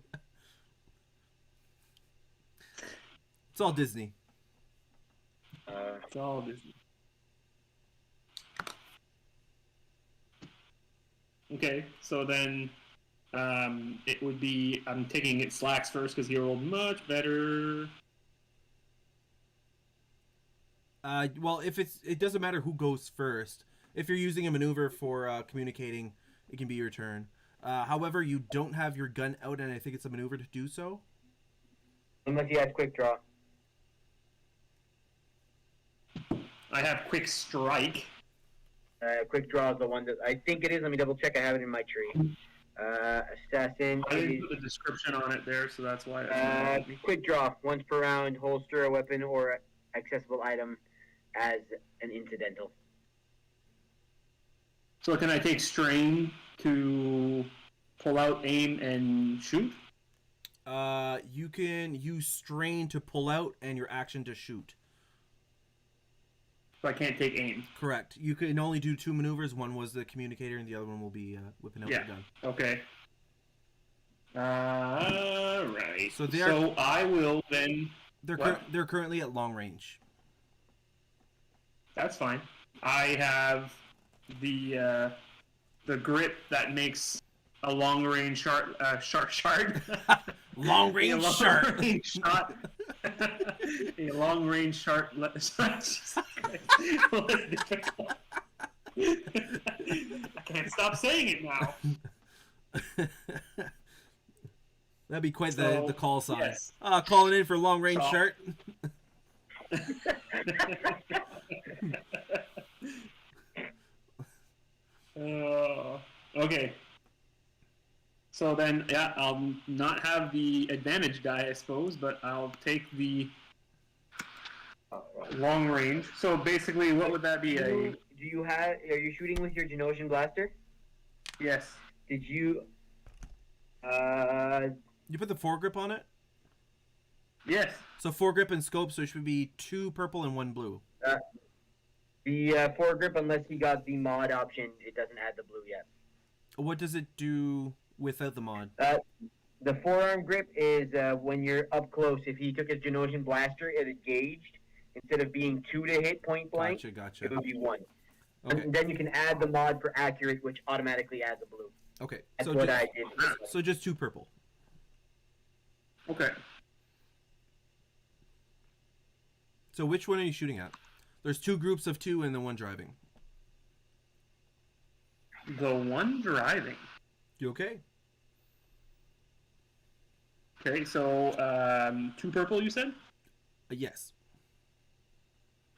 It's all Disney.
It's all Disney. Okay, so then it would be I'm taking it Slacks first because he rolled much better.
Well, if it doesn't matter who goes first. If you're using a maneuver for communicating, it can be your turn. However, you don't have your gun out, and I think it's a maneuver to do so.
Unless he has quick draw.
I have Quick Strike.
Quick draw is the one that I think it is. Let me double check. I have it in my tree. Assassin.
I didn't put the description on it there, so that's why.
Quick draw. Once per round, holster a weapon or accessible item as an incidental.
So can I take Strain to pull out, aim, and shoot?
You can use strain to pull out and your action to shoot.
So I can't take aim.
Correct. You can only do two maneuvers. One was the communicator, and the other one will be whipping out
Yeah.
the gun.
Okay. Right.
So
So I will then.
They're
What?
they're currently at long range.
That's fine. I have the grip that makes a long range shard.
Long range shark.
Range shot. A long range shark. I can't stop saying it now.
That'd be quite
So,
the call sign.
yes.
Calling in for long range
So-
shark.
Okay. So then, yeah, I'll not have the advantage die, I suppose, but I'll take the long range. So basically, what would that be?
Do you have? Are you shooting with your Genosian blaster?
Yes.
Did you?
You put the foregrip on it.
Yes.
So foregrip and scope. So it should be 2 purple and 1 blue.
The foregrip, unless he got the mod option, it doesn't add the blue yet.
What does it do without the mod?
The forearm grip is when you're up close. If he took his Genosian blaster, it engaged. Instead of being 2 to hit point blank,
Gotcha.
it would be 1.
Okay.
And then you can add the mod for accurate, which automatically adds a blue.
Okay.
That's
So
what
just,
I did.
so just 2 purple.
Okay.
So which one are you shooting at? There's 2 groups of 2 and then 1 driving.
The one driving.
You okay?
Okay, so 2 purple, you said?
Yes.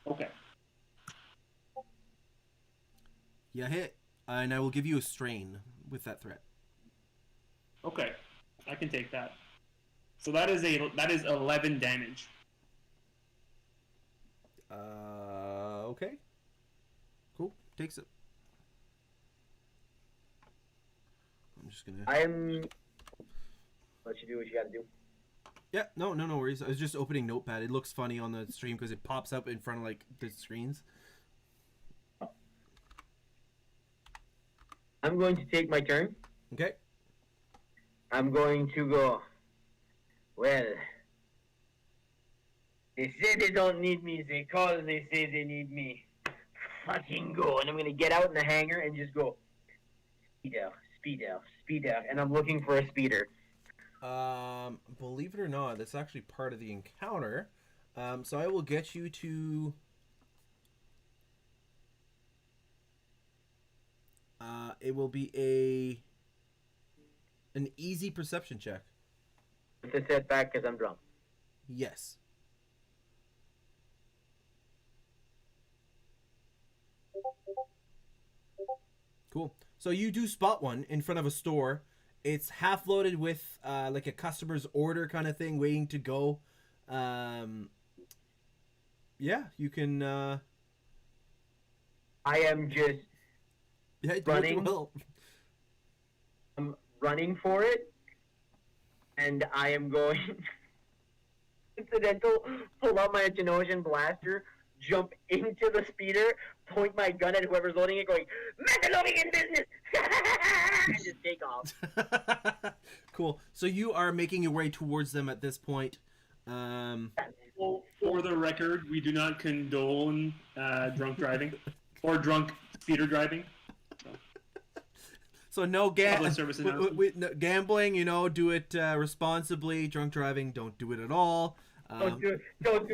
Okay.
You hit, and I will give you a strain with that threat.
Okay, I can take that. So that is 11 damage.
Okay. Cool. Takes it. I'm just gonna.
I'm. Let you do what you got to do.
Yeah. No worries. I was just opening Notepad. It looks funny on the stream because it pops up in front of like the screens.
I'm going to take my turn.
Okay.
I'm going to go. Well, they say they don't need me. They call. They say they need me. Fucking go. And I'm going to get out in the hangar and just go. speed out, and I'm looking for a speeder.
Believe it or not, that's actually part of the encounter. So I will get you to. It will be an easy perception check.
It's a setback because I'm drunk.
Yes. Cool. So you do spot one in front of a store. It's half loaded with like a customer's order kind of thing, waiting to go. Yeah, you can.
I am just
Yeah,
running.
well.
I'm running for it, and I am going. Incidental. Pull out my Genosian blaster, jump into the speeder, point my gun at whoever's loading it, going Mandalorian business, and just take off.
Cool. So you are making your way towards them at this point.
Well, for the record, we do not condone drunk driving or drunk speeder driving.
So no,
Public service announcement.
no gambling. You know, do it responsibly. Drunk driving, don't do it at all.
Don't do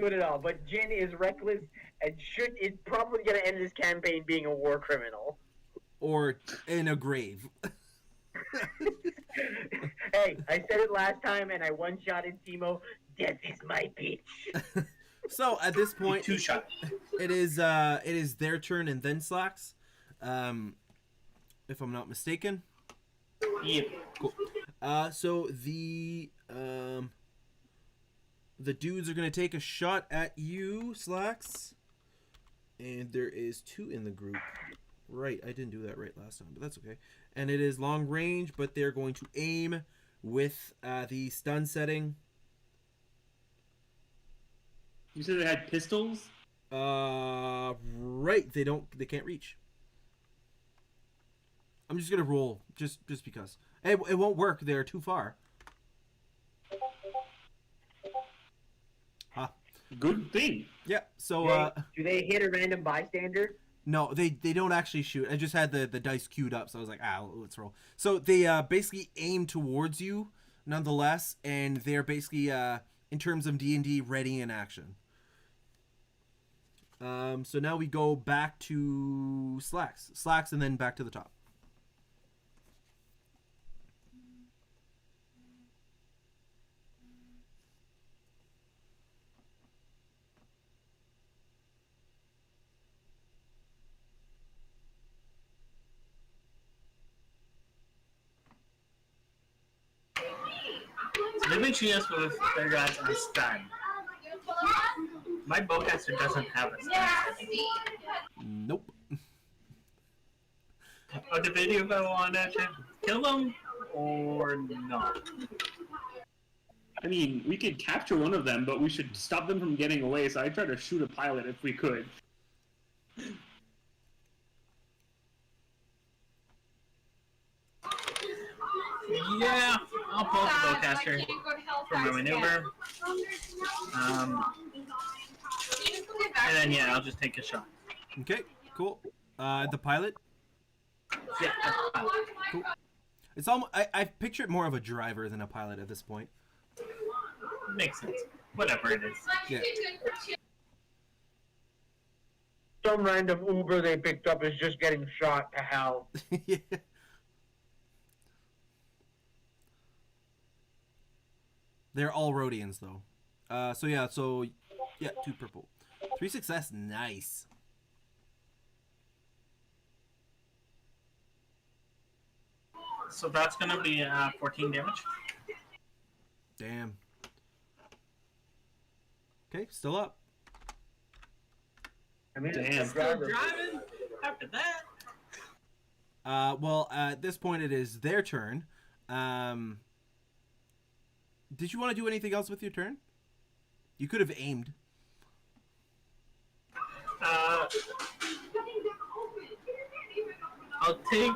it at all. But Jin is reckless and is probably going to end this campaign being a war criminal.
Or in a grave.
Hey, I said it last time, and I one-shotted Timo. Death is my bitch.
So at this point,
Two shots.
it is their turn and then Slacks, if I'm not mistaken.
Yeah.
Cool. So the dudes are gonna take a shot at you, Slacks, and there is 2 in the group. Right, I didn't do that right last time, but that's okay. And it is long range, but they're going to aim with the stun setting.
You said they had pistols?
Right, they can't reach. I'm just gonna roll, just because. It won't work, they're too far. Huh.
Good thing.
Yeah, so,
Do they hit a random bystander?
no, they don't actually shoot. I just had the dice queued up, so I was like, let's roll. So they basically aim towards you, nonetheless, and they're basically, in terms of D&D, ready in action. So now we go back to Slacks, and then back to the top.
They've been shooting us with their guys on stun. My bowcaster doesn't have a stun.
Nope.
On the video, if I want to kill them or not.
I mean, we could capture one of them, but we should stop them from getting away, so I'd try to shoot a pilot if we could.
Yeah, I'll pull up the bowcaster for my maneuver. And then, yeah, I'll just take a shot.
Okay, cool. The pilot?
Yeah,
Cool. It's almost, I picture it more of a driver than a pilot at this point.
makes sense. Whatever it is.
Yeah.
Some random Uber they picked up is just getting shot to hell.
Yeah. They're all Rhodians, though. So yeah, 2 purple. 3 success, nice.
So that's gonna be 14 damage.
Damn. Okay, still up.
I mean,
Damn.
Still driving after that.
Well, at this point, it is their turn. Did you want to do anything else with your turn? You could have aimed.
I'll take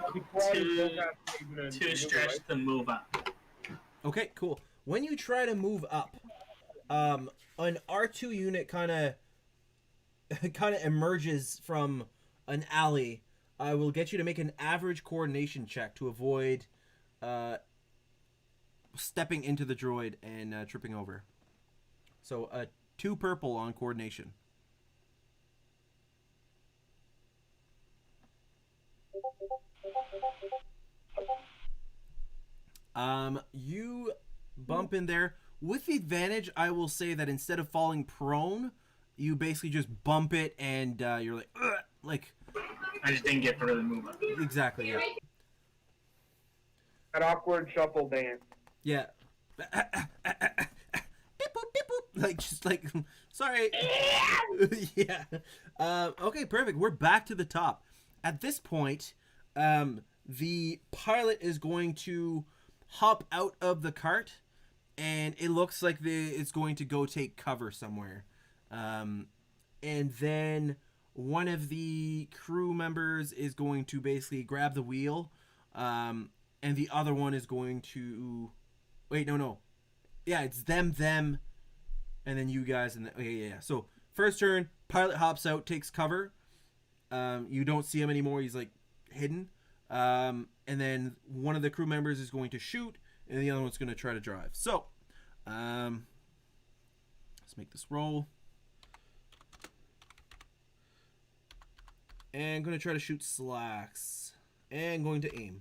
two stretch to move up.
Okay, cool. When you try to move up, an R2 unit kind of emerges from an alley, I will get you to make an average coordination check to avoid stepping into the droid and tripping over. So 2 purple on coordination. You bump in there. With the advantage, I will say that instead of falling prone, you basically just bump it and you're like, ugh, like.
I just didn't get to really move up.
Exactly, yeah.
An awkward shuffle dance.
Yeah. Like, just like, sorry. Yeah. Okay, perfect. We're back to the top. At this point, the pilot is going to hop out of the cart, and it looks like it's going to go take cover somewhere. And then one of the crew members is going to basically grab the wheel, and the other one is going to... Wait, no. Yeah, it's them, and then you guys, and yeah. So, first turn, pilot hops out, takes cover. You don't see him anymore. He's, like, hidden. And then one of the crew members is going to shoot, and the other one's going to try to drive. So, let's make this roll. And going to try to shoot slacks. And going to aim.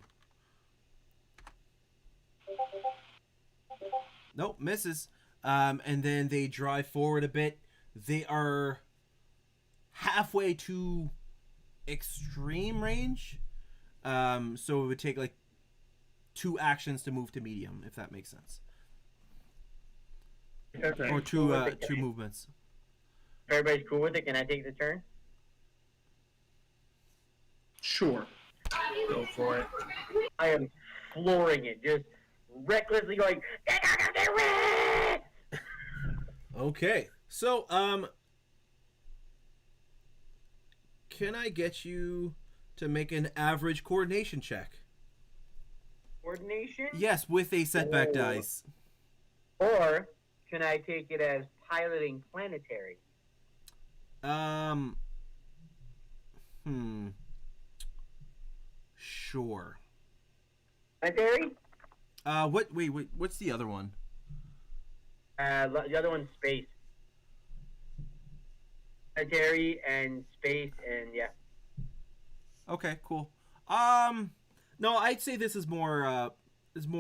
Nope, misses. And then they drive forward a bit. They are halfway to extreme range. So it would take like 2 actions to move to medium, if that makes sense.
Okay.
Or 2 movements.
Everybody's cool with it. Can I take the turn?
Sure.
Go for it.
I am flooring it, just recklessly going.
Okay. So, can I get you to make an average coordination check?
Coordination?
Yes, with a setback dice.
Or can I take it as piloting planetary?
Sure.
Planetary?
Wait, what's the other one?
The other one's space. Planetary and space, and yeah.
Okay, cool. No, I'd say this is more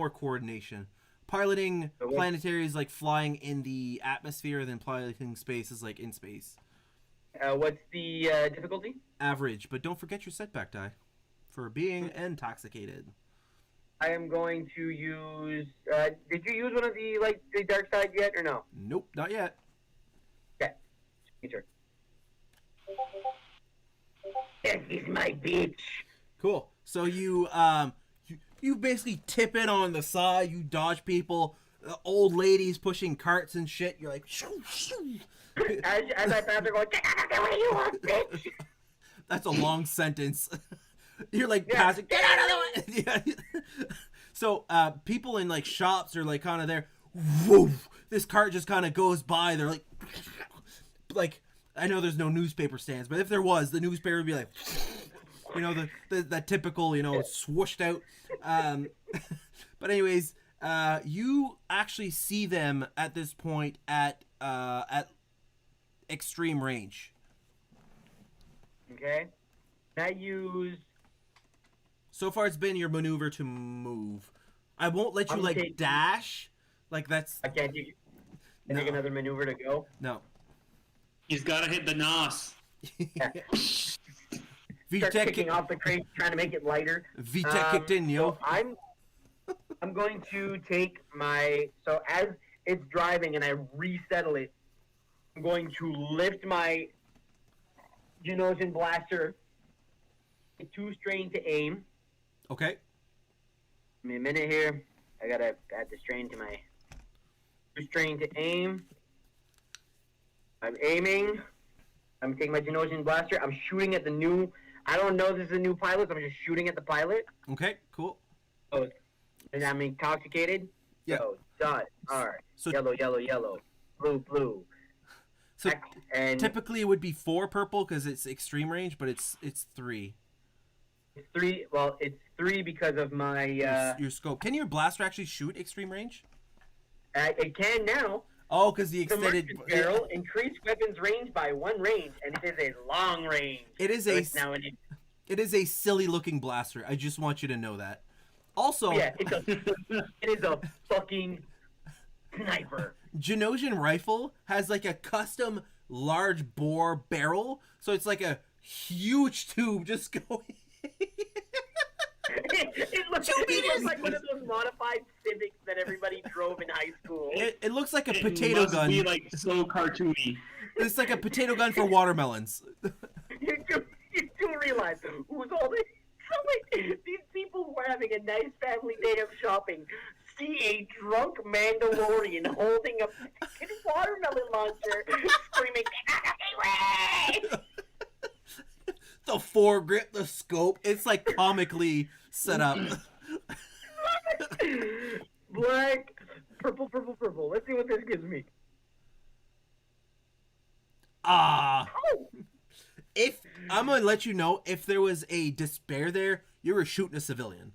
coordination. Piloting planetary is like flying in the atmosphere, then piloting space is like in space.
What's the difficulty?
Average, but don't forget your setback die for being intoxicated.
I am going to use. Did you use one of the dark side yet, or no?
Nope, not yet.
Okay, your turn. This is my bitch.
Cool. So you basically tip it on the side. You dodge people. Old ladies pushing carts and shit. You're like, shoo, shoo.
As I pass, they're going, get out of the way, you want, bitch.
That's a long sentence. You're like
Yeah.
passing. Get out of the way. Yeah. So people in like shops are like kind of there. Whoa! This cart just kind of goes by. They're like I know there's no newspaper stands, but if there was, the newspaper would be like, you know, the typical, you know, swooshed out. But anyways, you actually see them at this point at extreme range.
Okay. Can I use?
So far, it's been your maneuver to move. I won't let you
I'm
like
taking-
dash. Like that's
I can't take
No.
another maneuver to go.
no.
He's got to hit the nos.
Start
VTech
kicking off the crate, trying to make it lighter.
VTech kicked in, yo.
So I'm going to take my. So as it's driving and I resettle it, I'm going to lift my Genosian blaster. 2 strain to aim.
Okay.
Give me a minute here. I gotta add the strain to my 2 strain to aim. I'm aiming. I'm taking my Genosian blaster. I'm shooting at the new. I don't know if this is a new pilot. So I'm just shooting at the pilot.
Okay. Cool.
Oh, and I'm intoxicated.
Yeah.
So dot R.
So
Yellow, yellow, yellow. Blue, blue.
so
And
typically it would be 4 purple because it's extreme range, but it's 3.
It's 3. Well, it's 3 because of my.
Your scope. Can your blaster actually shoot extreme range?
It can now.
Oh, because the
The
extended
merchant barrel increased weapons range by 1 range, and it is a long range.
It is
So
a
it's now an.
it is a silly looking blaster. I just want you to know that. Also,
Yeah, it is a fucking sniper.
Genosian rifle has like a custom large bore barrel, so it's like a huge tube just going.
It looks like one of those modified Civics that everybody drove in high school.
It looks like a
It
potato
must
gun.
be like so cartoony.
It's like a potato gun for watermelons.
You do realize who's all this? So like, these people who are having a nice family day of shopping see a drunk Mandalorian holding a fucking watermelon launcher, screaming,
The foregrip, the scope. It's like comically set up.
Black, purple, purple, purple. Let's see what this gives me.
Ah.
Oh!
If I'm gonna let you know, if there was a despair there, you were shooting a civilian.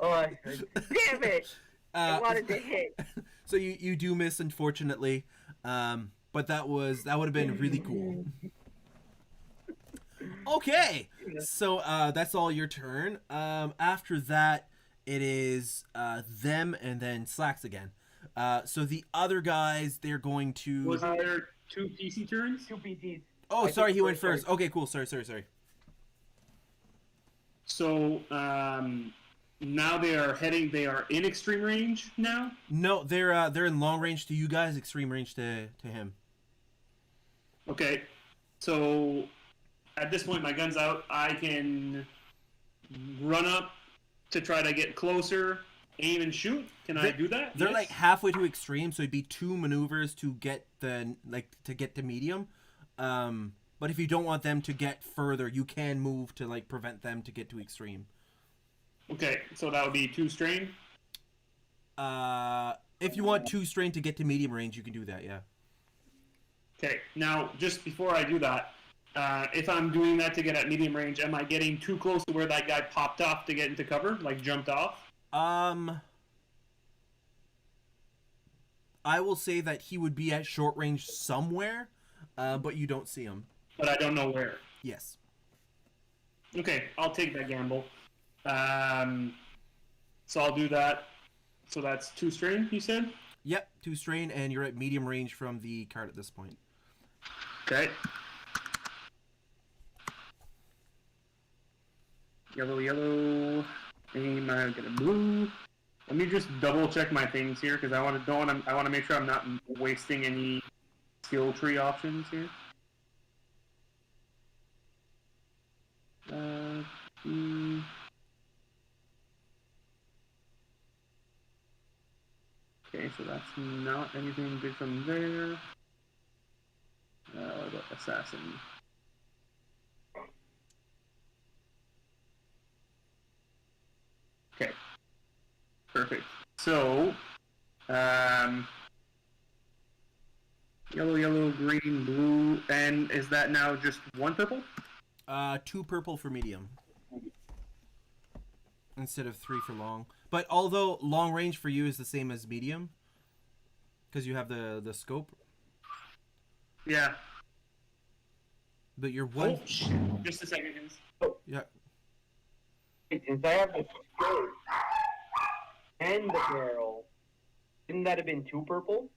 Oh, damn it! I wanted to hit.
So you do miss, unfortunately, but that would have been really cool. Okay, so that's all your turn. After that, it is them and then Slacks again. So the other guys, they're going to.
Was there 2 PC turns?
2 PCs.
Oh,
I
sorry,
think
he went
first.
first. Okay, cool. Sorry.
So now they are in extreme range now.
No, they're in long range to you guys, extreme range to him.
Okay, so at this point my gun's out. I can run up to try to get closer, aim and shoot. Can I do that?
They're
Yes?
like halfway to extreme, so it'd be 2 maneuvers to get to medium. But if you don't want them to get further, you can move to like prevent them to get to extreme.
Okay, so that would be 2 strain.
If you want 2 strain to get to medium range, you can do that. Yeah.
Okay, now just before I do that, if I'm doing that to get at medium range, am I getting too close to where that guy popped off to get into cover, like jumped off?
I will say that he would be at short range somewhere, but you don't see him.
But I don't know where.
Yes.
Okay, I'll take that gamble. So I'll do that. So that's 2 strain, you said?
Yep, 2 strain, and you're at medium range from the card at this point.
Okay. Yellow, yellow. Aim, I get a blue. Let me just double check my things here because I want to make sure I'm not wasting any skill tree options here. Okay, so that's not anything big from there. What about assassin? Okay. Perfect. So, yellow, yellow, green, blue, and is that now just 1 purple?
2 purple for medium. Instead of 3 for long. But although long range for you is the same as medium, because you have the scope.
Yeah.
But you're one.
Oh, shit. Just a second.
Yeah.
Since I have the scope and the barrel, shouldn't that have been 2 purple?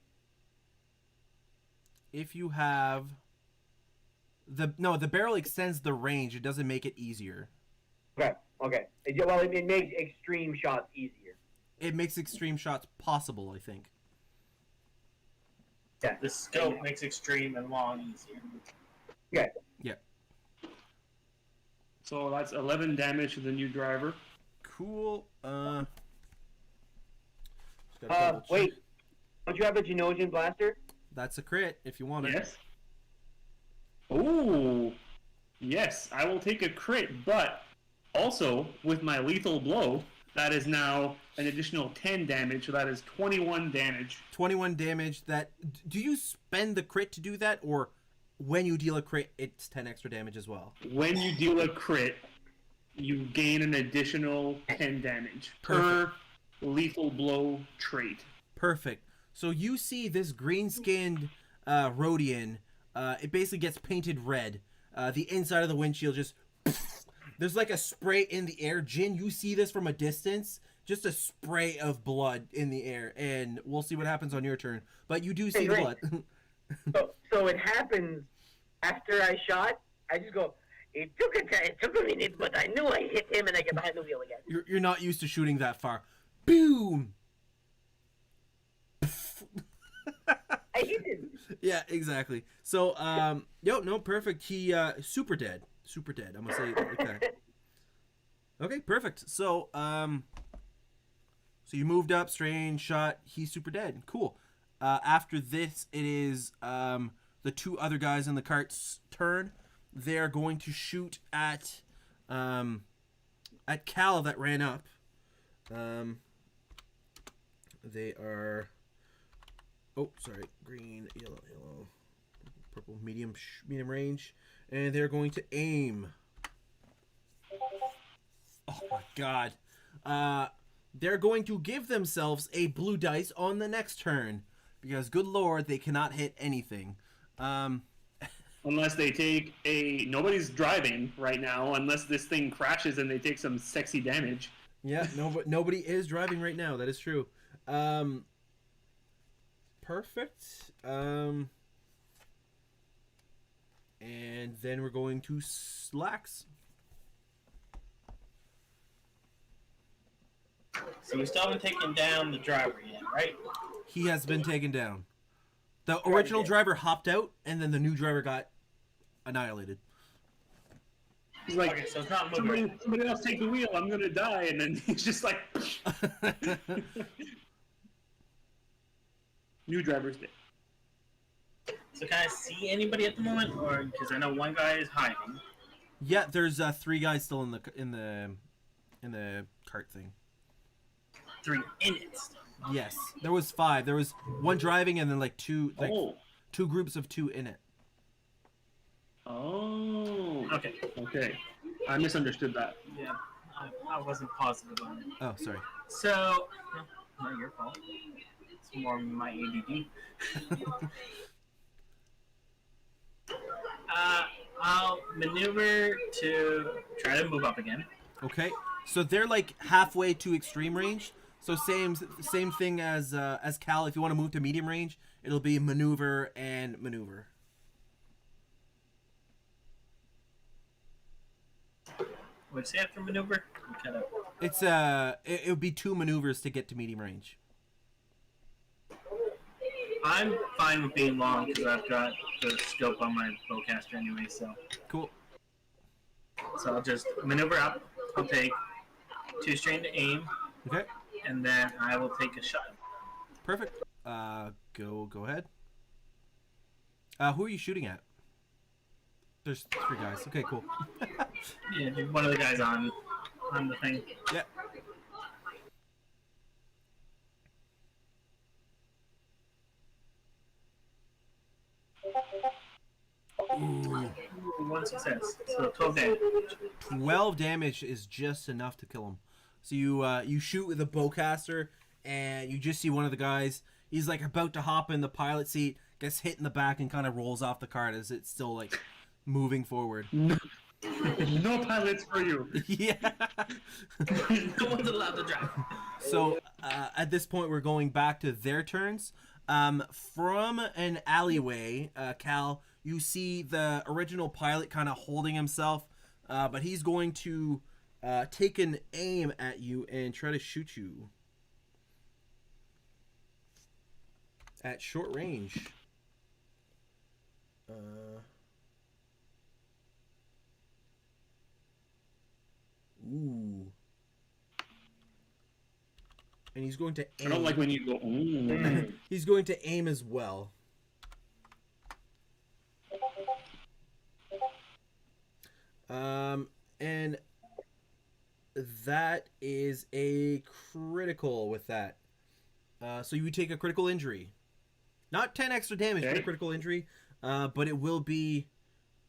If you have the barrel extends the range. It doesn't make it easier.
Okay. Well, it makes extreme shots easier.
It makes extreme shots possible, I think.
Yeah.
The scope makes extreme and long easier.
Okay.
Yeah.
So that's 11 damage to the new driver.
Cool. Just gotta double check.
Wait. Don't you have a Genosian blaster?
That's a crit if you want it.
Yes. Ooh. Yes, I will take a crit, but also with my lethal blow, that is now an additional 10 damage, so that is 21 damage.
21 damage. Do you spend the crit to do that, or when you deal a crit, it's 10 extra damage as well?
When you deal a crit, you gain an additional 10 damage per lethal blow trait.
Perfect. So you see this green-skinned Rhodian. It basically gets painted red. The inside of the windshield just... There's like a spray in the air. Jin, you see this from a distance. Just a spray of blood in the air. And we'll see what happens on your turn. But you do see the blood.
So it happens after I shot. I just go, it took a minute, but I knew I hit him and I get behind the wheel again.
You're not used to shooting that far. Boom!
I hit him.
Yeah, exactly. So, no, perfect. He, super dead. Super dead. I'm gonna say it like that. Okay, perfect. So, so you moved up, strange shot. He's super dead. Cool. After this, it is the two other guys in the cart's turn. They're going to shoot at Cal that ran up. They are. Oh, sorry. Green, yellow, purple, medium range, and they're going to aim. Oh my God. They're going to give themselves a blue dice on the next turn because, good Lord, they cannot hit anything.
Unless they take a... Nobody's driving right now unless this thing crashes and they take some sexy damage.
Yeah, nobody is driving right now. That is true. Perfect. And then we're going to Slacks.
So we still haven't taken down the driver yet, right?
He has been taken down. The original driver hopped out, and then the new driver got annihilated.
He's like,
Okay, so it's not moving.
somebody else take the wheel, I'm gonna die, and then he's just like... New driver's dead.
So can I see anybody at the moment, or because I know one guy is hiding?
Yeah, there's 3 guys still in the cart thing.
3 in it.
Yes, there was 5. There was 1 driving, and then like 2 groups of 2 in it.
Oh.
Okay.
Okay. I misunderstood that.
Yeah, I wasn't positive on it.
Oh, sorry.
So, no, not your fault. It's more my ADD. I'll maneuver to try to move up again.
Okay, so they're like halfway to extreme range. So same thing as Cal. If you want to move to medium range, it'll be maneuver and maneuver.
What's after maneuver? Kind of.
It's it would be 2 maneuvers to get to medium range.
I'm fine with being long because I've got the scope on my bowcaster anyway. So
Cool.
So I'll just maneuver up. I'll take 2 strain to aim,
Okay.
and then I will take a shot.
Perfect. Go ahead. Who are you shooting at? There's 3 guys. Okay, cool.
Yeah, one of the guys on the thing.
Yeah. Ooh.
1 success. So 12 damage.
12 damage is just enough to kill him. So you shoot with a bowcaster, and you just see one of the guys. He's like about to hop in the pilot seat, gets hit in the back, and kind of rolls off the cart as it's still like moving forward.
No pilots for you.
Yeah.
No one's allowed to drive.
So at this point, we're going back to their turns. From an alleyway, Cal, you see the original pilot kind of holding himself, but he's going to take an aim at you and try to shoot you at short range. Ooh. And he's going to aim.
I don't like when you go, ooh.
He's going to aim as well. And that is a critical with that. So you take a critical injury. Not 10 extra damage for a critical injury, but it will be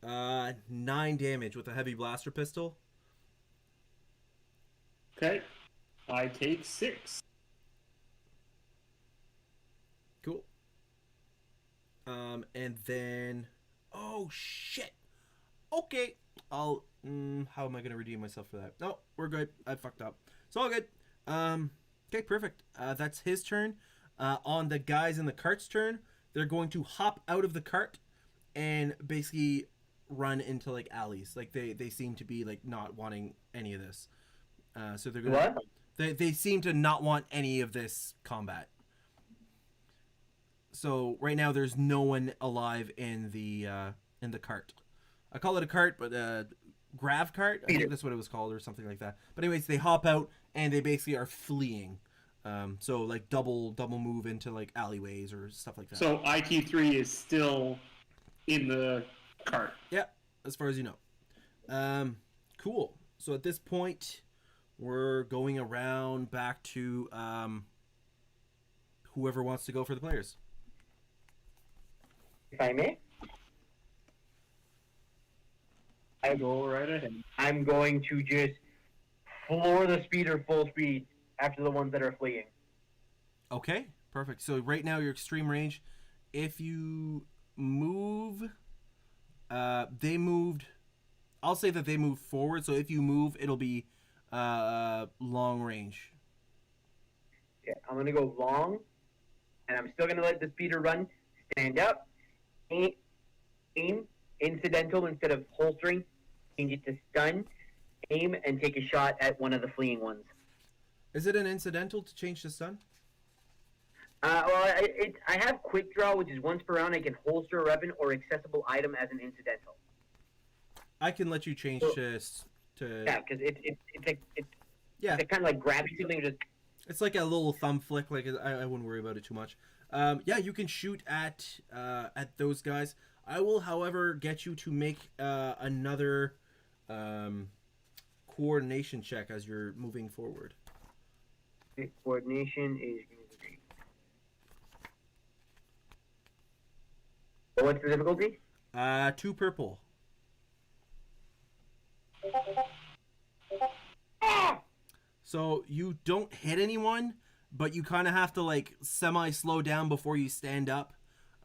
9 damage with a heavy blaster pistol.
Okay. I take 6.
Cool. And then, oh shit. Okay, I'll. How am I gonna redeem myself for that? No, we're good. I fucked up. It's all good. Okay, perfect. That's his turn. On the guys in the cart's turn, they're going to hop out of the cart and basically run into like alleys. Like they seem to be like not wanting any of this. So they're gonna.
What?
They seem to not want any of this combat. So right now there's no one alive in the cart. I call it a cart, but grav cart. I think that's what it was called, or something like that. But anyways, they hop out and they basically are fleeing. So like double move into like alleyways or stuff like that.
So IT3 is still in the cart.
Yeah, as far as you know. Cool. So at this point, we're going around back to whoever wants to go for the players.
If I may,
I go right ahead.
I'm going to just floor the speeder full speed after the ones that are fleeing.
Okay, perfect. So right now your extreme range, if you move, they moved. I'll say that they move forward. So if you move, it'll be long range.
Yeah, I'm gonna go long, and I'm still gonna let the speeder run. Stand up, aim, incidental instead of holstering. Change it to stun, aim, and take a shot at one of the fleeing ones.
Is it an incidental to change to stun?
I have quick draw, which is once per round I can holster a weapon or accessible item as an incidental.
I can let you change to
Yeah, because it's
yeah.
kind of like grabbing something. Just
It's like a little thumb flick. Like I wouldn't worry about it too much. Yeah, you can shoot at those guys. I will, however, get you to make another coordination check as you're moving forward.
coordination is. What's the difficulty?
2 purple. So you don't hit anyone, but you kind of have to like semi slow down before you stand up.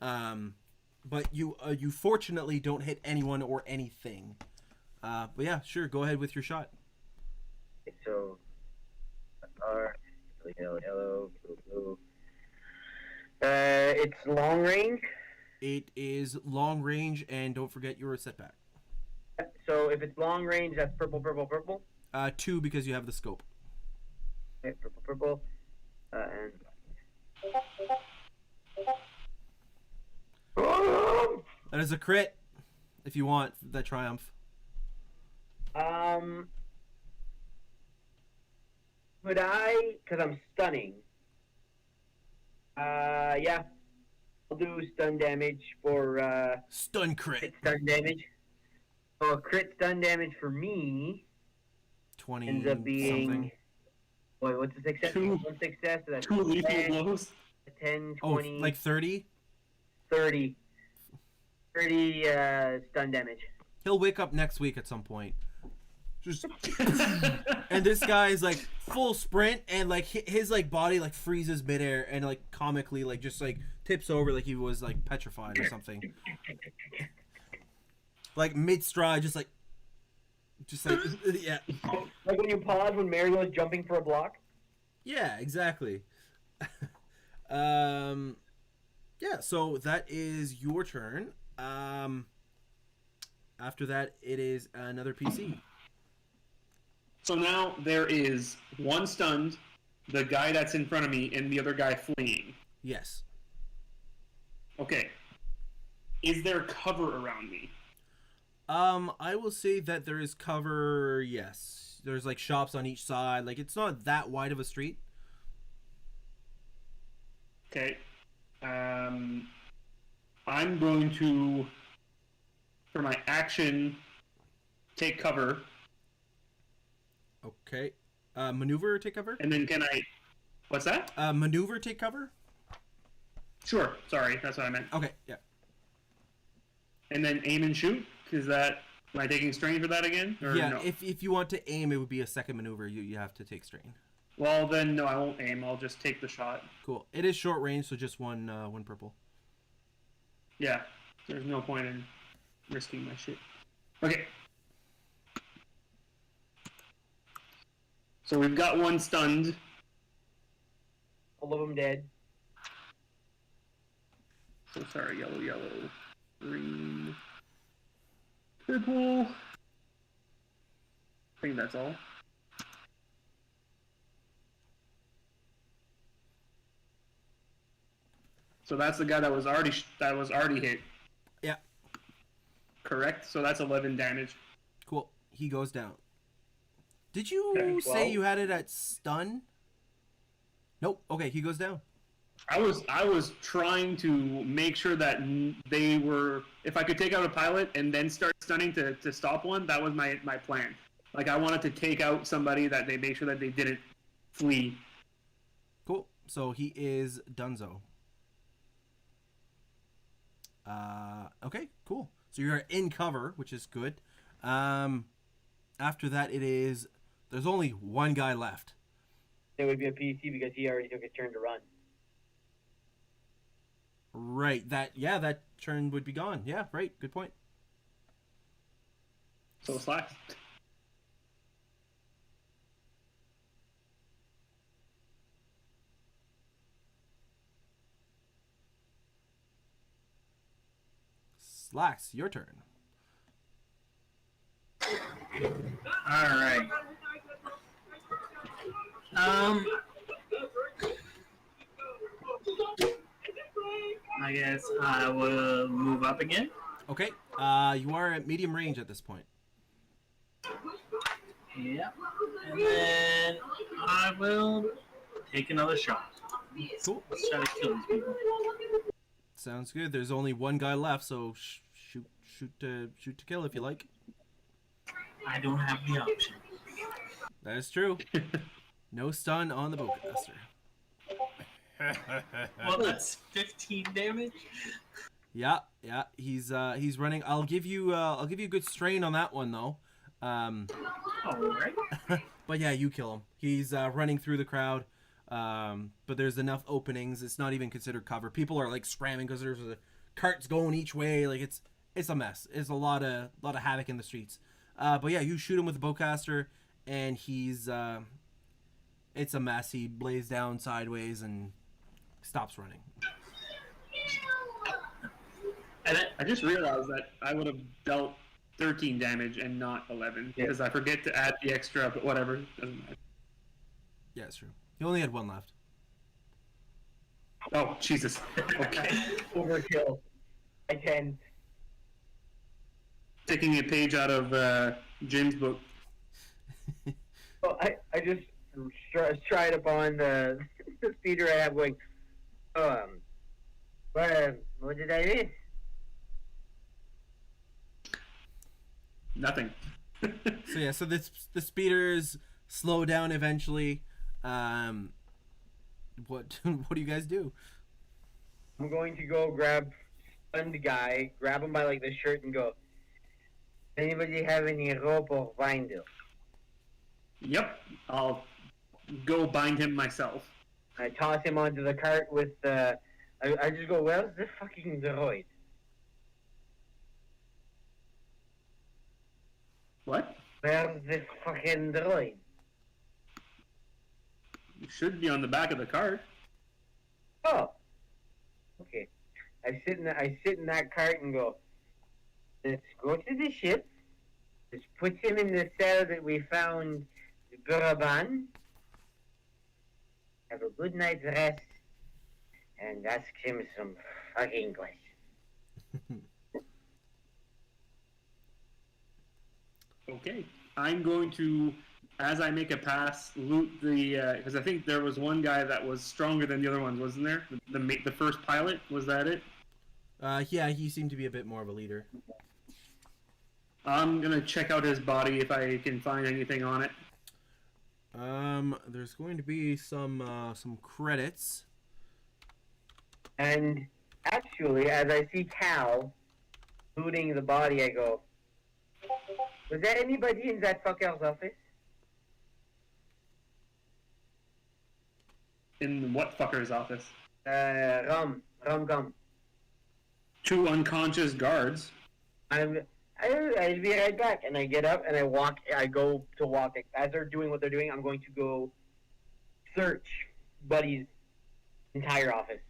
But you fortunately don't hit anyone or anything. But yeah, sure, go ahead with your shot.
So, R, yellow, blue. It's long range.
It is long range, and don't forget your setback.
So if it's long range, that's purple, purple, purple.
2 because you have the scope.
Okay, purple, purple, and.
That is a crit, if you want that triumph.
Could I? Because I'm stunning. Yeah. I'll do stun damage for
Stun crit.
crit stun damage. So crit stun damage for me
20
ends up being.
something.
Wait, what's the success?
2
One success. So that's
2 lethal
10,
blows.
10,
Oh,
20,
like 30?
30. 30 stun damage.
He'll wake up next week at some point. Just and this guy is like full sprint, and like his like body like freezes midair, and like comically like just like tips over like he was like petrified or something. Like mid stride, just like yeah.
Like when you pause when Mario's jumping for a block.
Yeah, exactly. Yeah, so that is your turn. After that, it is another PC.
So now there is one stunned, the guy that's in front of me, and the other guy fleeing.
Yes.
Okay. Is there cover around me?
I will say that there is cover, yes. There's like shops on each side. Like it's not that wide of a street.
Okay. I'm going to, for my action, take cover.
Okay. Maneuver, take cover?
And then can I... What's that?
Maneuver, take cover?
Sure. Sorry, that's what I meant.
Okay, yeah.
And then aim and shoot? Is that... Am I taking strain for that again? Or
Yeah,
no?
if you want to aim, it would be a second maneuver. You have to take strain.
Well, then, no, I won't aim. I'll just take the shot.
Cool. It is short range, so just one purple.
Yeah, there's no point in risking my shit. Okay. So we've got one stunned.
All of them dead.
So sorry, yellow, green, purple. I think that's all. So that's the guy that was already hit.
Yeah.
Correct. So that's 11 damage.
Cool. He goes down. Did you
Okay,
say
12.
you had it at stun? Nope. Okay, he goes down.
I was trying to make sure that they were. If I could take out a pilot and then start stunning to stop one, that was my plan. Like I wanted to take out somebody that they make sure that they didn't flee.
Cool. So he is Dunzo. Okay, cool. So you're in cover, which is good. After that, there's only one guy left.
It would be a PC because he already took his turn to run.
Right. That turn would be gone. Yeah. Right. Good point.
So Slacks.
Slacks, your turn.
All right. I guess I will move up again.
Okay. You are at medium range at this point.
Yep. And then I will take another shot.
Cool.
Let's try to kill these people.
Sounds good. There's only one guy left, so shoot to kill if you like.
I don't have the option.
That is true. No stun on the bowcaster.
Well, that's 15 damage.
Yeah. He's running. I'll give you a good strain on that one though.
Alright.
But yeah, you kill him. He's running through the crowd. But there's enough openings. It's not even considered cover. People are like scramming because there's carts going each way. Like it's a mess. It's a lot of havoc in the streets. But yeah, you shoot him with the bowcaster, and he's it's a mess. He lays down sideways and stops running.
I just realized that I would have dealt 13 damage and not 11 because I forget to add the extra, but whatever. Doesn't matter.
Yeah, it's true. He only had one left.
Oh, Jesus. Okay.
Overkill. I can.
Taking a page out of Jim's book.
Well, I just tried upon the speeder I have going, what did I miss?
Nothing.
So yeah, so the speeders slow down eventually. What do you guys do?
I'm going to go grab stunned guy, grab him by like the shirt, and go, anybody have any rope or binder?
Yep. I'll go bind him myself.
I toss him onto the cart with I just go, where's the fucking droid?
What?
Where's this fucking droid?
You should be on the back of the cart.
Oh. Okay. I sit in that cart and go, let's go to the ship. Let's put him in the cell that we found Guraban. Have a good night's rest. And ask him some fucking questions.
Okay. I'm going to, as I make a pass, loot the, because I think there was one guy that was stronger than the other ones, wasn't there? The first pilot, was that it?
Yeah, he seemed to be a bit more of a leader.
I'm going to check out his body if I can find anything on it.
There's going to be some credits.
And actually, as I see Cal looting the body, I go, Was there anybody in that fucker's office?
In what fucker's office?
Rum gum.
2 unconscious guards.
I'll be right back. And I get up and I go to walk. As they're doing what they're doing, I'm going to go search Buddy's entire office,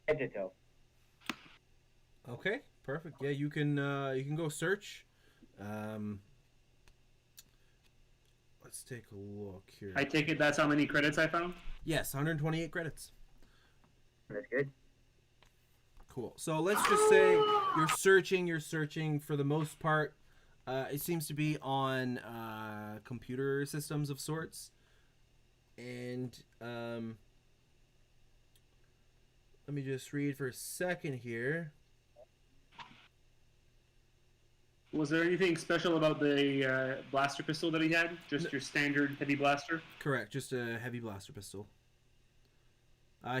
head to toe.
Okay, perfect. Yeah, you can go search. Let's take a look here.
I take it that's how many credits I found?
Yes, 128 credits.
That's good.
Cool. So let's just say you're searching for the most part. It seems to be on computer systems of sorts. And let me just read for a second here.
Was there anything special about the blaster pistol that he had? Just your standard heavy blaster?
Correct, just a heavy blaster pistol.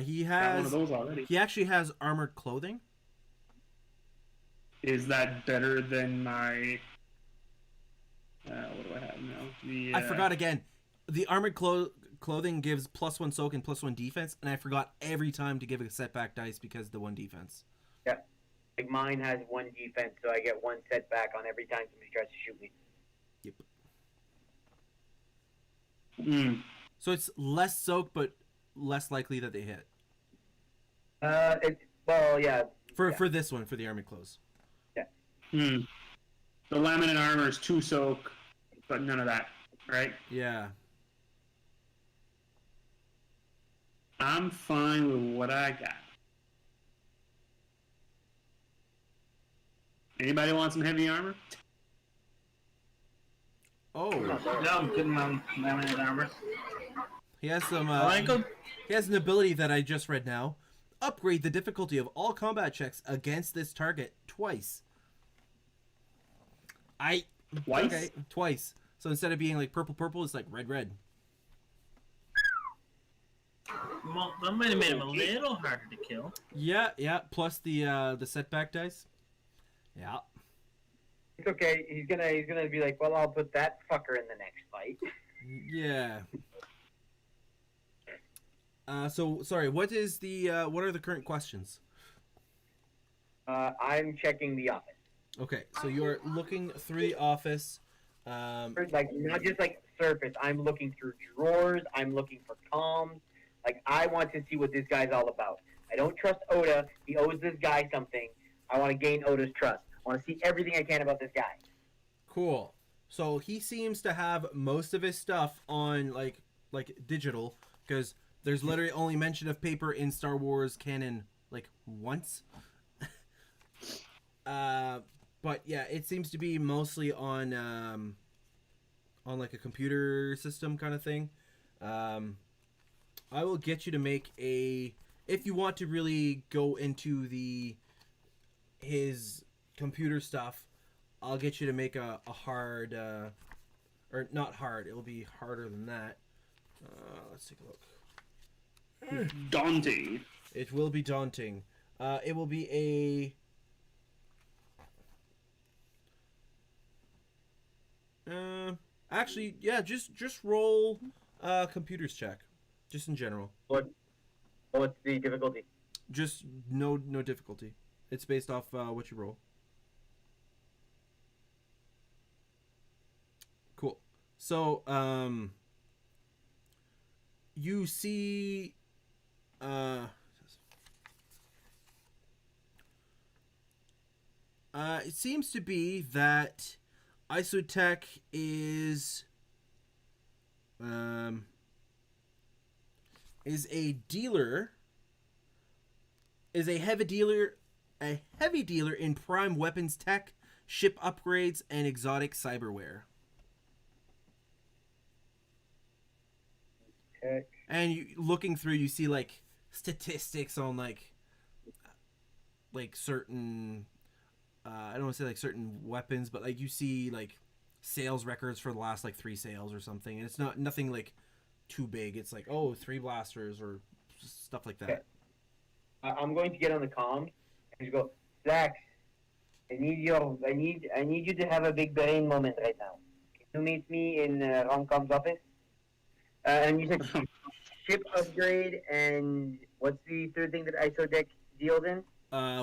He
Got one
has.
of those already.
He actually has armored clothing.
Is that better than my... what do I have now?
I forgot again. The armored clothing gives +1 soak and +1 defense, and I forgot every time to give a setback dice because of the 1 defense.
Yeah. Like mine has 1 defense, so I get 1 setback on every time somebody tries to shoot me.
Yep. So it's less soak, but less likely that they hit.
Yeah.
For this one, for the armored clothes.
Yeah.
The laminate armor is 2 soak, but none of that, right?
Yeah.
I'm fine with what I got. Anybody want some heavy armor?
Oh.
No, I'm good on laminate armor.
He has some.
Michael?
He has an ability that I just read now. Upgrade the difficulty of all combat checks against this target twice.
Twice?
Okay, twice. So instead of being like purple, it's like red.
Well, that might have made him a little harder to kill.
Yeah. Plus the setback dice. Yeah.
It's okay. He's gonna be like, well, I'll put that fucker in the next fight.
Yeah. So sorry. What are the current questions?
I'm checking the office.
Okay, so you're looking through the office.
Like not just like surface. I'm looking through drawers. I'm looking for comms. Like I want to see what this guy's all about. I don't trust Oda. He owes this guy something. I want to gain Oda's trust. I want to see everything I can about this guy.
Cool. So he seems to have most of his stuff on like digital, because there's literally only mention of paper in Star Wars canon like once. But yeah, it seems to be mostly on like a computer system kind of thing. I will get you to make if you want to really go into his computer stuff, I'll get you to make a hard, or not hard, it'll be harder than that. Let's take a look.
Daunting.
It will be daunting. It will be actually, yeah, just roll computers check, just in general.
What's the difficulty?
Just no difficulty. It's based off what you roll. Cool. So you see it seems to be that Isotech is a dealer, is a heavy dealer in prime weapons tech, ship upgrades, and exotic cyberware.
Okay.
And looking through, you see like statistics on like certain I don't want to say like certain weapons, but like you see like sales records for the last like 3 sales or something, and it's nothing like too big. It's like 3 blasters or stuff like that.
Okay. I'm going to get on the comms and just go, Zach, I need you to have a big brain moment right now. You meet me in Romcom's office. And you said ship upgrade, and what's the third thing that ISODEC deals in?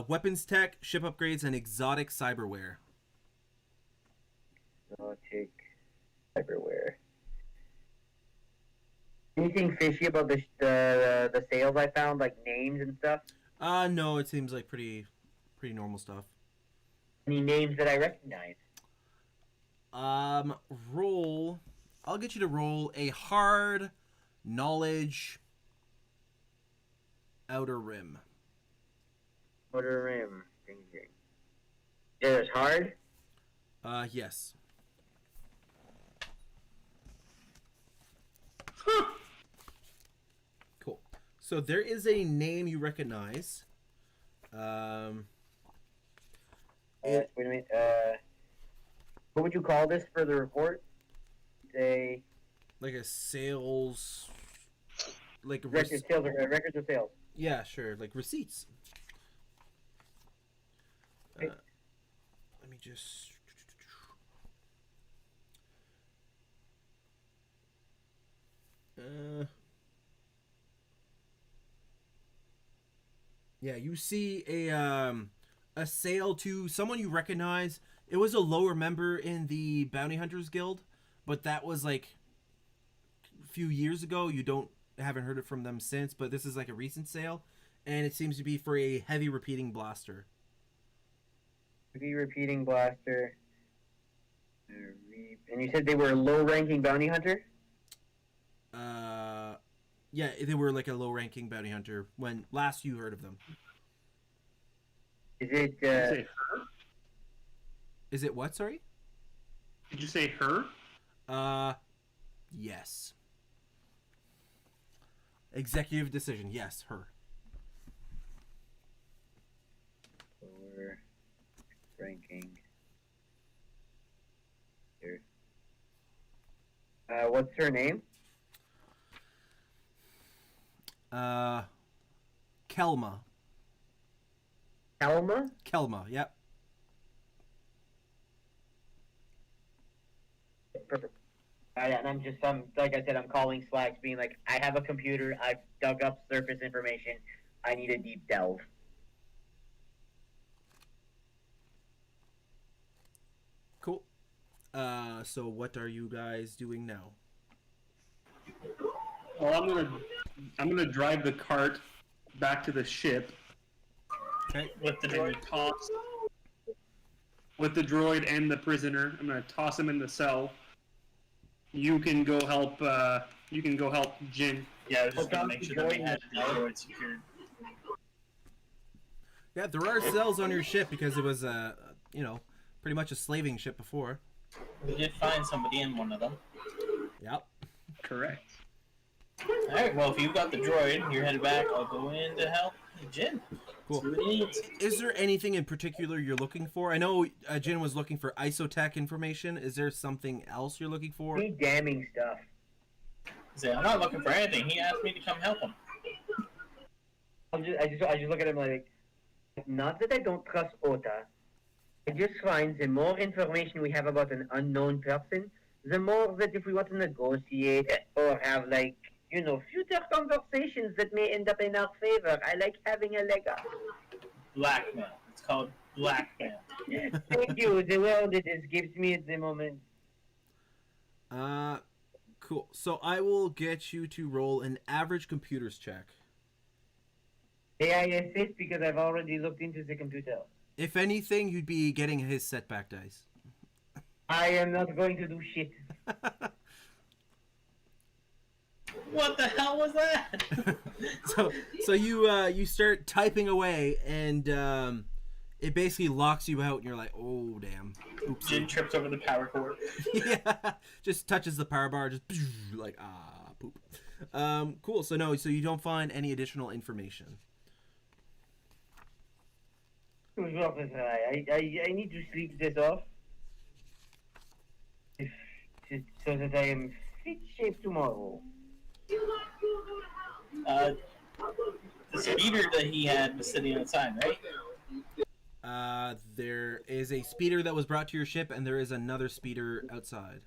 Weapons tech, ship upgrades, and exotic cyberware.
Exotic cyberware. Anything fishy about the sales I found, like names and stuff?
No, it seems like pretty normal stuff.
Any names that I recognize?
Roll. I'll get you to roll a hard knowledge outer rim.
Outer rim. Ding ding. There's hard.
Yes. Cool. So there is a name you recognize.
Wait a minute. What would you call this for the report?
Like a sales, like
Records of sales.
yeah, sure, like receipts.
Okay.
Let me just. Yeah, you see a sale to someone you recognize. It was a lower member in the Bounty Hunters Guild, but that was like a few years ago. Haven't heard it from them since, but this is like a recent sale, and it seems to be for a heavy repeating blaster.
Heavy repeating blaster. And you said they were a low-ranking bounty hunter?
Yeah, they were like a low-ranking bounty hunter when last you heard of them.
Is it,
Did you say her?
Is it what? Sorry.
Did you say her?
Yes. Executive decision. Yes, her.
lower ranking here? What's her name?
Kelma.
Alma?
Kelma, yep.
Perfect. And I'm like I said, I'm calling Slacks, being like, I have a computer, I've dug up surface information, I need a deep delve.
Cool. So what are you guys doing now?
Well, I'm gonna drive the cart back to the ship.
Okay.
With the droid.
Toss with the droid and the prisoner. I'm gonna toss him in the cell. You can go help. You can go help Jin.
Yeah, I was just gonna
Okay,
make sure that we
droid.
had the droid secured.
Yeah, there are cells on your ship because it was pretty much a slaving ship before.
We did find somebody in one of them.
Yep.
Correct.
Alright, well, if you've got the droid, you're headed back. I'll go in to help Jin.
Cool.
See what he needs.
Is there anything in particular you're looking for? I know Jin was looking for isotech information. Is there something else you're looking for?
Any damning stuff.
Say, I'm not looking for anything. He asked me to come help him.
I just look at him like, not that I don't trust Ota. I just find the more information we have about an unknown person, the more that if we want to negotiate or have future conversations that may end up in our favor, I like having a leg up.
Blackmail. It's called blackmail.
Thank you. The word it is gives me at the moment.
Cool. So I will get you to roll an average computers check.
May I assist because I've already looked into the computer.
If anything, you'd be getting his setback dice.
I am not going to do shit.
What the hell was that?
so you start typing away, and it basically locks you out, and you're like, oh damn, oops.
Jin trips over the power cord.
Yeah, just touches the power bar, just like poop. Cool. So you don't find any additional information.
I need to sleep this off. So that I am fit shape tomorrow.
The speeder that he had was sitting outside, right?
There is a speeder that was brought to your ship, and there is another speeder outside.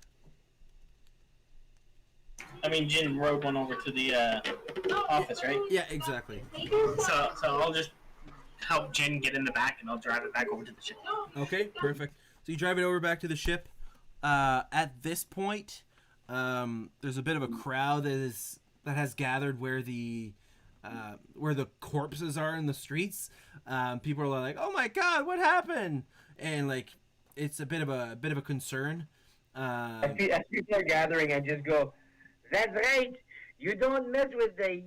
I mean, Jin rode one over to the office, right?
Yeah, exactly.
So I'll just help Jin get in the back, and I'll drive it back over to the ship.
Okay, perfect. So you drive it over back to the ship. At this point, there's a bit of a crowd that has gathered where the corpses are in the streets. People are like, "Oh my God, what happened?" And like, it's a bit of a concern.
As people are gathering, I just go, "That's right. You don't mess with the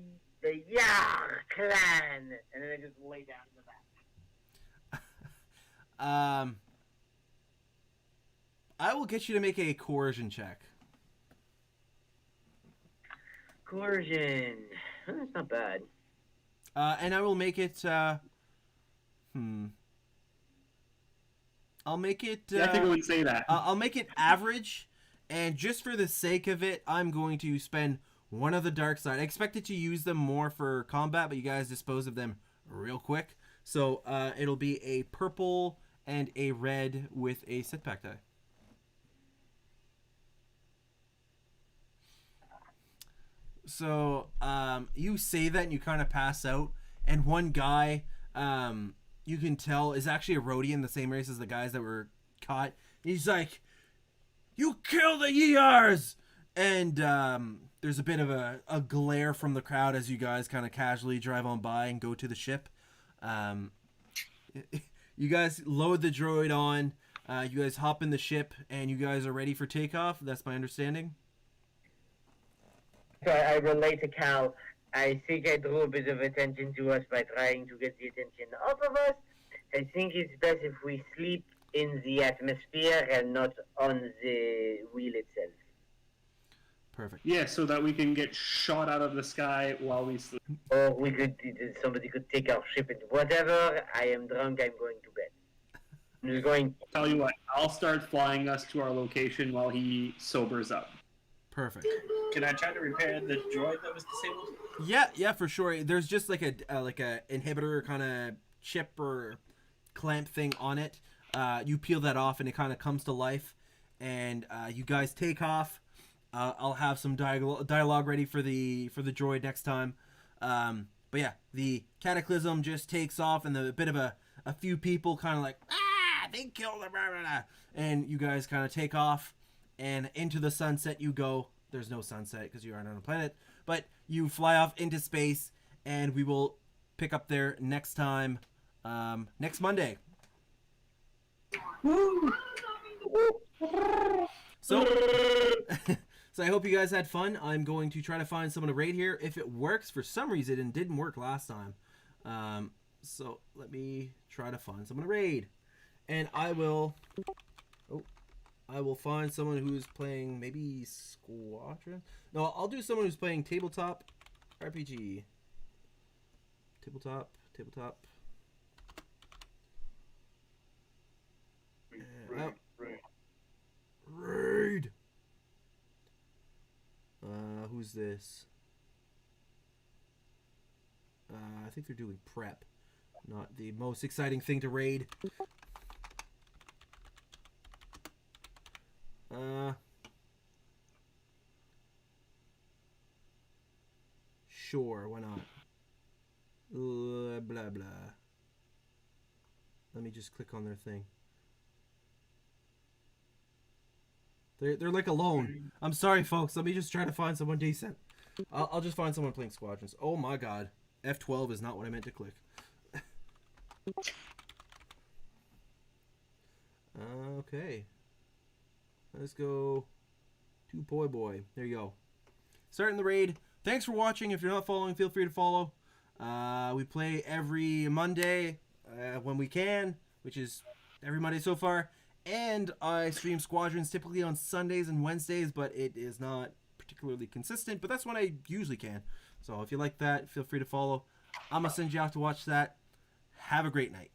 Yar clan," and then I just lay down in the back.
I will get you to make a coercion check.
Coercion. That's not bad.
And I will make it. I'll make it.
Yeah, I think I would say that.
I'll make it average, and just for the sake of it, I'm going to spend one of the dark side. I expected to use them more for combat, but you guys dispose of them real quick. So it'll be a purple and a red with a setback die. So you say that and you kind of pass out, and one guy you can tell is actually a Rhodian, the same race as the guys that were caught. He's like, "You kill the Years!" And there's a bit of a glare from the crowd as you guys kind of casually drive on by and go to the ship. You guys load the droid on. You guys hop in the ship, and you guys are ready for takeoff. That's my understanding.
So I relate to Cal. I think I drew a bit of attention to us by trying to get the attention off of us. I think it's best if we sleep in the atmosphere and not on the wheel itself.
Perfect.
Yeah, so that we can get shot out of the sky while we sleep.
Or somebody could take our ship and whatever. I am drunk. I'm going to bed. I'm just going.
Tell you what, I'll start flying us to our location while he sobers up.
Perfect.
Can I try to repair the droid that was disabled?
Yeah, for sure. There's just like a inhibitor kind of chip or clamp thing on it. You peel that off and it kind of comes to life, and you guys take off. I'll have some dialogue ready for the droid next time. But yeah, the Cataclysm just takes off, and a bit of a few people kind of like, they killed him, and you guys kind of take off, and into the sunset you go. There's no sunset because you aren't on a planet, but you fly off into space, and we will pick up there next time, next Monday. So, so I hope you guys had fun. I'm going to try to find someone to raid here. If it works, for some reason it didn't work last time. So let me try to find someone to raid, and I will find someone who's playing maybe Squadron. No, I'll do someone who's playing tabletop RPG. Tabletop. Raid. Who's this? I think they're doing prep. Not the most exciting thing to raid. Sure, why not? Blah blah. Let me just click on their thing. They're like alone. I'm sorry, folks. Let me just try to find someone decent. I'll just find someone playing Squadrons. Oh my god. F12 is not what I meant to click. Okay. Let's go to Boy. There you go. Starting the raid. Thanks for watching. If you're not following, feel free to follow. We play every Monday when we can, which is every Monday so far. And I stream Squadrons typically on Sundays and Wednesdays, but it is not particularly consistent. But that's when I usually can. So if you like that, feel free to follow. I'm going to send you out to watch that. Have a great night.